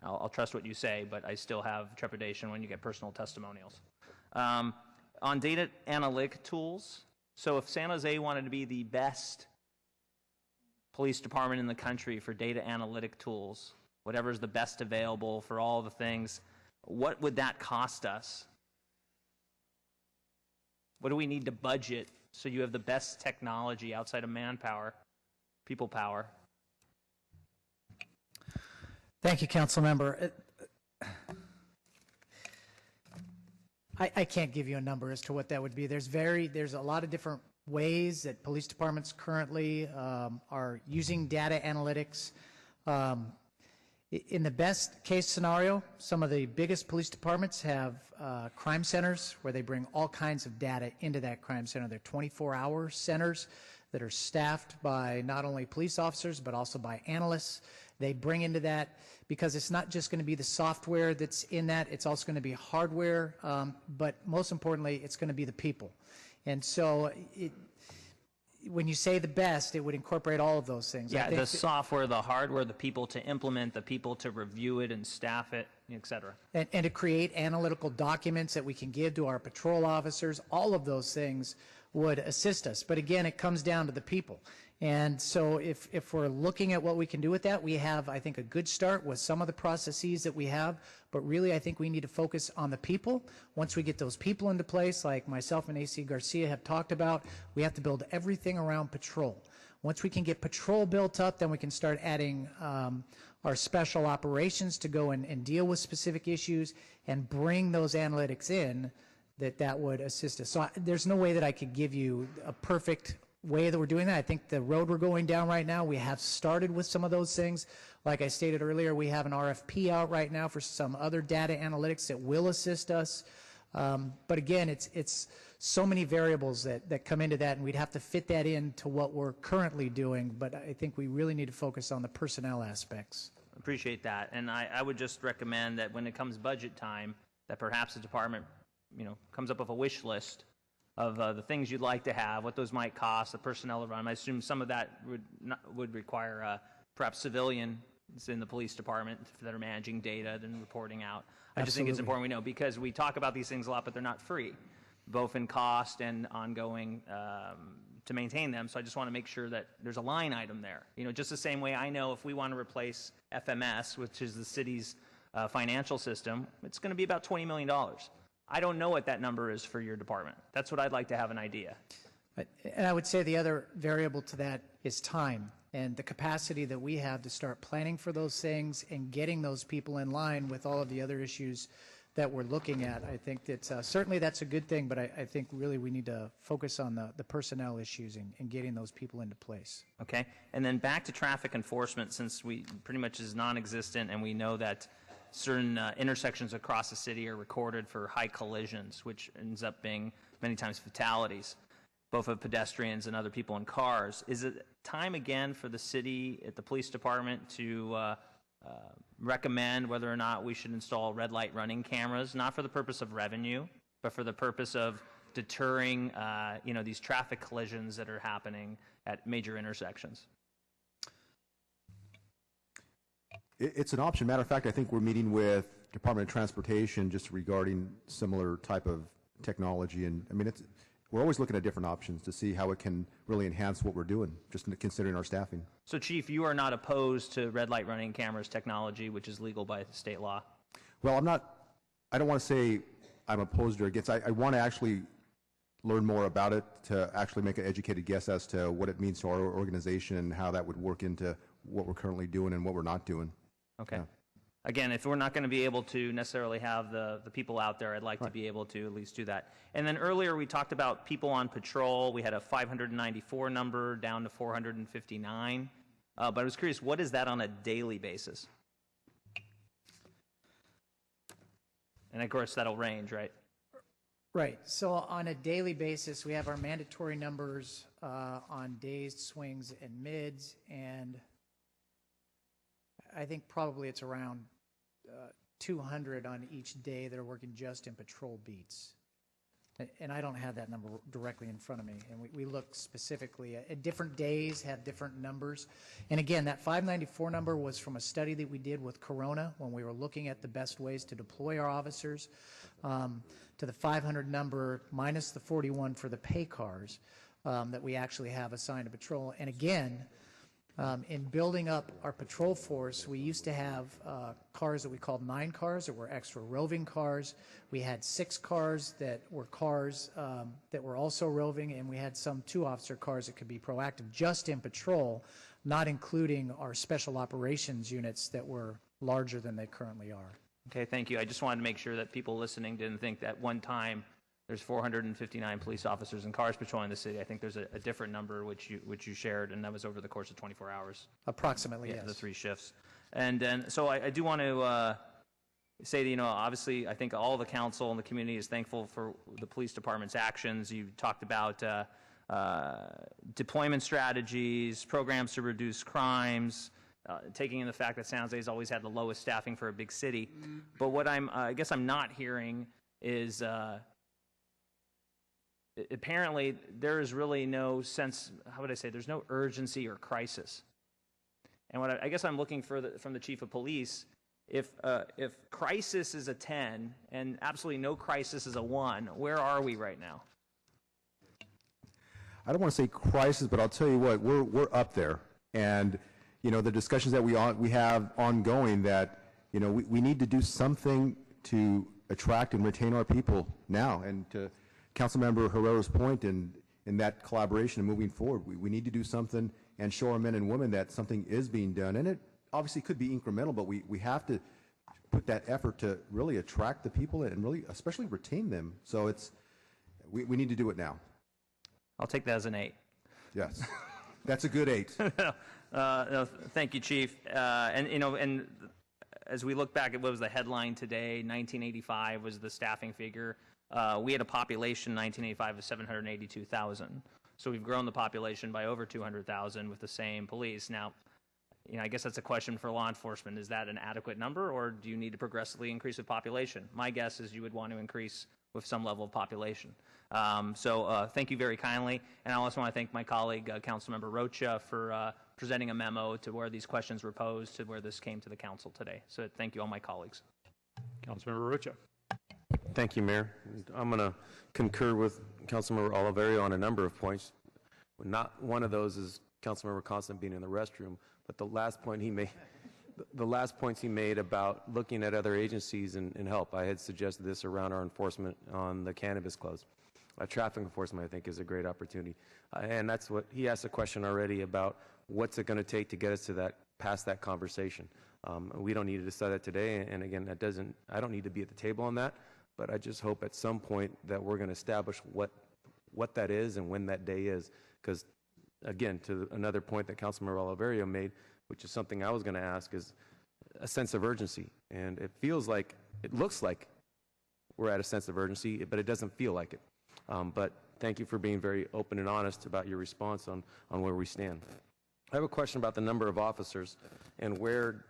I'll trust what you say, but I still have trepidation when you get personal testimonials. On data analytic tools, so if San Jose wanted to be the best police department in the country for data analytic tools, whatever's the best available for all the things, what would that cost us? What do we need to budget so you have the best technology outside of manpower, people power? Thank you, Council Member. I can't give you a number as to what that would be. There's a lot of different ways that police departments currently are using data analytics. In the best case scenario, some of the biggest police departments have crime centers where they bring all kinds of data into that crime center. They're 24-hour centers that are staffed by not only police officers but also by analysts. They bring into that because it's not just going to be the software that's in that, it's also going to be hardware, but most importantly, it's going to be the people. And so when you say the best, it would incorporate all of those things. Yeah, the software, the hardware, the people to implement, the people to review it and staff it, et cetera. And to create analytical documents that we can give to our patrol officers, all of those things would assist us. But again, it comes down to the people. And so if we're looking at what we can do with that, we have, I think, a good start with some of the processes that we have, but really I think we need to focus on the people. Once we get those people into place, like myself and AC Garcia have talked about, we have to build everything around patrol. Once we can get patrol built up, then we can start adding our special operations to go and deal with specific issues and bring those analytics in that would assist us. So there's no way that I could give you a perfect way that we're doing that. I think the road we're going down right now, we have started with some of those things. Like I stated earlier, we have an RFP out right now for some other data analytics that will assist us. But again, it's so many variables that come into that, and we'd have to fit that into what we're currently doing. But I think we really need to focus on the personnel aspects. Appreciate that. And I would just recommend that when it comes budget time, that perhaps the department, comes up with a wish list of the things you'd like to have, what those might cost, the personnel to run. I assume some of that would require perhaps civilians in the police department that are managing data and reporting out. I just think it's important we know, because we talk about these things a lot, but they're not free. both in cost and ongoing to maintain them. So I just want to make sure that there's a line item there. You know, just the same way I know if we want to replace FMS, which is the city's financial system, it's going to be about $20 million. I don't know what that number is for your department. That's what I'd like to have an idea. And I would say the other variable to that is time and the capacity that we have to start planning for those things and getting those people in line with all of the other issues that we're looking at. I think that certainly that's a good thing, but I think really we need to focus on the personnel issues and getting those people into place. Okay, and then back to traffic enforcement, since we pretty much is non-existent, and we know that certain intersections across the city are recorded for high collisions, which ends up being many times fatalities, both of pedestrians and other people in cars. Is it time again for the city, at the police department, to recommend whether or not we should install red light running cameras, not for the purpose of revenue, but for the purpose of deterring, these traffic collisions that are happening at major intersections? It's an option. Matter of fact, I think we're meeting with Department of Transportation just regarding similar type of technology. And I mean, we're always looking at different options to see how it can really enhance what we're doing, just considering our staffing. So, Chief, you are not opposed to red light running cameras technology, which is legal by state law? Well, I don't want to say I'm opposed or against. I want to actually learn more about it to actually make an educated guess as to what it means to our organization and how that would work into what we're currently doing and what we're not doing. Okay. Yeah. Again, if we're not going to be able to necessarily have the people out there, I'd like to be able to at least do that. And then earlier we talked about people on patrol. We had a 594 number down to 459. But I was curious, what is that on a daily basis? And of course, that'll range, right? Right. So on a daily basis, we have our mandatory numbers on days, swings, and mids, and I think probably it's around 200 on each day that are working just in patrol beats. And I don't have that number directly in front of me. And we look specifically at different days, have different numbers. And again, that 594 number was from a study that we did with Corona when we were looking at the best ways to deploy our officers, to the 500 number minus the 41 for the pay cars that we actually have assigned to patrol. And again, in building up our patrol force, we used to have cars that we called 9 cars that were extra roving cars. We had 6 cars that were that were also roving, and we had some 2-officer cars that could be proactive just in patrol, not including our special operations units that were larger than they currently are. Okay, thank you. I just wanted to make sure that people listening didn't think that one time there's 459 police officers and cars patrolling the city. I think there's a different number which you shared, and that was over the course of 24 hours. Approximately, yeah, yes. The 3 shifts. And then, so I do want to say that, obviously, I think all the council and the community is thankful for the police department's actions. You talked about deployment strategies, programs to reduce crimes, taking in the fact that San Jose's always had the lowest staffing for a big city. But what I guess I'm not hearing is apparently there is really no sense, how would I say, there's no urgency or crisis. And what I guess I'm looking for from the chief of police, if crisis is a 10 and absolutely no crisis is a 1, where are we right now? I don't want to say crisis, but I'll tell you what, we're up there. And, the discussions that we have ongoing that, we need to do something to attract and retain our people now. And to Councilmember Herrera's point in that collaboration and moving forward, we need to do something and show our men and women that something is being done. And it obviously could be incremental, but we have to put that effort to really attract the people and really especially retain them. So we need to do it now. I'll take that as an 8. Yes. That's a good 8. No, thank you, Chief. And as we look back at what was the headline today, 1985 was the staffing figure. We had a population in 1985 of 782,000. So we've grown the population by over 200,000 with the same police. Now, I guess that's a question for law enforcement. Is that an adequate number, or do you need to progressively increase with population? My guess is you would want to increase with some level of population. So thank you very kindly. And I also want to thank my colleague, Councilmember Rocha, for presenting a memo to where these questions were posed, to where this came to the council today. So thank you, all my colleagues. Councilmember Rocha. Thank you, Mayor. I'm going to concur with Councilmember Oliverio on a number of points. Not one of those is Councilmember Constant being in the restroom, but the last point he made, the last points he made about looking at other agencies and help. I had suggested this around our enforcement on the cannabis clubs. Traffic enforcement, I think, is a great opportunity. And that's what, he asked a question already about what's it going to take to get us to that, past that conversation. We don't need to decide that today, and again, that doesn't, I don't need to be at the table on that, but I just hope at some point that we're going to establish what that is and when that day is, because again, to another point that Councilmember Oliverio made, which is something I was going to ask, is a sense of urgency, and it feels like, it looks like we're at a sense of urgency, but it doesn't feel like it. But thank you for being very open and honest about your response on where we stand. I have a question about the number of officers and where,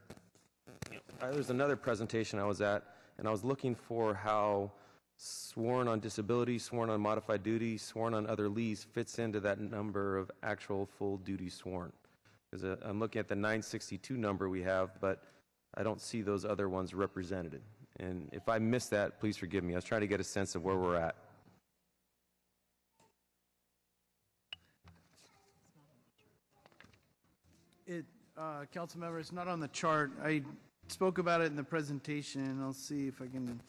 there's another presentation I was at, and I was looking for how sworn on disability, sworn on modified duty, sworn on other leaves fits into that number of actual full duty sworn. Because I'm looking at the 962 number we have, but I don't see those other ones represented. And if I missed that, please forgive me. I was trying to get a sense of where we're at. Councilmember, it's not on the chart. I spoke about it in the presentation. I'll see if I can.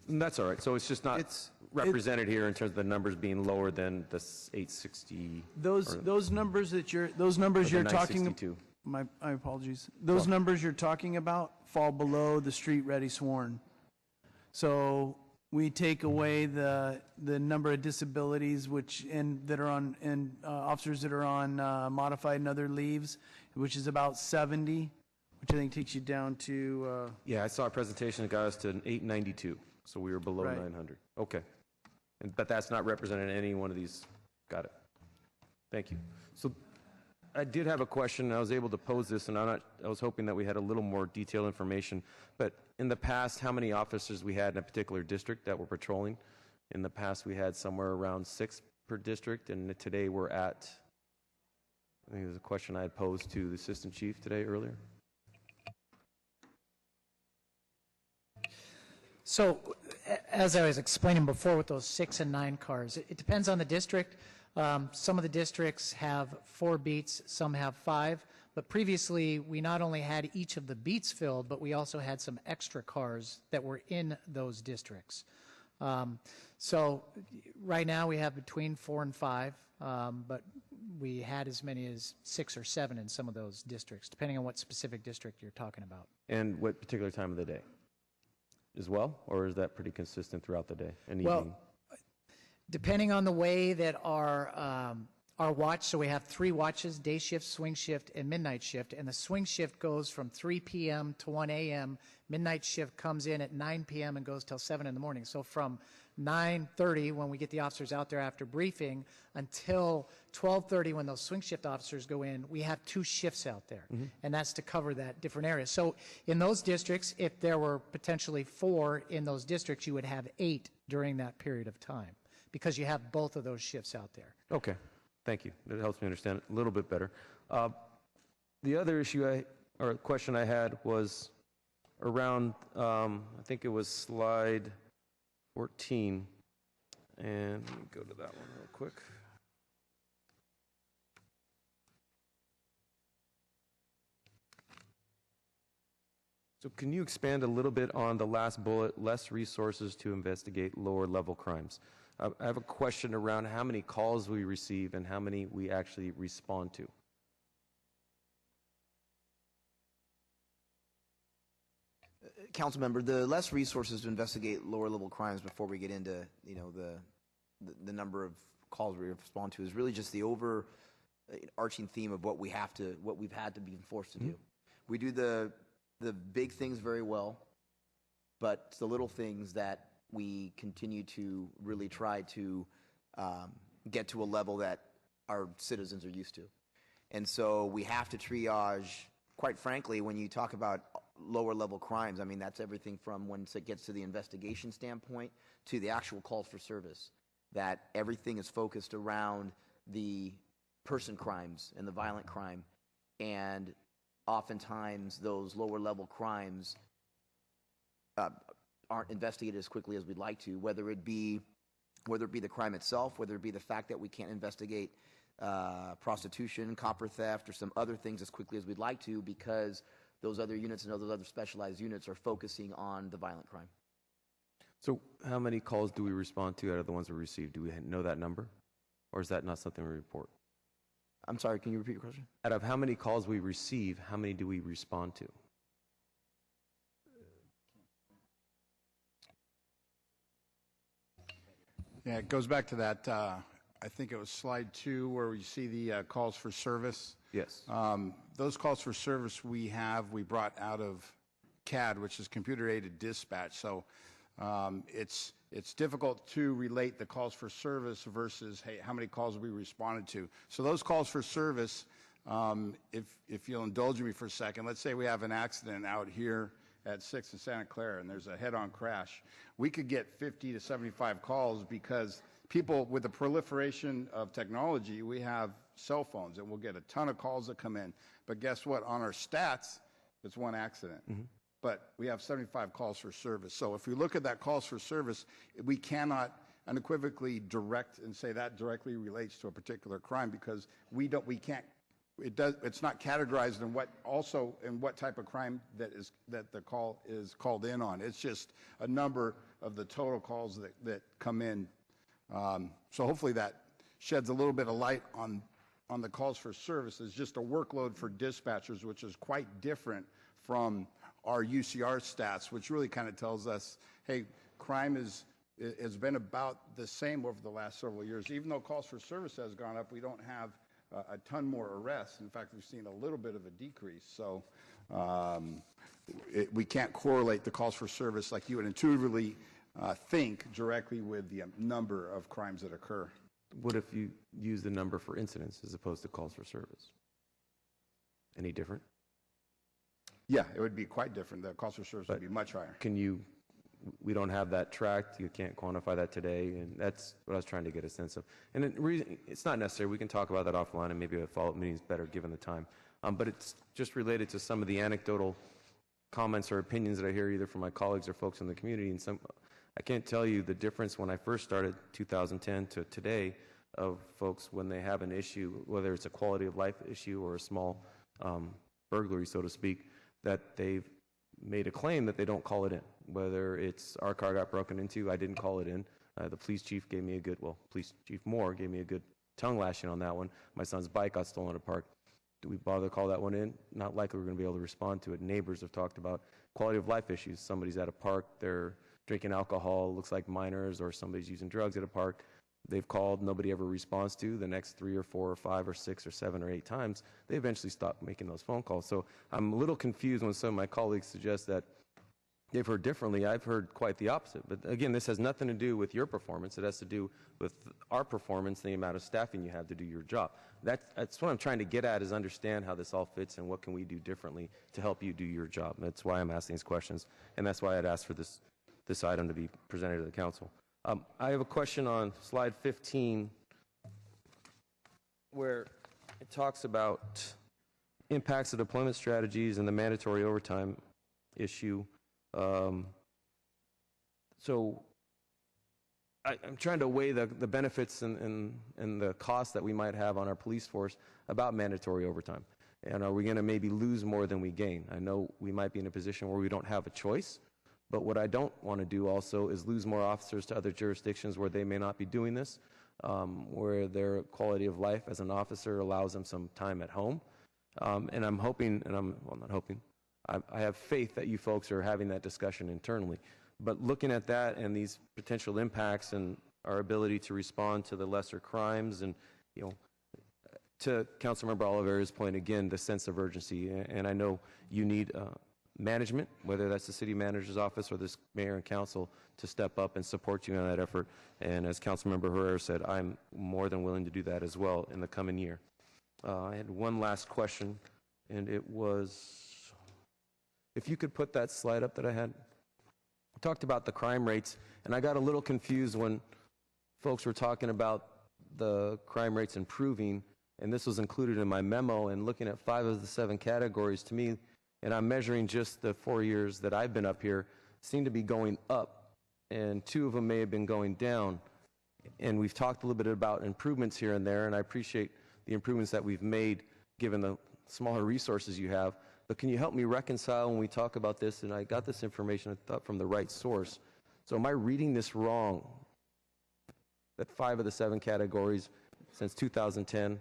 That's all right. So it's just not represented here in terms of the numbers being lower than the 860. Those numbers that you're talking. My apologies. Those numbers you're talking about fall below the street ready sworn. So we take away the number of disabilities that are on officers that are on modified and other leaves, which is about 70, which I think takes you down to. Yeah, I saw a presentation that got us to 892, so we were below Right. 900. Okay, but that's not represented in any one of these. Got it. Thank you. So I did have a question. I was able to pose this, and I was hoping that we had a little more detailed information. But in the past, how many officers we had in a particular district that were patrolling? In the past, we had somewhere around 6 per district, and today we're at, I think it was a question I had posed to the assistant chief today earlier. So, as I was explaining before with those 6 and 9 cars, it depends on the district. Some of the districts have 4 beats, some have 5. But previously, we not only had each of the beats filled, but we also had some extra cars that were in those districts. So right now, we have between 4 and 5, but we had as many as 6 or 7 in some of those districts, depending on what specific district you're talking about. And what particular time of the day as well? Or is that pretty consistent throughout the day and Well, evening? depending on the way that our watch, so we have 3 watches, day shift, swing shift, and midnight shift, and the swing shift goes from 3 p.m. to 1 a.m. Midnight shift comes in at 9 p.m. and goes till 7 in the morning. So from 9:30, when we get the officers out there after briefing, until 12:30, when those swing shift officers go in, we have 2 shifts out there, and that's to cover that different area. So in those districts, if there were potentially 4 in those districts, you would have 8 during that period of time, because you have both of those shifts out there. Okay. Thank you. That helps me understand it a little bit better. The other issue or question I had was around, I think it was slide 14. And let me go to that one real quick. So can you expand a little bit on the last bullet, less resources to investigate lower level crimes? I have a question around how many calls we receive and how many we actually respond to. Councilmember, the less resources to investigate lower level crimes before we get into, the number of calls we respond to is really just the overarching theme of what we've had to be forced to do. We do the big things very well, but it's the little things that we continue to really try to get to a level that our citizens are used to. And so we have to triage, quite frankly, when you talk about lower level crimes, I mean, that's everything from when it gets to the investigation standpoint to the actual calls for service, that everything is focused around the person crimes and the violent crime. And oftentimes those lower level crimes aren't investigated as quickly as we'd like to, whether it be the crime itself, whether it be the fact that we can't investigate prostitution, copper theft, or some other things as quickly as we'd like to because those other units and those other specialized units are focusing on the violent crime. So how many calls do we respond to out of the ones we receive? Do we know that number? Or is that not something we report? I'm sorry, can you repeat your question? Out of how many calls we receive, how many do we respond to? Yeah, it goes back to that, I think it was slide 2 where we see the calls for service. Yes. Those calls for service we brought out of CAD, which is computer-aided dispatch. So it's difficult to relate the calls for service versus, hey, how many calls we responded to. So those calls for service, if you'll indulge me for a second, let's say we have an accident out here at 6th and Santa Clara and there's a head-on crash. We could get 50 to 75 calls because people, with the proliferation of technology, we have cell phones and we'll get a ton of calls that come in. But guess what? On our stats, it's one accident. Mm-hmm. But we have 75 calls for service. So if we look at that calls for service, we cannot unequivocally direct and say that directly relates to a particular crime because it's not categorized in what type of crime that the call is called in on. It's just a number of the total calls that come in. So hopefully that sheds a little bit of light on the calls for service. It's just a workload for dispatchers, which is quite different from our UCR stats, which really kind of tells us, hey, crime has been about the same over the last several years. Even though calls for service has gone up, we don't have a ton more arrests. In fact, we've seen a little bit of a decrease. So we can't correlate the calls for service like you would intuitively think directly with the number of crimes that occur. What if you use the number for incidents as opposed to calls for service? Any different? Yeah, it would be quite different. The calls for service would be much higher. We don't have that tracked. You can't quantify that today, and that's what I was trying to get a sense of. And it's not necessary. We can talk about that offline, and maybe a follow-up meeting is better given the time. But it's just related to some of the anecdotal comments or opinions that I hear either from my colleagues or folks in the community. And I can't tell you the difference when I first started, 2010 to today, of folks when they have an issue, whether it's a quality of life issue or a small burglary, so to speak, that they've made a claim that they don't call it in. Whether it's our car got broken into, I didn't call it in. The police chief Police Chief Moore gave me a good tongue lashing on that one. My son's bike got stolen at a park. Do we bother to call that one in? Not likely we're going to be able to respond to it. Neighbors have talked about quality of life issues. Somebody's at a park, they're drinking alcohol, looks like minors, or somebody's using drugs at a park. They've called, nobody ever responds to. The next 3 or 4 or 5 or 6 or 7 or 8 times, they eventually stop making those phone calls. So I'm a little confused when some of my colleagues suggest that they've heard differently. I've heard quite the opposite. But again, this has nothing to do with your performance. It has to do with our performance, the amount of staffing you have to do your job. That's what I'm trying to get at, is understand how this all fits and what can we do differently to help you do your job. And that's why I'm asking these questions, and that's why I'd asked for this item to be presented to the council. I have a question on slide 15 where it talks about impacts of deployment strategies and the mandatory overtime issue. So I'm trying to weigh the benefits and the costs that we might have on our police force about mandatory overtime. And are we going to maybe lose more than we gain? I know we might be in a position where we don't have a choice. But what I don't want to do also is lose more officers to other jurisdictions where they may not be doing this, where their quality of life as an officer allows them some time at home. And I'm hoping, not hoping, I have faith that you folks are having that discussion internally. But looking at that and these potential impacts and our ability to respond to the lesser crimes and, to Councilmember Oliveri's point, again, the sense of urgency. And I know you need management, whether that's the city manager's office or this mayor and council, to step up and support you in that effort. And as Councilmember Herrera said, I'm more than willing to do that as well in the coming year. I had one last question, and it was, if you could put that slide up that I had. I talked about the crime rates, and I got a little confused when folks were talking about the crime rates improving, and this was included in my memo, and looking at 5 of the 7 categories, to me, and I'm measuring just the 4 years that I've been up here, seem to be going up, and 2 of them may have been going down. And we've talked a little bit about improvements here and there, and I appreciate the improvements that we've made given the smaller resources you have. But can you help me reconcile when we talk about this? And I got this information, I thought, from the right source. So am I reading this wrong? That 5 of the 7 categories since 2010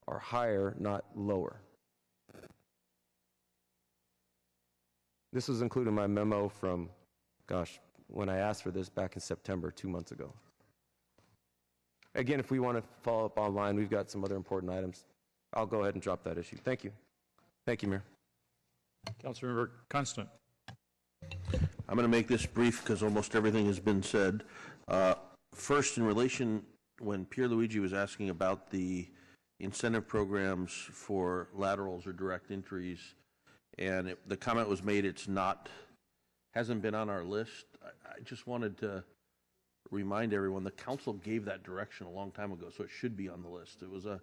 are higher, not lower. This was included in my memo from, gosh, when I asked for this back in September, 2 months ago. Again, if we want to follow up online, we've got some other important items. I'll go ahead and drop that issue. Thank you. Thank you, Mayor. Councilmember Constant. I'm going to make this brief because almost everything has been said. First, in relation, when Pierluigi was asking about the incentive programs for laterals or direct entries, and the comment was made hasn't been on our list. I just wanted to remind everyone the council gave that direction a long time ago, so it should be on the list. It was a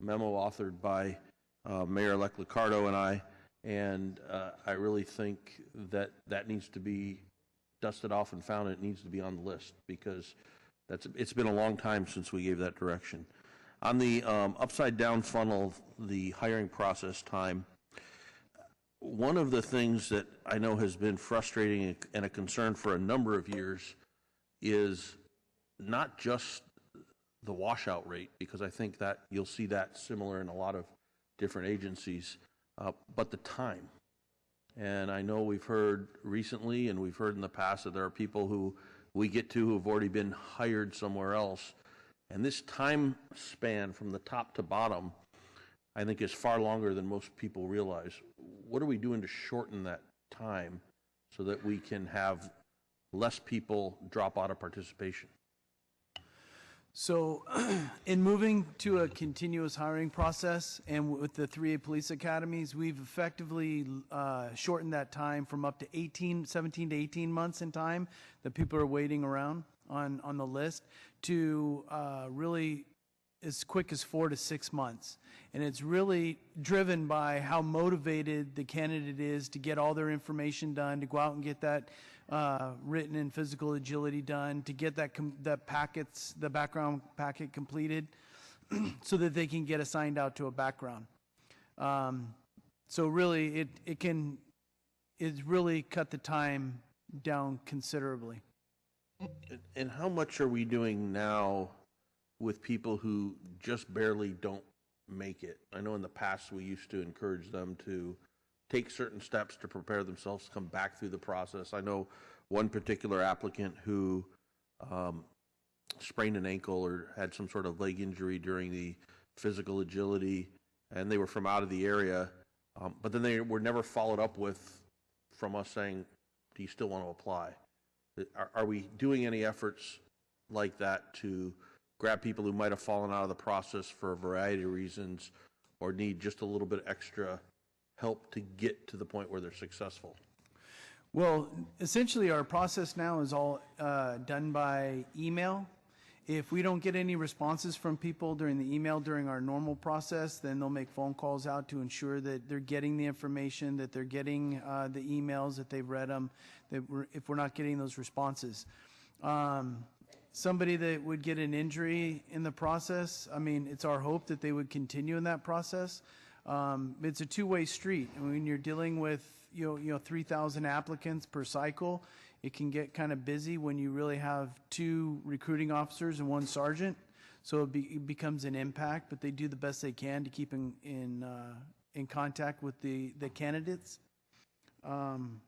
memo authored by Mayor-elect Liccardo and I, and I really think that needs to be dusted off and found. It needs to be on the list because it's been a long time since we gave that direction. On the upside down funnel, the hiring process time, one of the things that I know has been frustrating and a concern for a number of years is not just the washout rate, because I think that you'll see that similar in a lot of different agencies, but the time. And I know we've heard recently and we've heard in the past that there are people who we get to who have already been hired somewhere else. And this time span from the top to bottom, I think, is far longer than most people realize. What are we doing to shorten that time so that we can have less people drop out of participation? So in moving to a continuous hiring process and with the 3A police academies, we've effectively shortened that time from up to 17 to 18 months in time that people are waiting around on the list to really as quick as 4 to 6 months. And it's really driven by how motivated the candidate is to get all their information done, to go out and get that written and physical agility done, to get the background packet completed so that they can get assigned out to a background. So really, it's really cut the time down considerably. And how much are we doing now with people who just barely don't make it? I know in the past we used to encourage them to take certain steps to prepare themselves to come back through the process. I know one particular applicant who sprained an ankle or had some sort of leg injury during the physical agility, and they were from out of the area, but then they were never followed up with from us saying, do you still want to apply? Are we doing any efforts like that to grab people who might have fallen out of the process for a variety of reasons or need just a little bit extra help to get to the point where they're successful? Well, essentially our process now is all done by email. If we don't get any responses from people during the email during our normal process, then they'll make phone calls out to ensure that they're getting the information, that they're getting the emails, that they've read them, if we're not getting those responses. Somebody that would get an injury in the process, I mean, it's our hope that they would continue in that process. It's a two-way street. I mean, when you're dealing with 3,000 applicants per cycle, it can get kind of busy when you really have 2 recruiting officers and 1 sergeant. So it becomes an impact, but they do the best they can to keep in contact with the candidates. And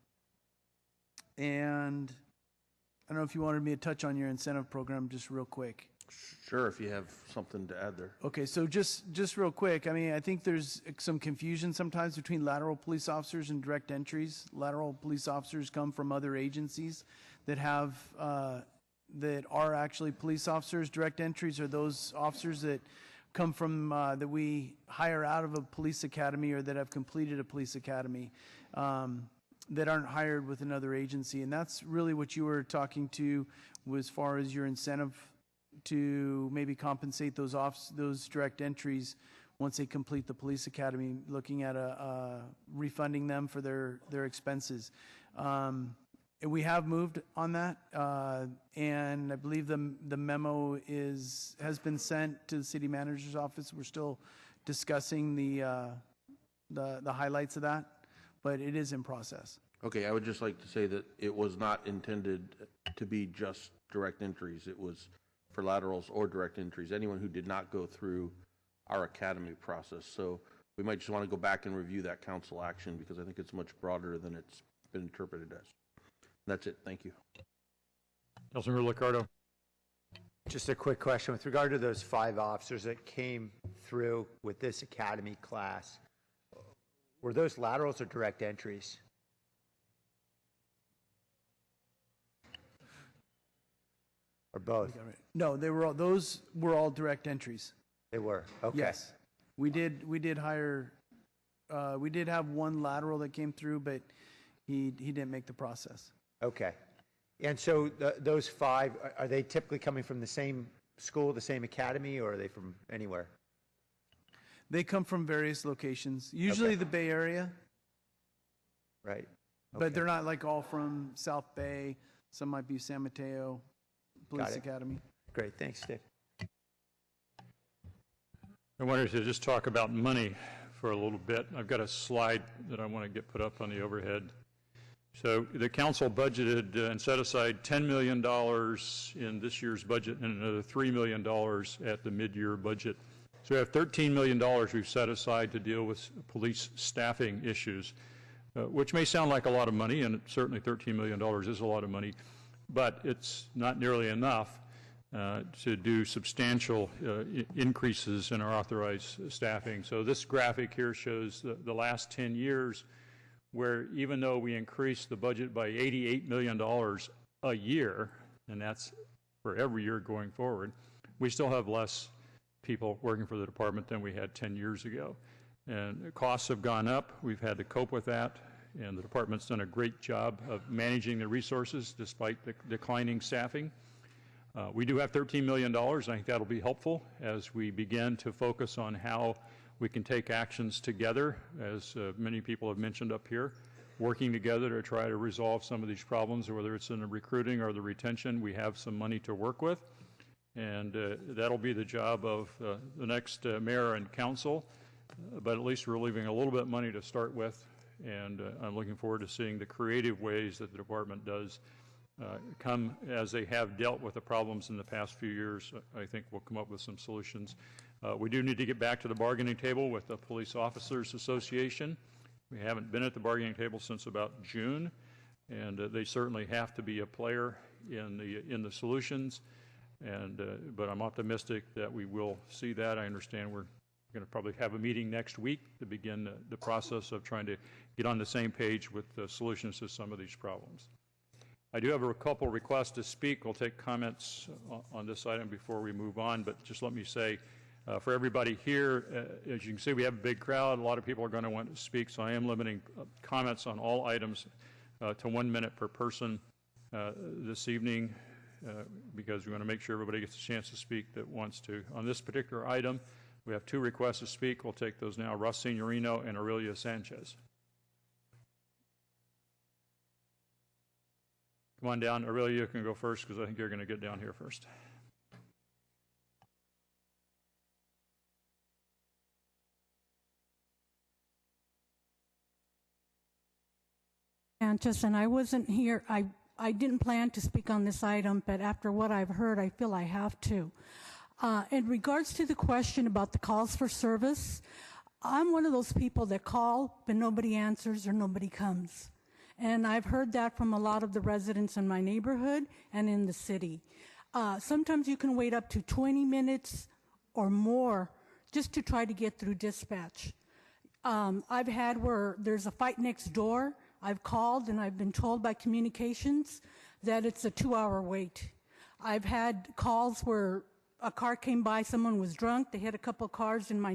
I don't know if you wanted me to touch on your incentive program just real quick. Sure, if you have something to add there. Okay, so just real quick, I mean, I think there's some confusion sometimes between lateral police officers and direct entries. Lateral police officers come from other agencies that have that are actually police officers. Direct entries are those officers that come from that we hire out of a police academy or that have completed a police academy that aren't hired with another agency. And that's really what you were talking to as far as your incentive to maybe compensate those direct entries once they complete the police academy, looking at refunding them for their expenses. We have moved on that, and I believe the memo has been sent to the city manager's office. We're still discussing the highlights of that, but it is in process. Okay, I would just like to say that it was not intended to be just direct entries. It was for laterals or direct entries, anyone who did not go through our academy process. So we might just want to go back and review that council action because I think it's much broader than it's been interpreted as. That's it. Thank you. Councilmember Liccardo. Just a quick question. With regard to those 5 officers that came through with this academy class, were those laterals or direct entries? Or both? No, those were all direct entries. They were? Okay. Yes. We did hire, we did have one lateral that came through, but he didn't make the process. Okay. And so those 5, are they typically coming from the same school, the same academy, or are they from anywhere? They come from various locations, usually the Bay Area. Right. But they're not like all from South Bay. Some might be San Mateo Police Academy. Great. Thanks, Dave. I wanted to just talk about money for a little bit. I've got a slide that I want to get put up on the overhead. So the council budgeted and set aside $10 million in this year's budget and another $3 million at the mid-year budget. So we have $13 million we've set aside to deal with police staffing issues, which may sound like a lot of money, and certainly $13 million is a lot of money, but it's not nearly enough to do substantial increases in our authorized staffing. So this graphic here shows the last 10 years where even though we increased the budget by $88 million a year, and that's for every year going forward, we still have less people working for the department than we had 10 years ago. And the costs have gone up. We've had to cope with that, and the department's done a great job of managing the resources despite the declining staffing. We do have $13 million. I think that'll be helpful as we begin to focus on how we can take actions together, as many people have mentioned up here, working together to try to resolve some of these problems, whether it's in the recruiting or the retention. We have some money to work with, and that'll be the job of the next mayor and council, but at least we're leaving a little bit of money to start with, and I'm looking forward to seeing the creative ways that the department does come as they have dealt with the problems in the past few years. I think we'll come up with some solutions. We do need to get back to the bargaining table with the Police Officers Association. We haven't been at the bargaining table since about June, and they certainly have to be a player in the solutions. But I'm optimistic that we will see that. I understand we're going to probably have a meeting next week to begin the process of trying to get on the same page with the solutions to some of these problems. I do have a couple requests to speak. We'll take comments on this item before we move on, but just let me say, for everybody here, as you can see, we have a big crowd. A lot of people are going to want to speak, so I am limiting comments on all items to 1 minute per person this evening because we want to make sure everybody gets a chance to speak that wants to. On this particular item, we have 2 requests to speak. We'll take those now. Russ Signorino and Aurelia Sanchez. Come on down. Aurelia, you can go first because I think you're going to get down here first. Sanchez, and I wasn't here. I didn't plan to speak on this item, but after what I've heard, I feel I have to. In regards to the question about the calls for service, I'm one of those people that call, but nobody answers or nobody comes. And I've heard that from a lot of the residents in my neighborhood and in the city. Sometimes you can wait up to 20 minutes or more just to try to get through dispatch. I've had where there's a fight next door. I've called and I've been told by communications that it's a 2-hour wait. I've had calls where a car came by, someone was drunk, they hit a couple cars in my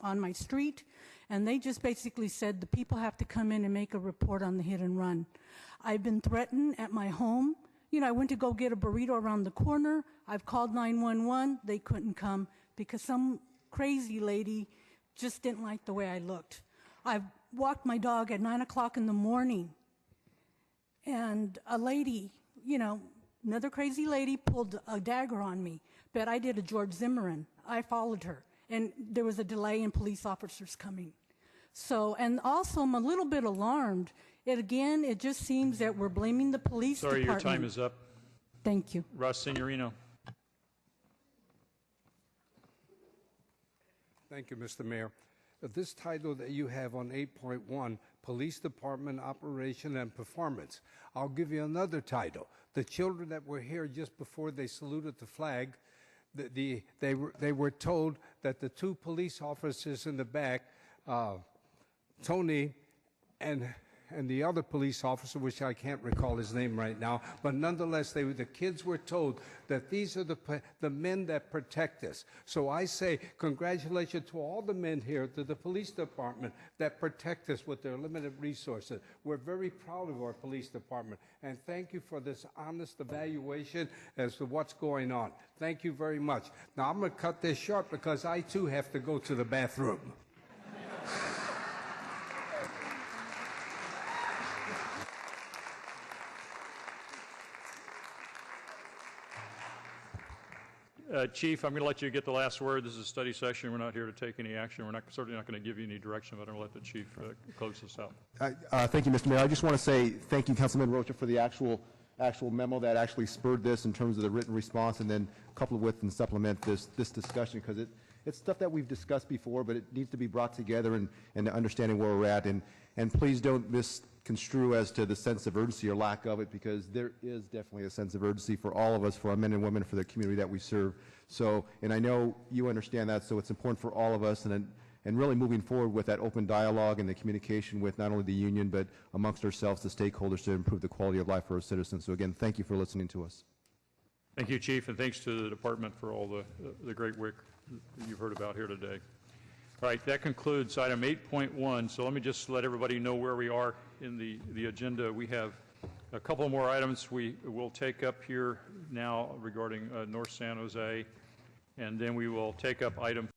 on my street, and they just basically said the people have to come in and make a report on the hit and run. I've been threatened at my home. You know, I went to go get a burrito around the corner. I've called 911. They couldn't come because some crazy lady just didn't like the way I looked. I've walked my dog at 9 o'clock in the morning, and a lady, another crazy lady pulled a dagger on me, but I did a George Zimmerman. I followed her, and there was a delay in police officers coming. So, and also I'm a little bit alarmed. It just seems that we're blaming the police department. Sorry, your time is up. Thank you. Russ Signorino. Thank you, Mr. Mayor. This title that you have on 8.1, Police Department Operation and Performance. I'll give you another title. The children that were here just before they saluted the flag, they were told that the two police officers in the back, Tony and the other police officer, which I can't recall his name right now, but nonetheless, the kids were told that these are the men that protect us. So I say congratulations to all the men here, to the police department that protect us with their limited resources. We're very proud of our police department, and thank you for this honest evaluation as to what's going on. Thank you very much. Now, I'm going to cut this short because I, too, have to go to the bathroom. Chief, I'm going to let you get the last word. This is a study session. We're not here to take any action. We're certainly not going to give you any direction, but I'm going to let the chief close this out. Thank you, Mr. Mayor. I just want to say thank you, Councilman Rocha, for the actual memo that actually spurred this in terms of the written response, and then couple with and supplement this discussion, because it's stuff that we've discussed before, but it needs to be brought together and understanding where we're at. And please don't misconstrue as to the sense of urgency or lack of it, because there is definitely a sense of urgency for all of us, for our men and women, for the community that we serve. So, and I know you understand that, so it's important for all of us, and really moving forward with that open dialogue and the communication with not only the union, but amongst ourselves, the stakeholders, to improve the quality of life for our citizens. So again, thank you for listening to us. Thank you, Chief, and thanks to the department for all the great work you've heard about here today. All right, that concludes item 8.1. So let me just let everybody know where we are in the agenda. We have a couple more items we will take up here now regarding North San Jose, and then we will take up item